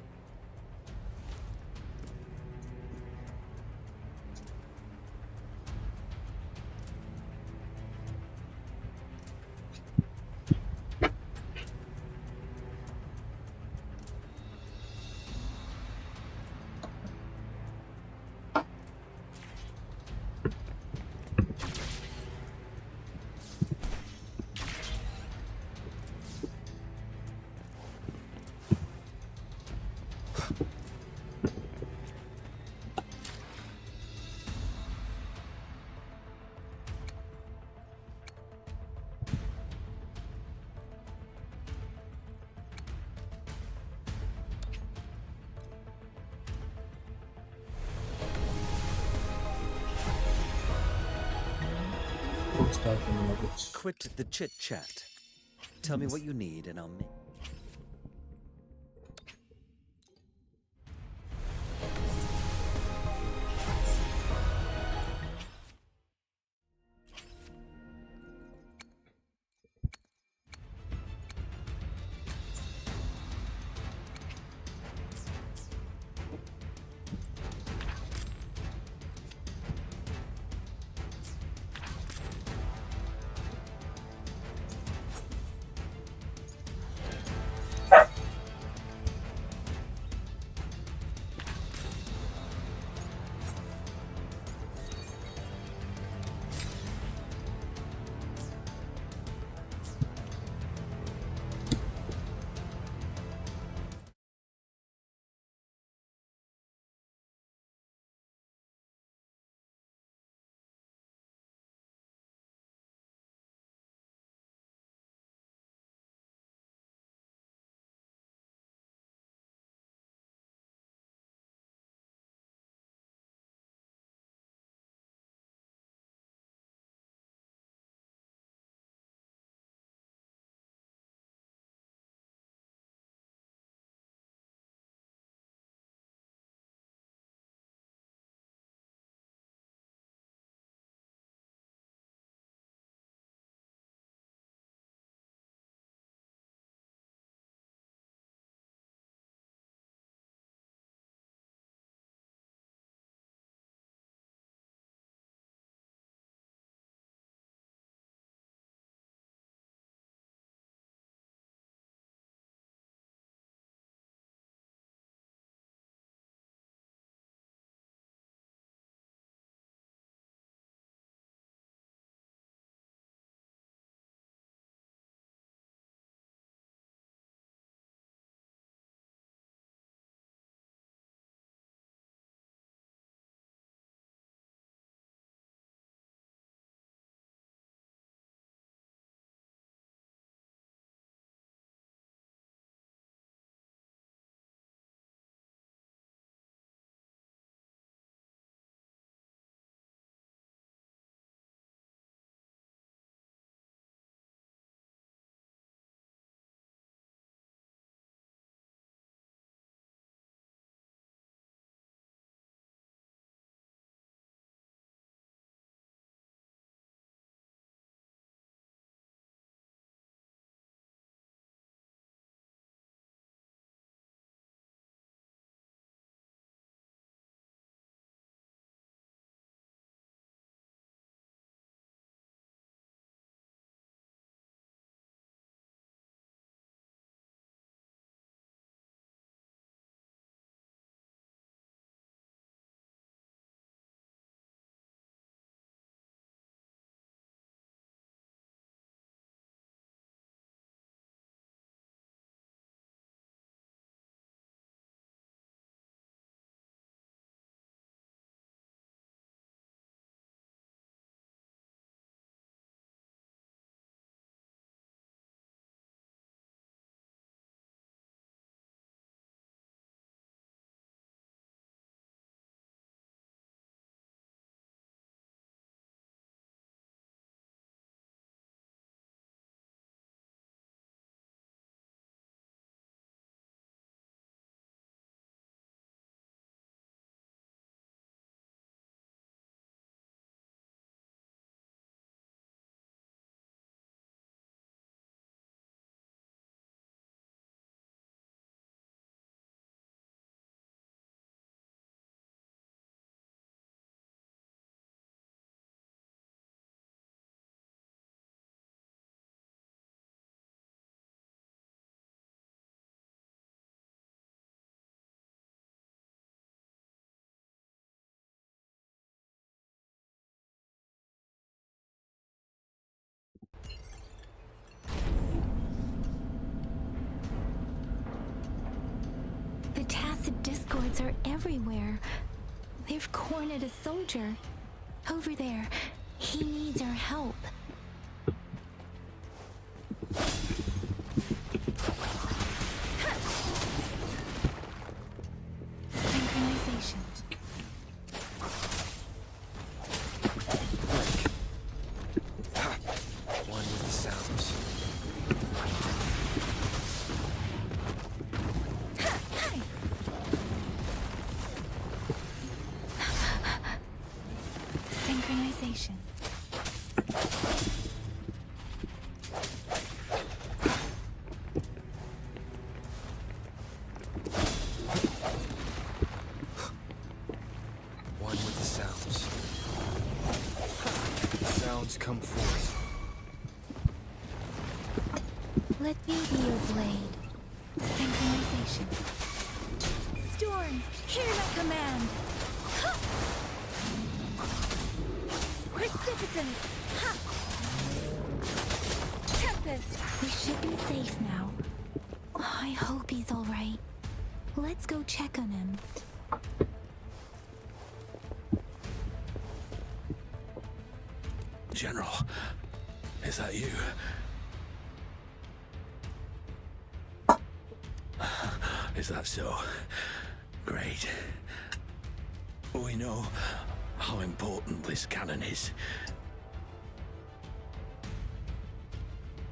Quit the chit-chat. Tell me what you need and I'll make... tacit discords are everywhere. They've cornered a soldier. Over there. He needs our help. Synchronization. One with the sounds. Synchronization. One with the sounds. Sounds come forth. Let me be your blade. Synchronization. Storm, hear my command. Precipitant. Tempest. We should be safe now. I hope he's all right. Let's go check on him. General, is that you? Is that so? Great. We know how important this cannon is.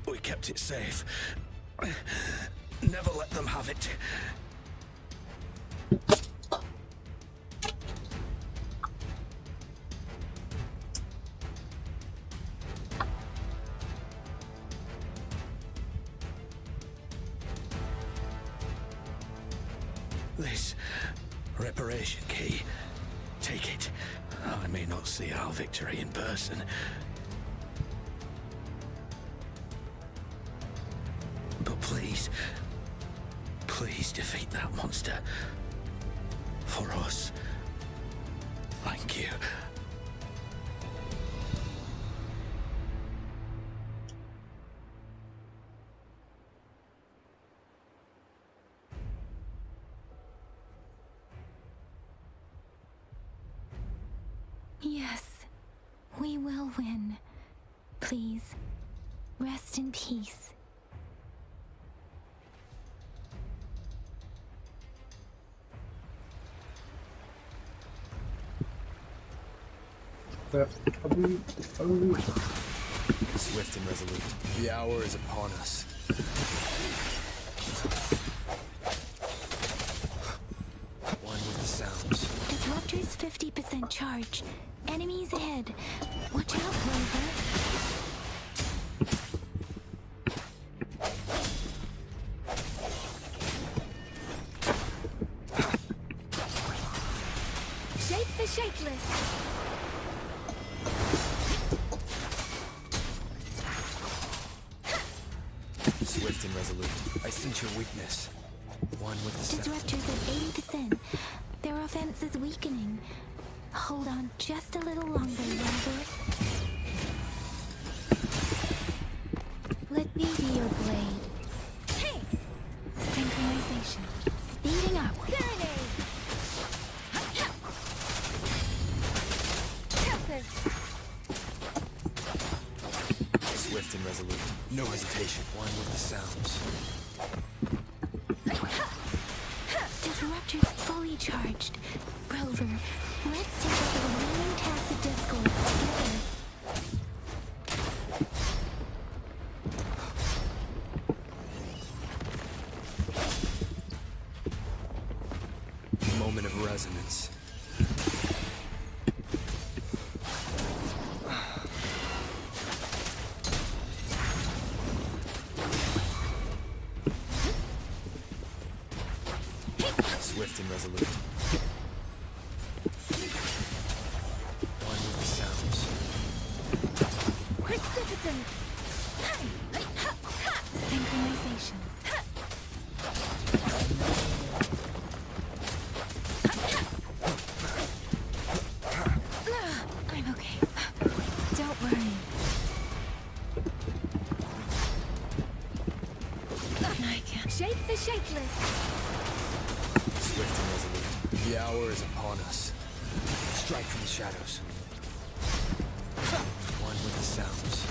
We kept it safe. Never let them have it. This reparation key. Take it. I may not see our victory in person. But please, please defeat that monster. For us. Thank you. Yes, we will win. Please, rest in peace. Swift and resolute. The hour is upon us. One with the sounds. Disruptor's 50% charge. Enemies ahead. Watch out, Rover. Shake the shakeless. Swift and resolute. I sense your weakness. One with the sound. Disruptor's at 80%. Their offense is weakening. Hold on just a little longer, Rover. Let me be your blade. Hey! Synchronization. Speeding up. Serenade. Tempest. Swift and resolute. No hesitation. One with the sounds. Disruptor's fully charged. Rover, let's take out the remaining tacit discords together. Moment of resonance. Swift and resolute. One with the sounds. Precipitant. Synchronization. I'm okay. Don't worry. I can't. Shake the shakeless. swift and resolute. The hour is upon us. Strike from the shadows. One with the sounds.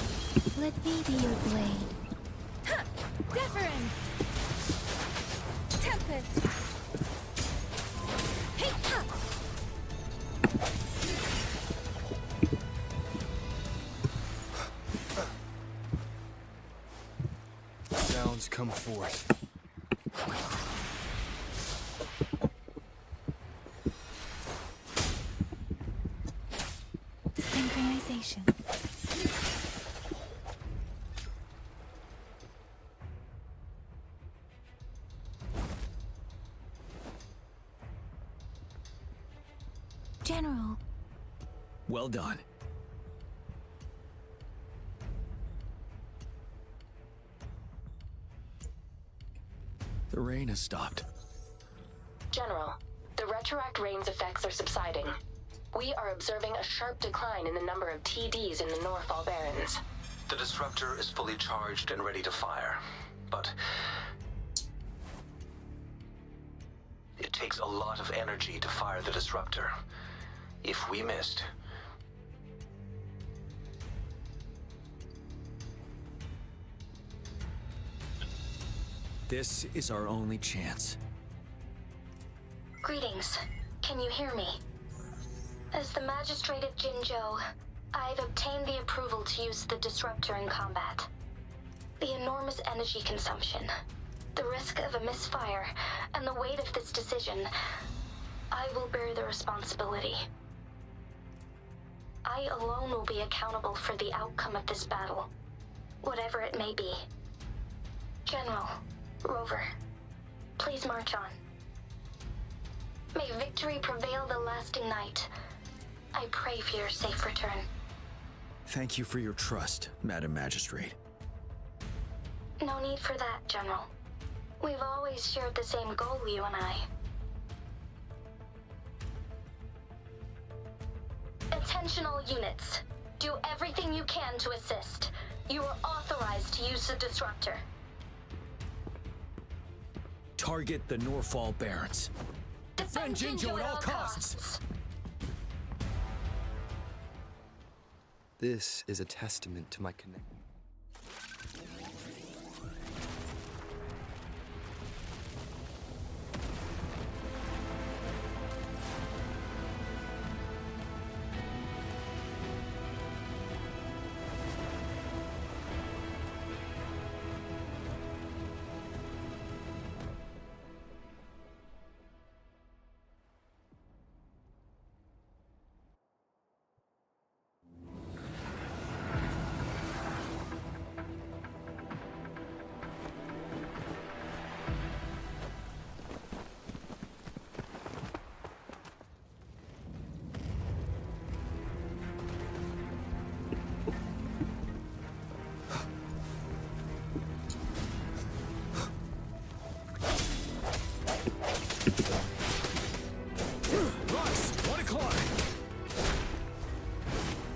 Let me be your blade. Deference! Tempest! Hey, ha! Sounds come forth. Synchronization. General. Well done. The rain has stopped. General, the retroact rain's effects are subsiding. We are observing a sharp decline in the number of TDs in the Norfall Barrens. The disruptor is fully charged and ready to fire, but it takes a lot of energy to fire the disruptor. If we missed, This is our only chance. Greetings. Can you hear me? As the Magistrate of Jinzhou, I've obtained the approval to use the disruptor in combat. The enormous energy consumption, the risk of a misfire, and the weight of this decision, I will bear the responsibility. I alone will be accountable for the outcome of this battle, whatever it may be. General, Rover, please march on. May victory prevail the lasting night. I pray for your safe return. Thank you for your trust, Madam Magistrate. No need for that, General. We've always shared the same goal, you and I. Attention all units. Do everything you can to assist. You are authorized to use the disruptor. Target the Norfall Barrens. Defend Jinzhou at all costs. This is a testament to my connection.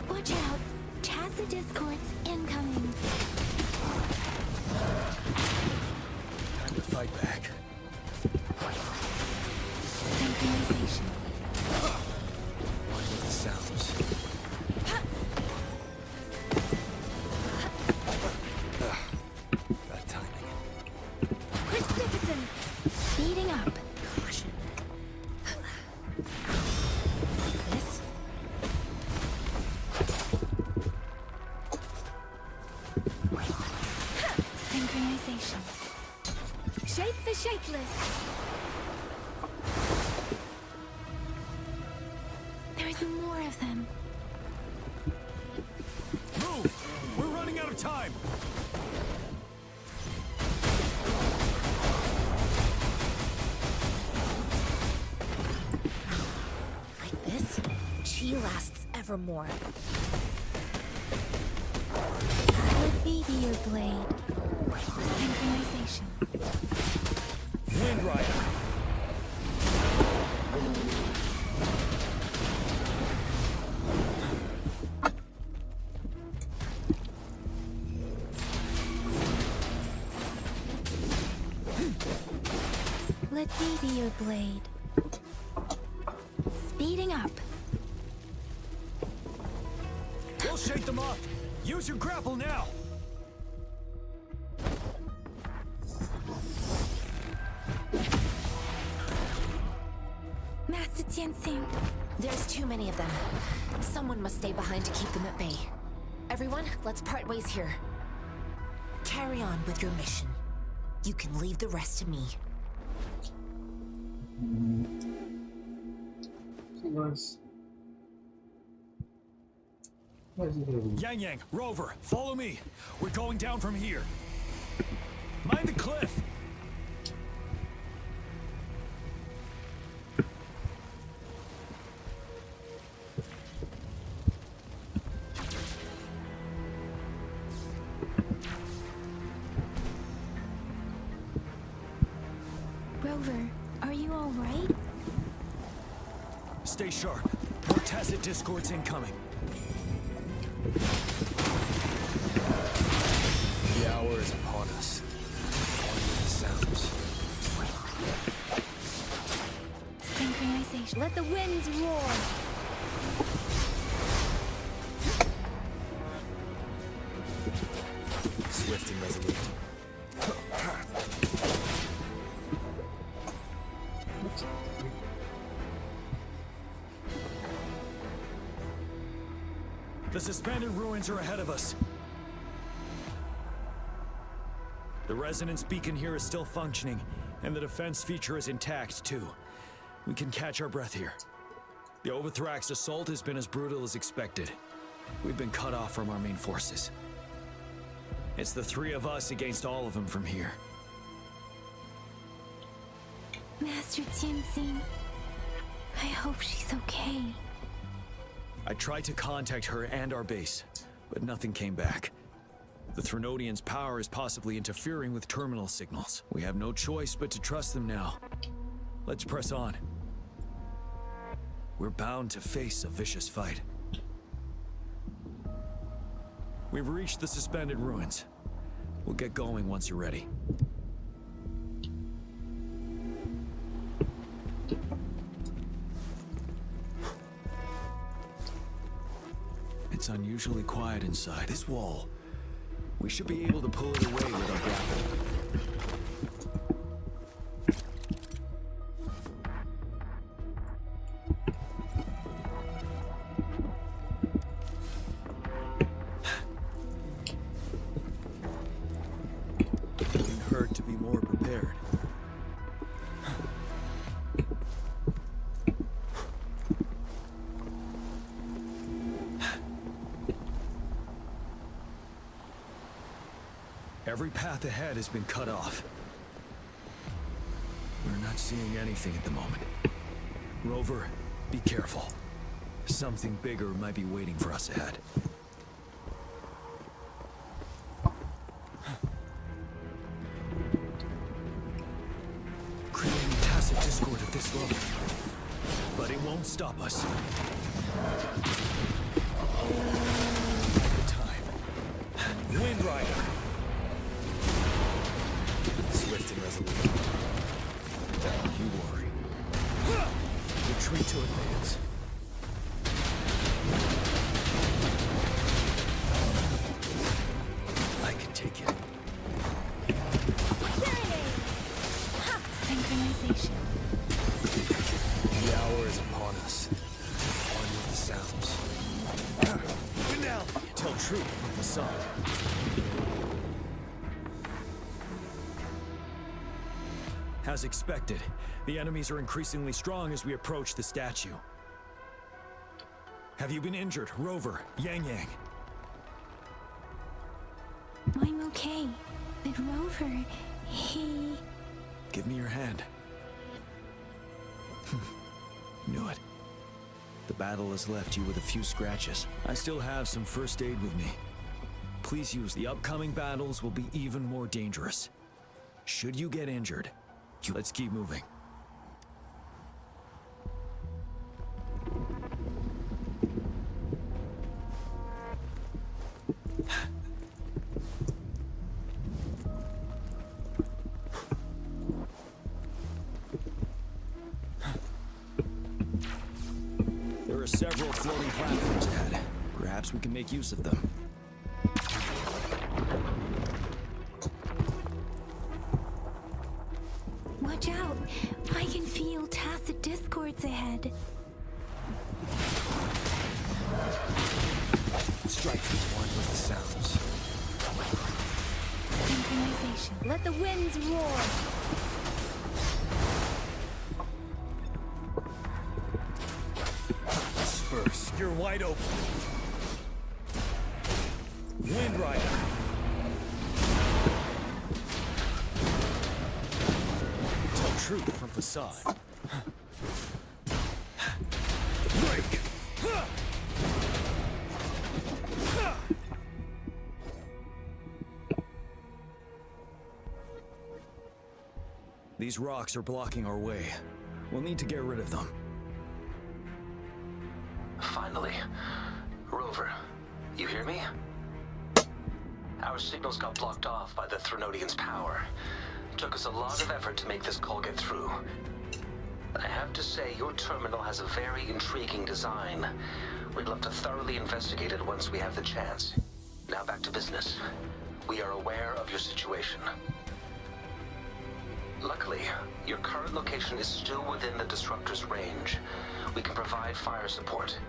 Watch out! Tacit discords incoming. Time to fight back. Synchronization. One with the sounds. Bad timing. Precipitant! Speeding up. Caution. This? Synchronization. Shape the shapeless! There's more of them. Move! We're running out of time! Like this, chi lasts evermore. Let me be your blade. Synchronization. Wind Rider! Let me be your blade. Speeding up. We'll shake them off. Use your grapple now. Master Tianxing. There's too many of them. Someone must stay behind to keep them at bay. Everyone, let's part ways here. Carry on with your mission. You can leave the rest to me. Yang Yang, Rover, follow me. We're going down from here. Mind the cliff. Rover, are you all right? Stay sharp. More tacit discords incoming. The hour is upon us. On with the sounds. Synchronization. Let the winds roar. Swift and resolute. The suspended ruins are ahead of us. The resonance beacon here is still functioning, and the defense feature is intact, too. We can catch our breath here. The Overthrax assault has been as brutal as expected. We've been cut off from our main forces. It's the three of us against all of them from here. Master Tianxing. I hope she's okay. I tried to contact her and our base, but nothing came back. The Threnodians' power is possibly interfering with terminal signals. We have no choice but to trust them now. Let's press on. We're bound to face a vicious fight. We've reached the suspended ruins. We'll get going once you're ready. It's unusually quiet inside. This wall. We should be able to pull it away with our grapple. Wouldn't hurt to be more prepared. Every path ahead has been cut off. We're not seeing anything at the moment. Rover, be careful. Something bigger might be waiting for us ahead. Creating tacit discord at this level. But it won't stop us. Good time. Wind Rider! Swift and resolute. Don't you worry. Retreat to advance. I can take it. Synchronization. The hour is upon us. On with the sounds. Even now, tell truth from the sun. As expected, the enemies are increasingly strong as we approach the statue. Have you been injured, Rover, Yang Yang? I'm okay. But Rover, he... Give me your hand. Knew it. The battle has left you with a few scratches. I still have some first aid with me. Please use the upcoming battles will be even more dangerous. Should you get injured, let's keep moving. several floating platforms ahead. Perhaps we can make use of them. Watch out! I can feel tacit discords ahead. Strike one with the sounds. Synchronization. Let the winds roar. Disperse. You're wide open. Wind Rider. Tell truth from facade. Break. These rocks are blocking our way. We'll need to get rid of them. Finally. Rover, you hear me? Our signals got blocked off by the Threnodian's power. Took us a lot of effort to make this call get through. I have to say, your terminal has a very intriguing design. We'd love to thoroughly investigate it once we have the chance. Now back to business. We are aware of your situation. Luckily, your current location is still within the Disruptor's range. We can provide fire support.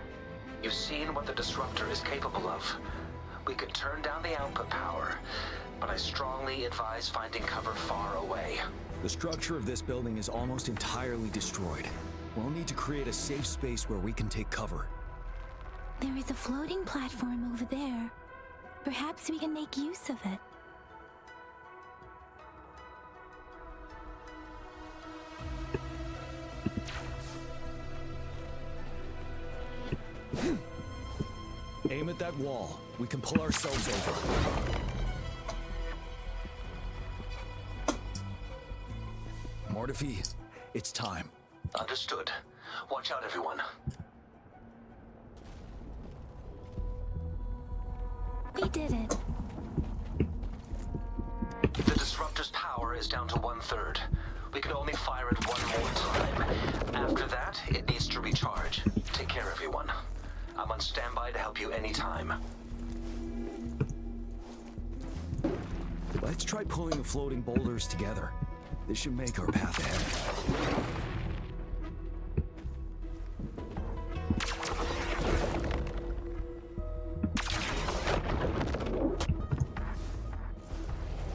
You've seen what the Disruptor is capable of. We could turn down the output power, but I strongly advise finding cover far away. The structure of this building is almost entirely destroyed. We'll need to create a safe space where we can take cover. There is a floating platform over there. Perhaps we can make use of it. Aim at that wall. We can pull ourselves over. Mortifi, it's time. Understood. Watch out, everyone. We did it. The Disruptor's power is down to 1/3. We can only fire it one more time. After that, it needs to recharge. Take care, everyone. I'm on standby to help you anytime. Let's try pulling the floating boulders together. This should make our path ahead.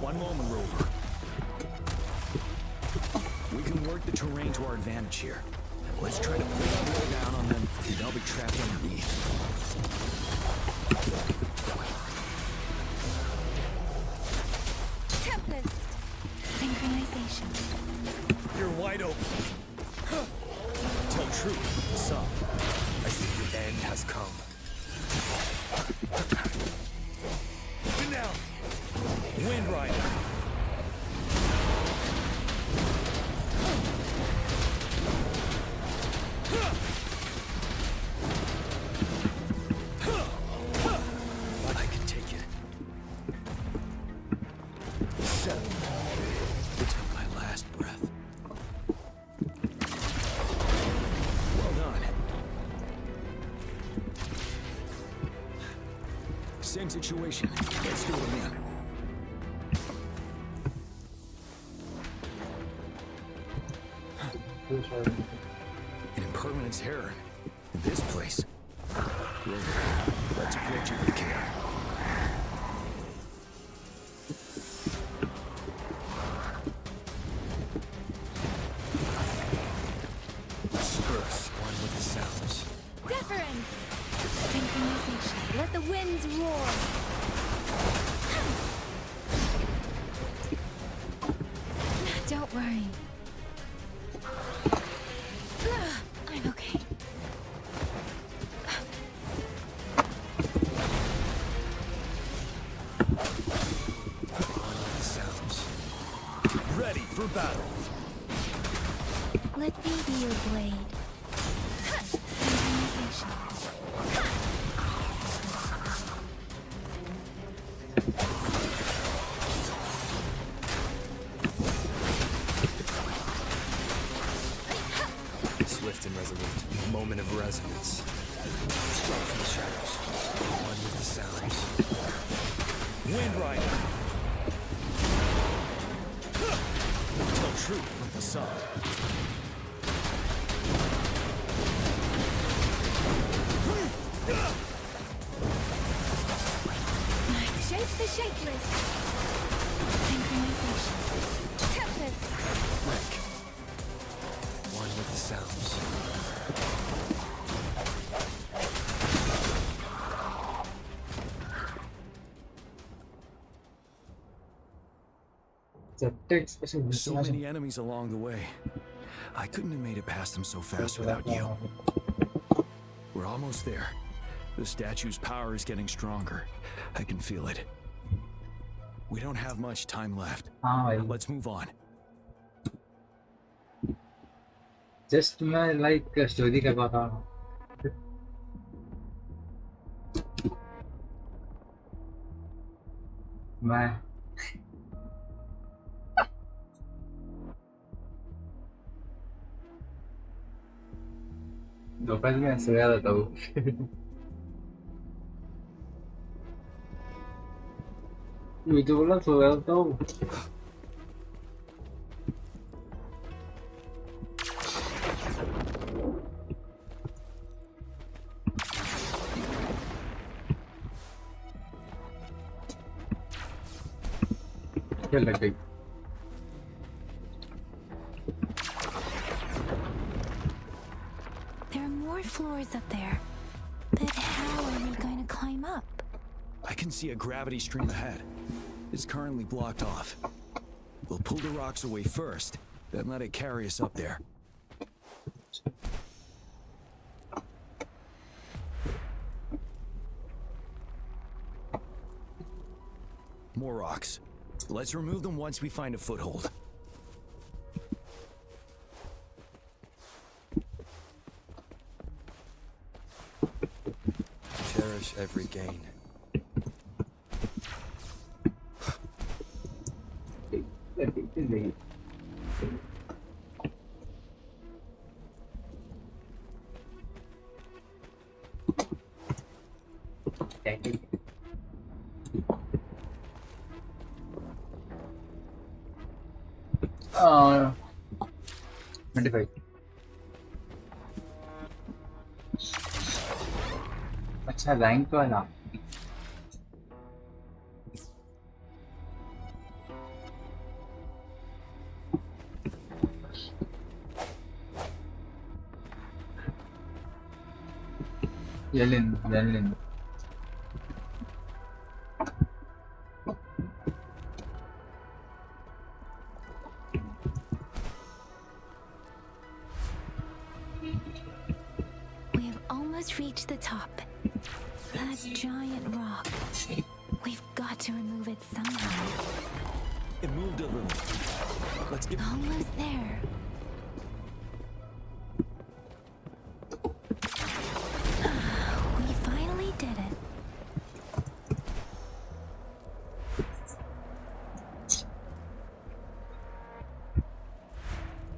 One moment, Rover. We can work the terrain to our advantage here. Let's try to pull down on them, and they'll be trapped underneath. Tempest! Synchronization. You're wide open. Tell truth, son. I think the end has come. Now! Wind Rider! I can take it. 7. Until my last breath. Well done. Same situation. Let's do it again. An impermanence heron. In this place. Rover, let's approach it with care. Disperse one with the sounds. Deference! Synchronization. Let the winds roar. Don't worry. I'm okay. On with the sounds. Ready for battle. Let me be your blade. Synchronization. Swift and resolute. Moment of resonance. Strong from the shadows. One with the sounds. Wind Rider. Tell truth from the sun. Shake the shakeless. Synchronization. Tempest. Rick. One with the sounds. So many enemies along the way. I couldn't have made it past them so fast without you. We're almost there. The statue's power is getting stronger. I can feel it. We don't have much time left. Let's move on. Just मैं like story का बता रहा हूँ. मैं दोपहर में सोया रहता हूँ. मैं तो बोला सोया रहता हूँ. क्या लग गई? There are more floors up there. But how are we going to climb up? I can see a gravity stream ahead. It's currently blocked off. We'll pull the rocks away first, then let it carry us up there. More rocks. Let's remove them once we find a foothold. Cherish every gain. Uh, 25. अच्छा rank तो है ना. Yelin. We have almost reached the top. That giant rock. We've got to remove it somehow. It moved a little. Let's get almost there. We finally did it.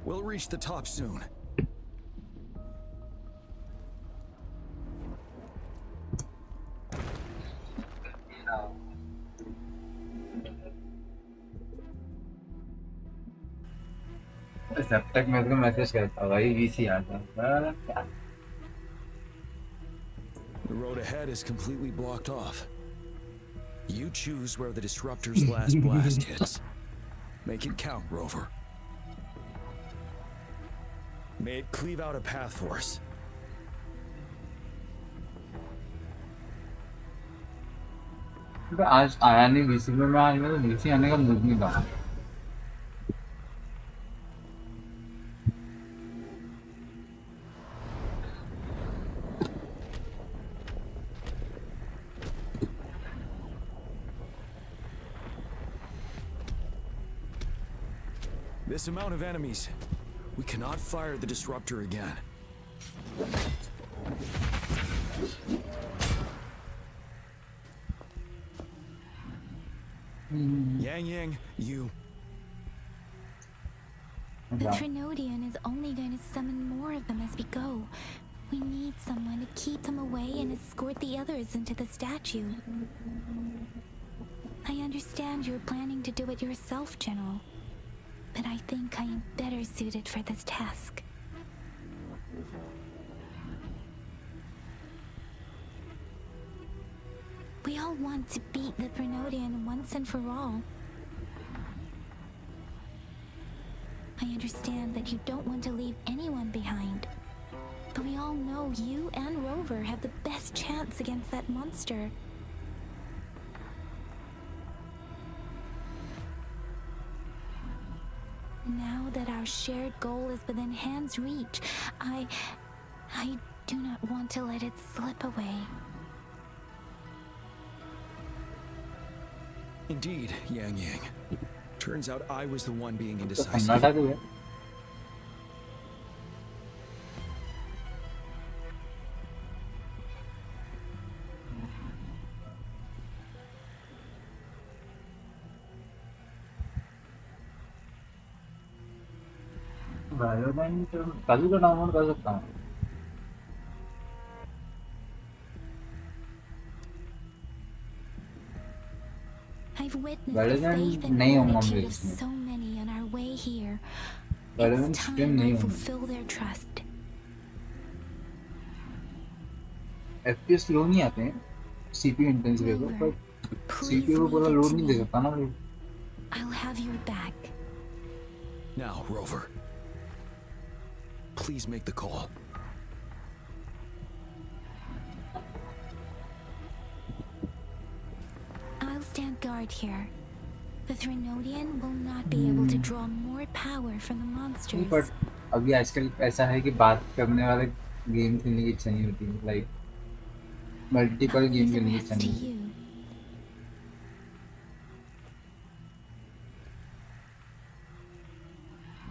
We'll reach the top soon. जब तक मेरे को message करता भाई VC आता. The road ahead is completely blocked off. You choose where the disruptor's last blast hits. Make it count, Rover. May it cleave out a path for us. आज आया नहीं वीसी में. मैं आज मेरा वीसी आने का मूड नहीं था. This amount of enemies, we cannot fire the disruptor again. Yang, you... The Trinodian is only going to summon more of them as we go. We need someone to keep them away and escort the others into the statue. I understand you're planning to do it yourself, General, but I think I am better suited for this task. We all want to beat the Trinodian once and for all. I understand that you don't want to leave anyone behind. But we all know you and Rover have the best chance against that monster. Now that our shared goal is within hand's reach, I do not want to let it slip away. Indeed, Yang Yang. Turns out I was the one being indecisive. कभी तो download कर सकता हूँ। I've witnessed the faith and gratitude of so many on our way here. It's time I fulfill their trust. FPS लो नहीं आते हैं, CPU intensive है पर CPU को पूरा लोड नहीं दे सकता ना। I'll have your back. Now, Rover. Please make the call. I'll stand guard here. The Trinodian will not be able to draw more power from the monsters. But अभी आजकल ऐसा है कि बात करने वाले गेम खेलने की इच्छा नहीं होती, like मल्टीपल गेम खेलने की इच्छा नहीं होती।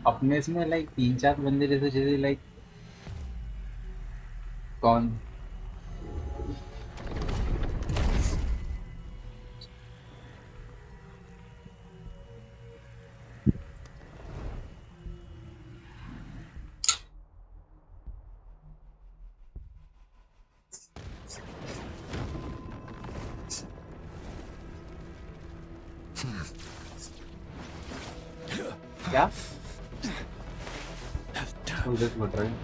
अपने इसमें लाइक 3-4 बंदे जैसे लाइक कौन क्या just Wuthering.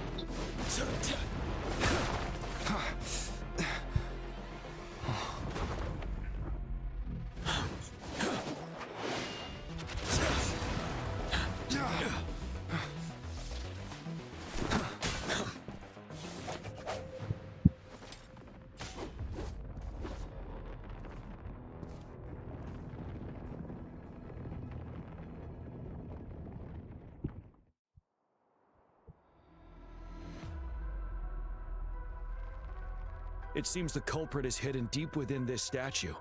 It seems the culprit is hidden deep within this statue.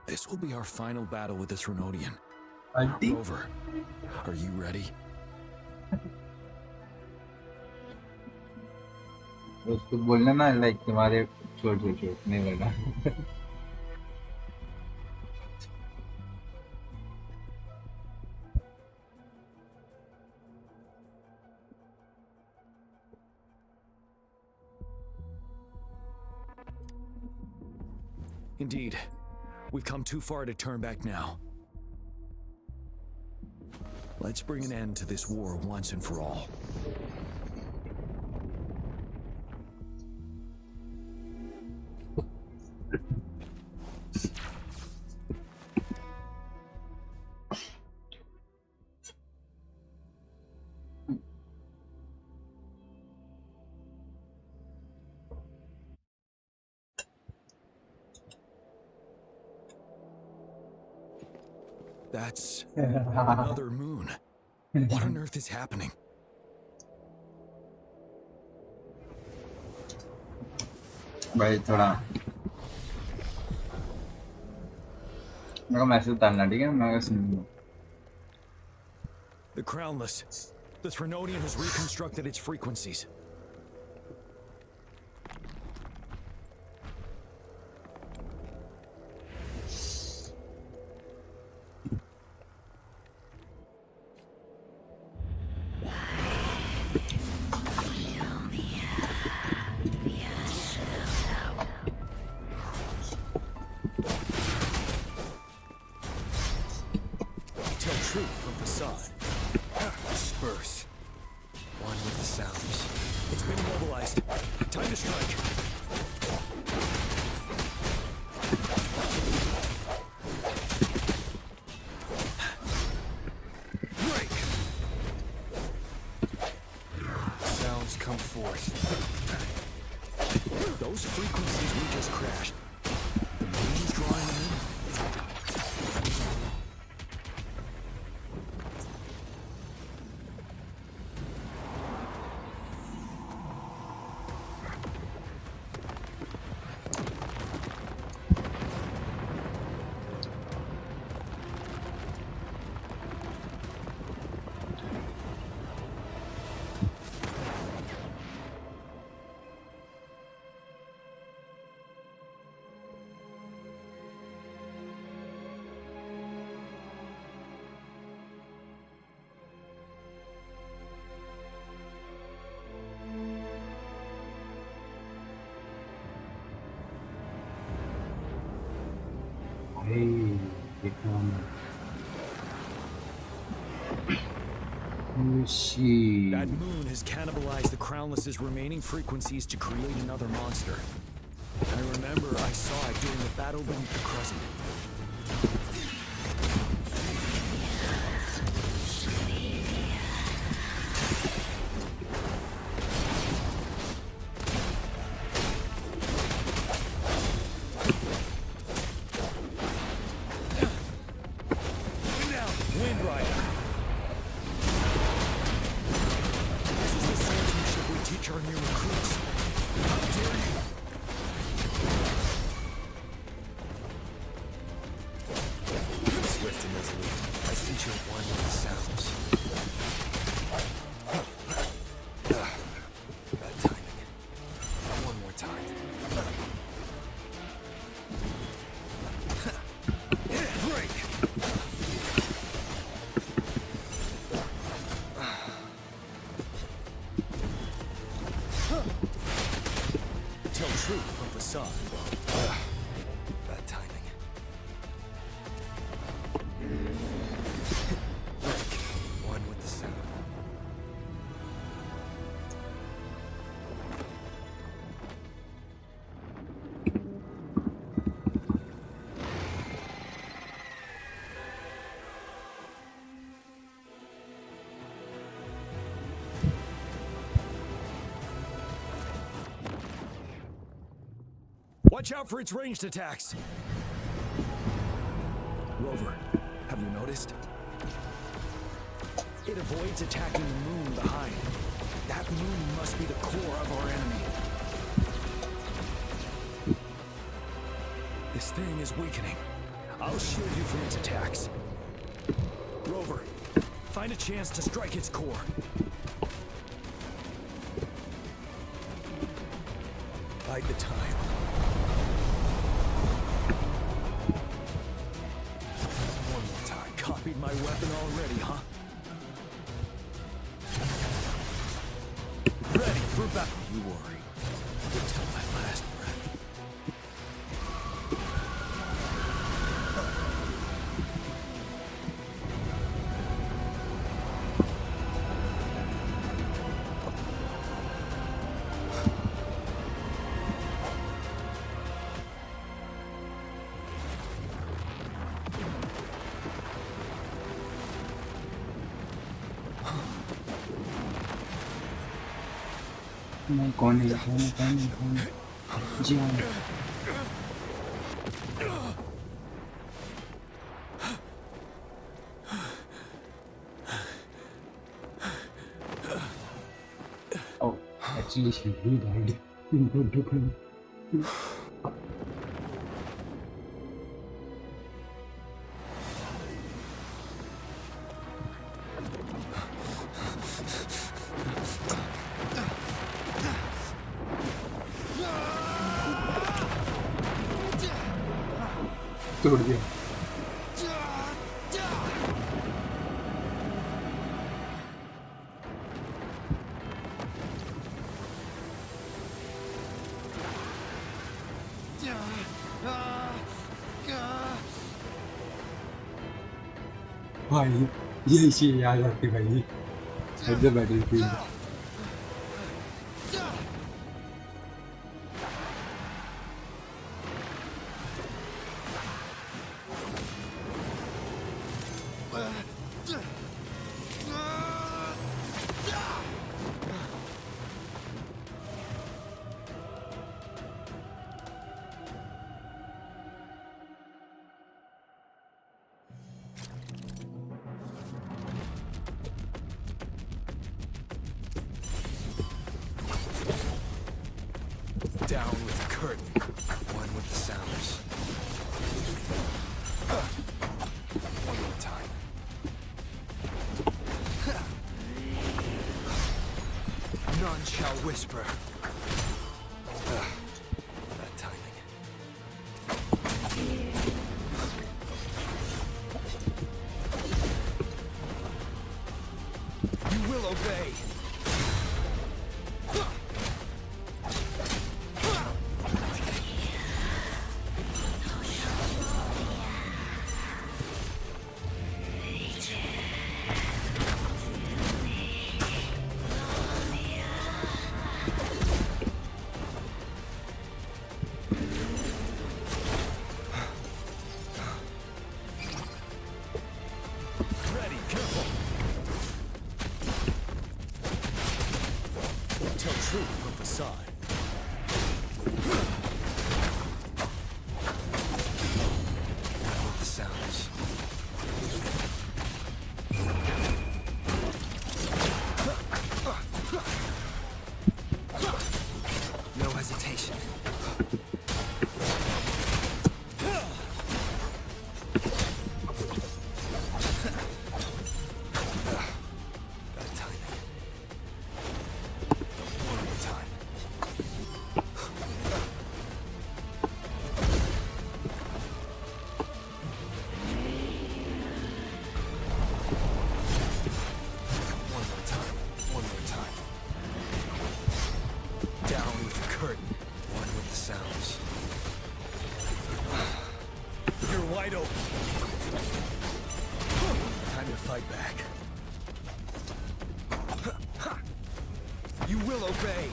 This will be our final battle with the Trinodian. Rover, are you ready? उसको बोलना ना लाइक तुम्हारे छोड़ नहीं बोलना। Indeed, we've come too far to turn back now. Let's bring an end to this war once and for all. That's another moon. What on earth is happening? भाई थोड़ा मेरे को मैसेज डालना ठीक है मैं सुन The Crownless. The Trinodian has reconstructed its frequencies. Earth. One with the sounds. It's been immobilized. Time to strike. Break! Sounds come forth. Those frequencies we just crashed. The moon's drawing them in. Hey, That moon has cannibalized the Crownless's remaining frequencies to create another monster. I remember I saw it during the battle beneath the crescent. Bad timing. One with the sound. Watch out for its ranged attacks! Rover, have you noticed? It avoids attacking the moon behind. That moon must be the core of our enemy. This thing is weakening. I'll shield you from its attacks. Rover, find a chance to strike its core. Bide the time. Copied my weapon already, huh? Ready for battle. You worry. Until my last breath. कौन है जी हाँ oh actually she died in the different तोड़ दिया भाई यही चीज याद आती भाई at the battlefield. Down with the curtain. One with the sounds. One more time. None shall whisper. That timing. You will obey. Wide open. Time to fight back. You will obey.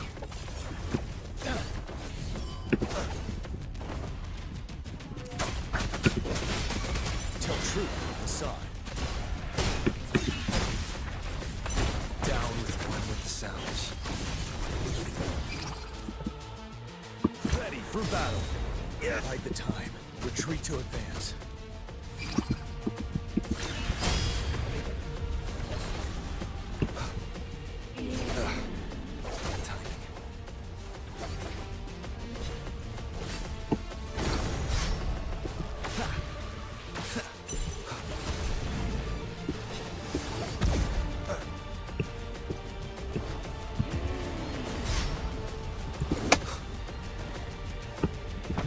Tell truth with the side. Down with one with the sounds. Ready for battle. Bide the time. Retreat to advance.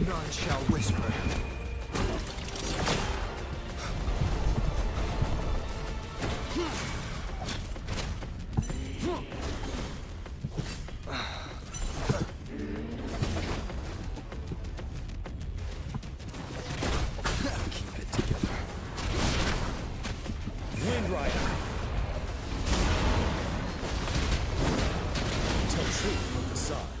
None shall whisper. Keep it together. Wind Rider. Tell truth from the side.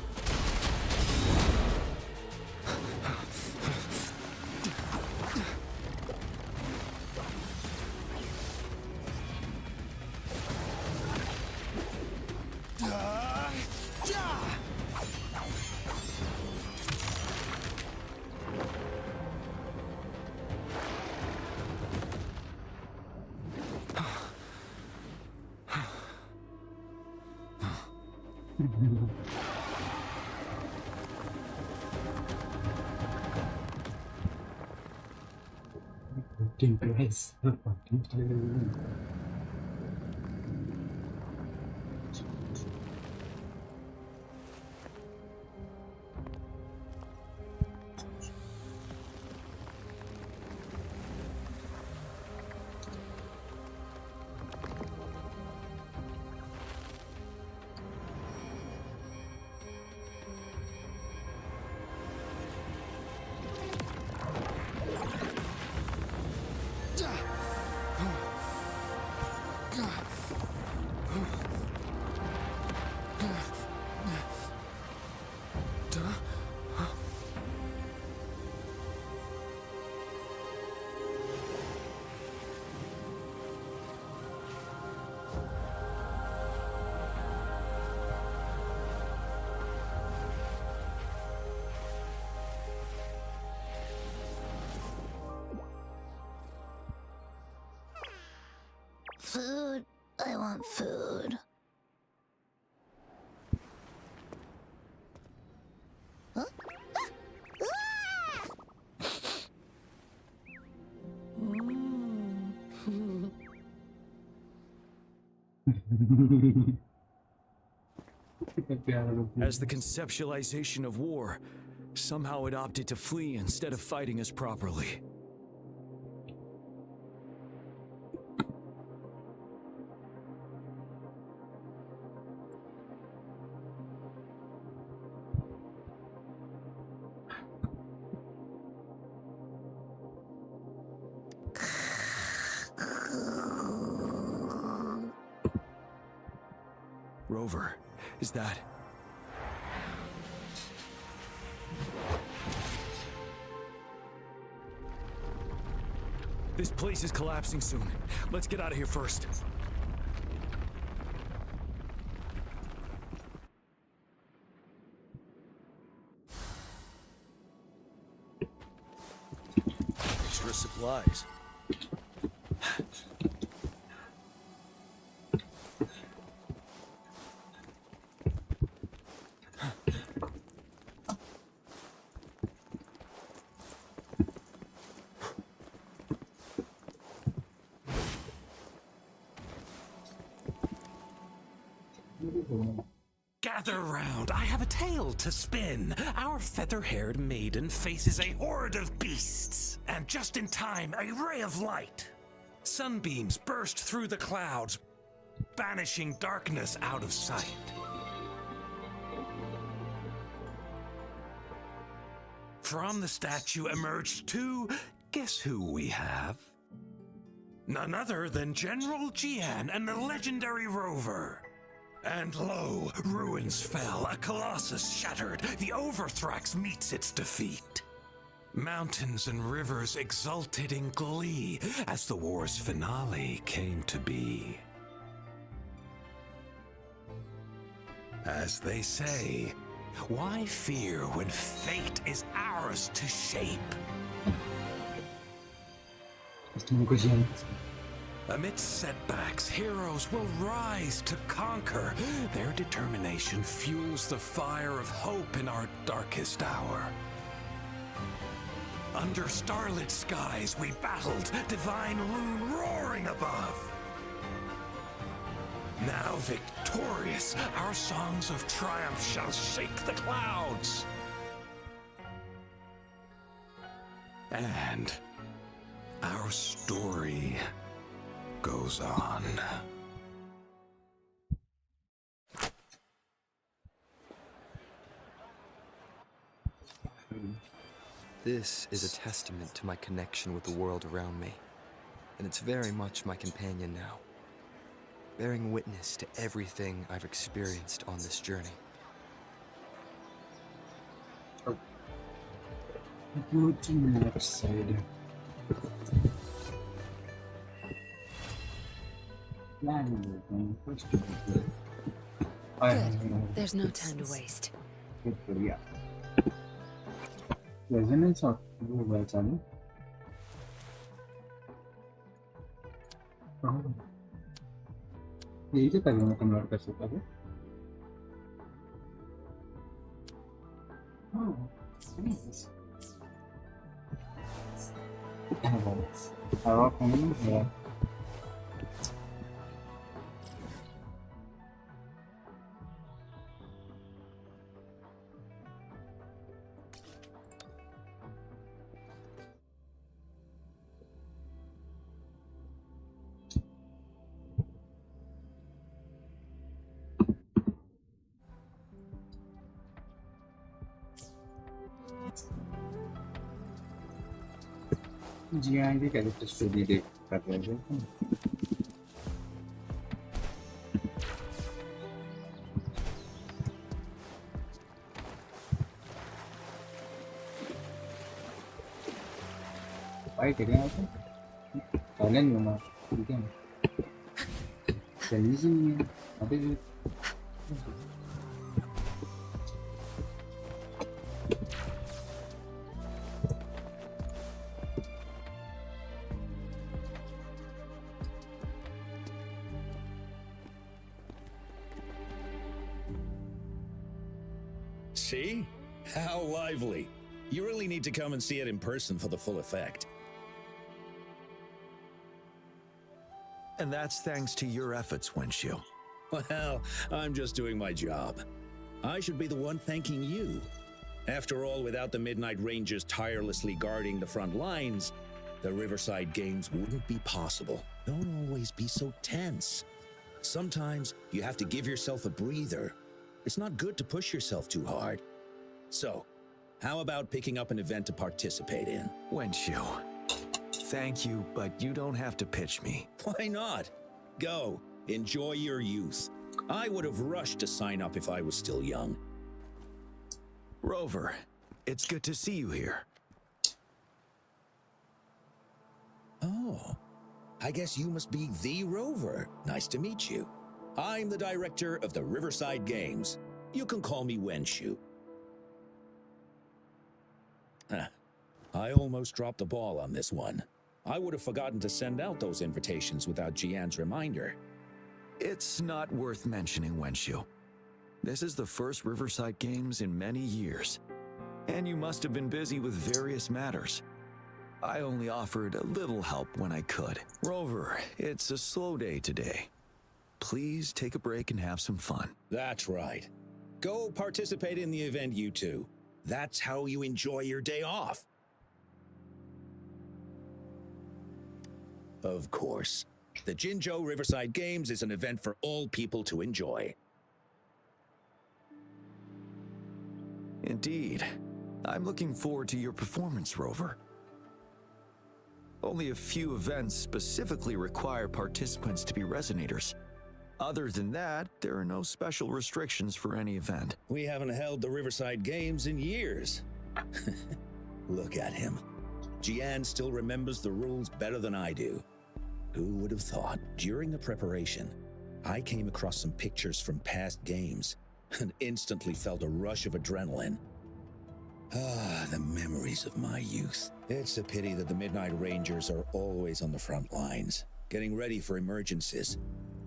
Guys, Food. I want food. Huh? As the conceptualization of war, somehow it opted to flee instead of fighting us properly. Rover, is that... This place is collapsing soon. Let's get out of here first. Extra supplies. Gather round, I have a tale to spin. Our feather-haired maiden faces a horde of beasts. And just in time, a ray of light. Sunbeams burst through the clouds, banishing darkness out of sight. From the statue emerged two... Guess who we have? None other than General Jian and the legendary Rover. And lo, ruins fell, a colossus shattered, the Overthrax meets its defeat. Mountains and rivers exulted in glee as the war's finale came to be. As they say, why fear when fate is ours to shape? Amidst setbacks, heroes will rise to conquer. Their determination fuels the fire of hope in our darkest hour. Under starlit skies we battled, divine loon roaring above. Now victorious, our songs of triumph shall shake the clouds. And our story goes on. This is a testament to my connection with the world around me, and it's very much my companion now, bearing witness to everything I've experienced on this journey. Go to the left side. Good. There's no time to waste. Yeah. Resonance of वो हुआ चालू यही तो करेंगे convert कर सकता है हवा कौन है जी हाँ ये कैरेक्टर स्टोरी देख कर रहे थे भाई करें आप पहले नहीं होना ठीक है चलिए जी नहीं है अभी See? How lively. You really need to come and see it in person for the full effect. And that's thanks to your efforts, Wenshu. Well, I'm just doing my job. I should be the one thanking you. After all, without the Midnight Rangers tirelessly guarding the front lines, the Riverside Games wouldn't be possible. Don't always be so tense. Sometimes you have to give yourself a breather. It's not good to push yourself too hard. So, how about picking up an event to participate in? Wenshu, thank you, but you don't have to pitch me. Why not? Go, enjoy your youth. I would have rushed to sign up if I was still young. Rover, it's good to see you here. Oh, I guess you must be the Rover. Nice to meet you. I'm the director of the Riverside Games. You can call me Wenshu. I almost dropped the ball on this one. I would have forgotten to send out those invitations without Jian's reminder. It's not worth mentioning, Wenshu. This is the first Riverside Games in many years, and you must have been busy with various matters. I only offered a little help when I could. Rover, it's a slow day today. Please take a break and have some fun. That's right. Go participate in the event, you two. That's how you enjoy your day off. Of course. The Jinzhou Riverside Games is an event for all people to enjoy. Indeed. I'm looking forward to your performance, Rover. Only a few events specifically require participants to be resonators. Other than that, there are no special restrictions for any event. We haven't held the Riverside Games in years. Look at him. Jian still remembers the rules better than I do. Who would have thought? During the preparation, I came across some pictures from past games and instantly felt a rush of adrenaline. Ah, the memories of my youth. It's a pity that the Midnight Rangers are always on the front lines, getting ready for emergencies.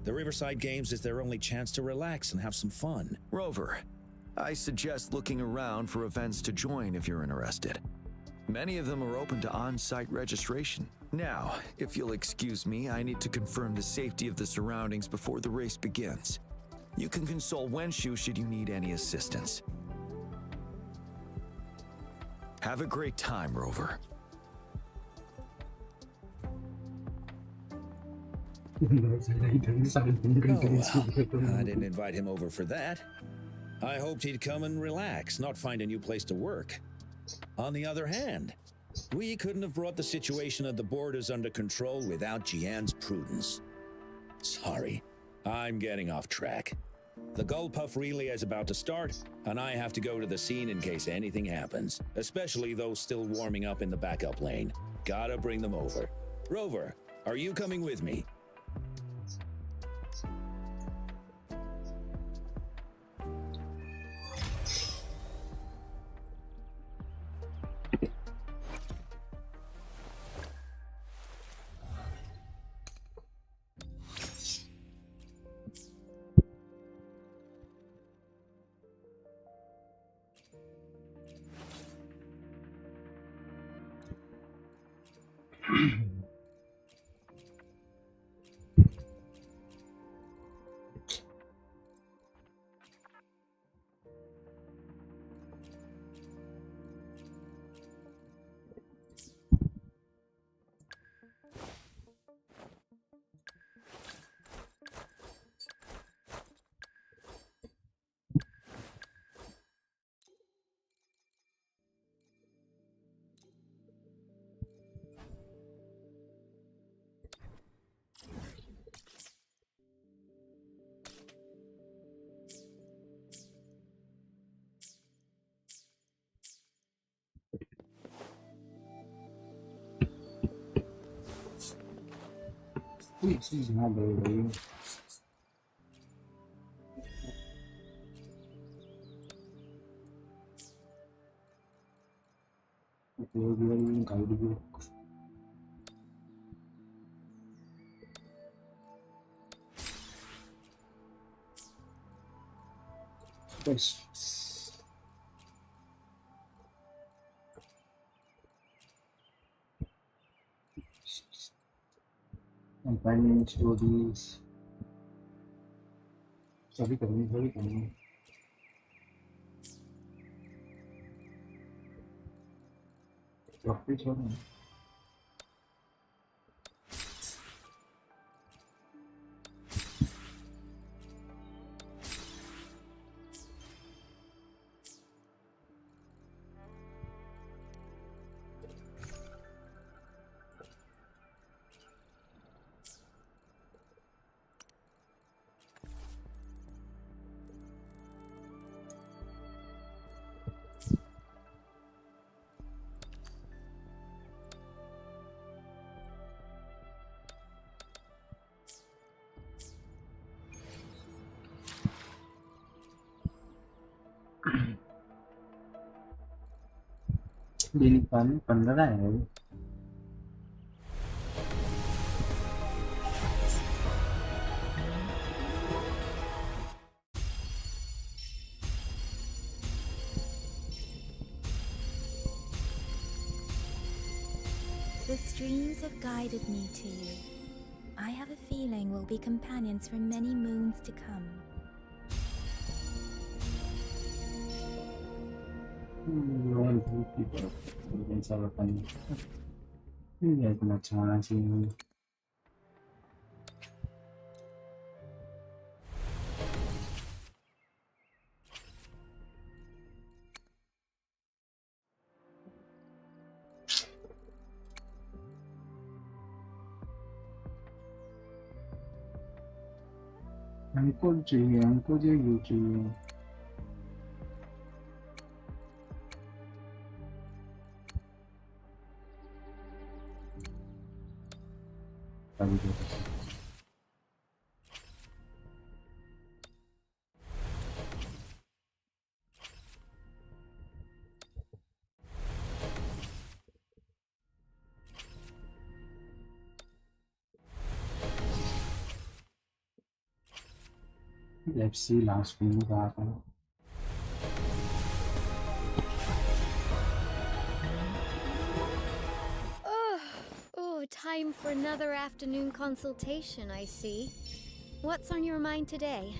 The Riverside Games is their only chance to relax and have some fun. Rover, I suggest looking around for events to join if you're interested. Many of them are open to on-site registration. Now, if you'll excuse me, I need to confirm the safety of the surroundings before the race begins. You can consult Wenshu should you need any assistance. Have a great time, Rover. Oh, well, I didn't invite him over for that. I hoped he'd come and relax, not find a new place to work. On the other hand, we couldn't have brought the situation at the borders under control without Jian's prudence. Sorry, I'm getting off track. The Gullpuff relay is about to start, and I have to go to the scene in case anything happens, especially those still warming up in the backup lane. Gotta bring them over. Rover, are you coming with me? Finding stories. सभी करेंगे वापिस हो रहे दिन पानी 15 है The streams have guided me to you. I have a feeling we'll be companions for many moons to come. हमको जो ये चाहिए Let's see last film क्या आता है Oh, time for another afternoon consultation, I see. What's on your mind today?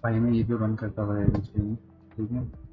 भाई मैं ये पे बंद करता हुआ है, ठीक है।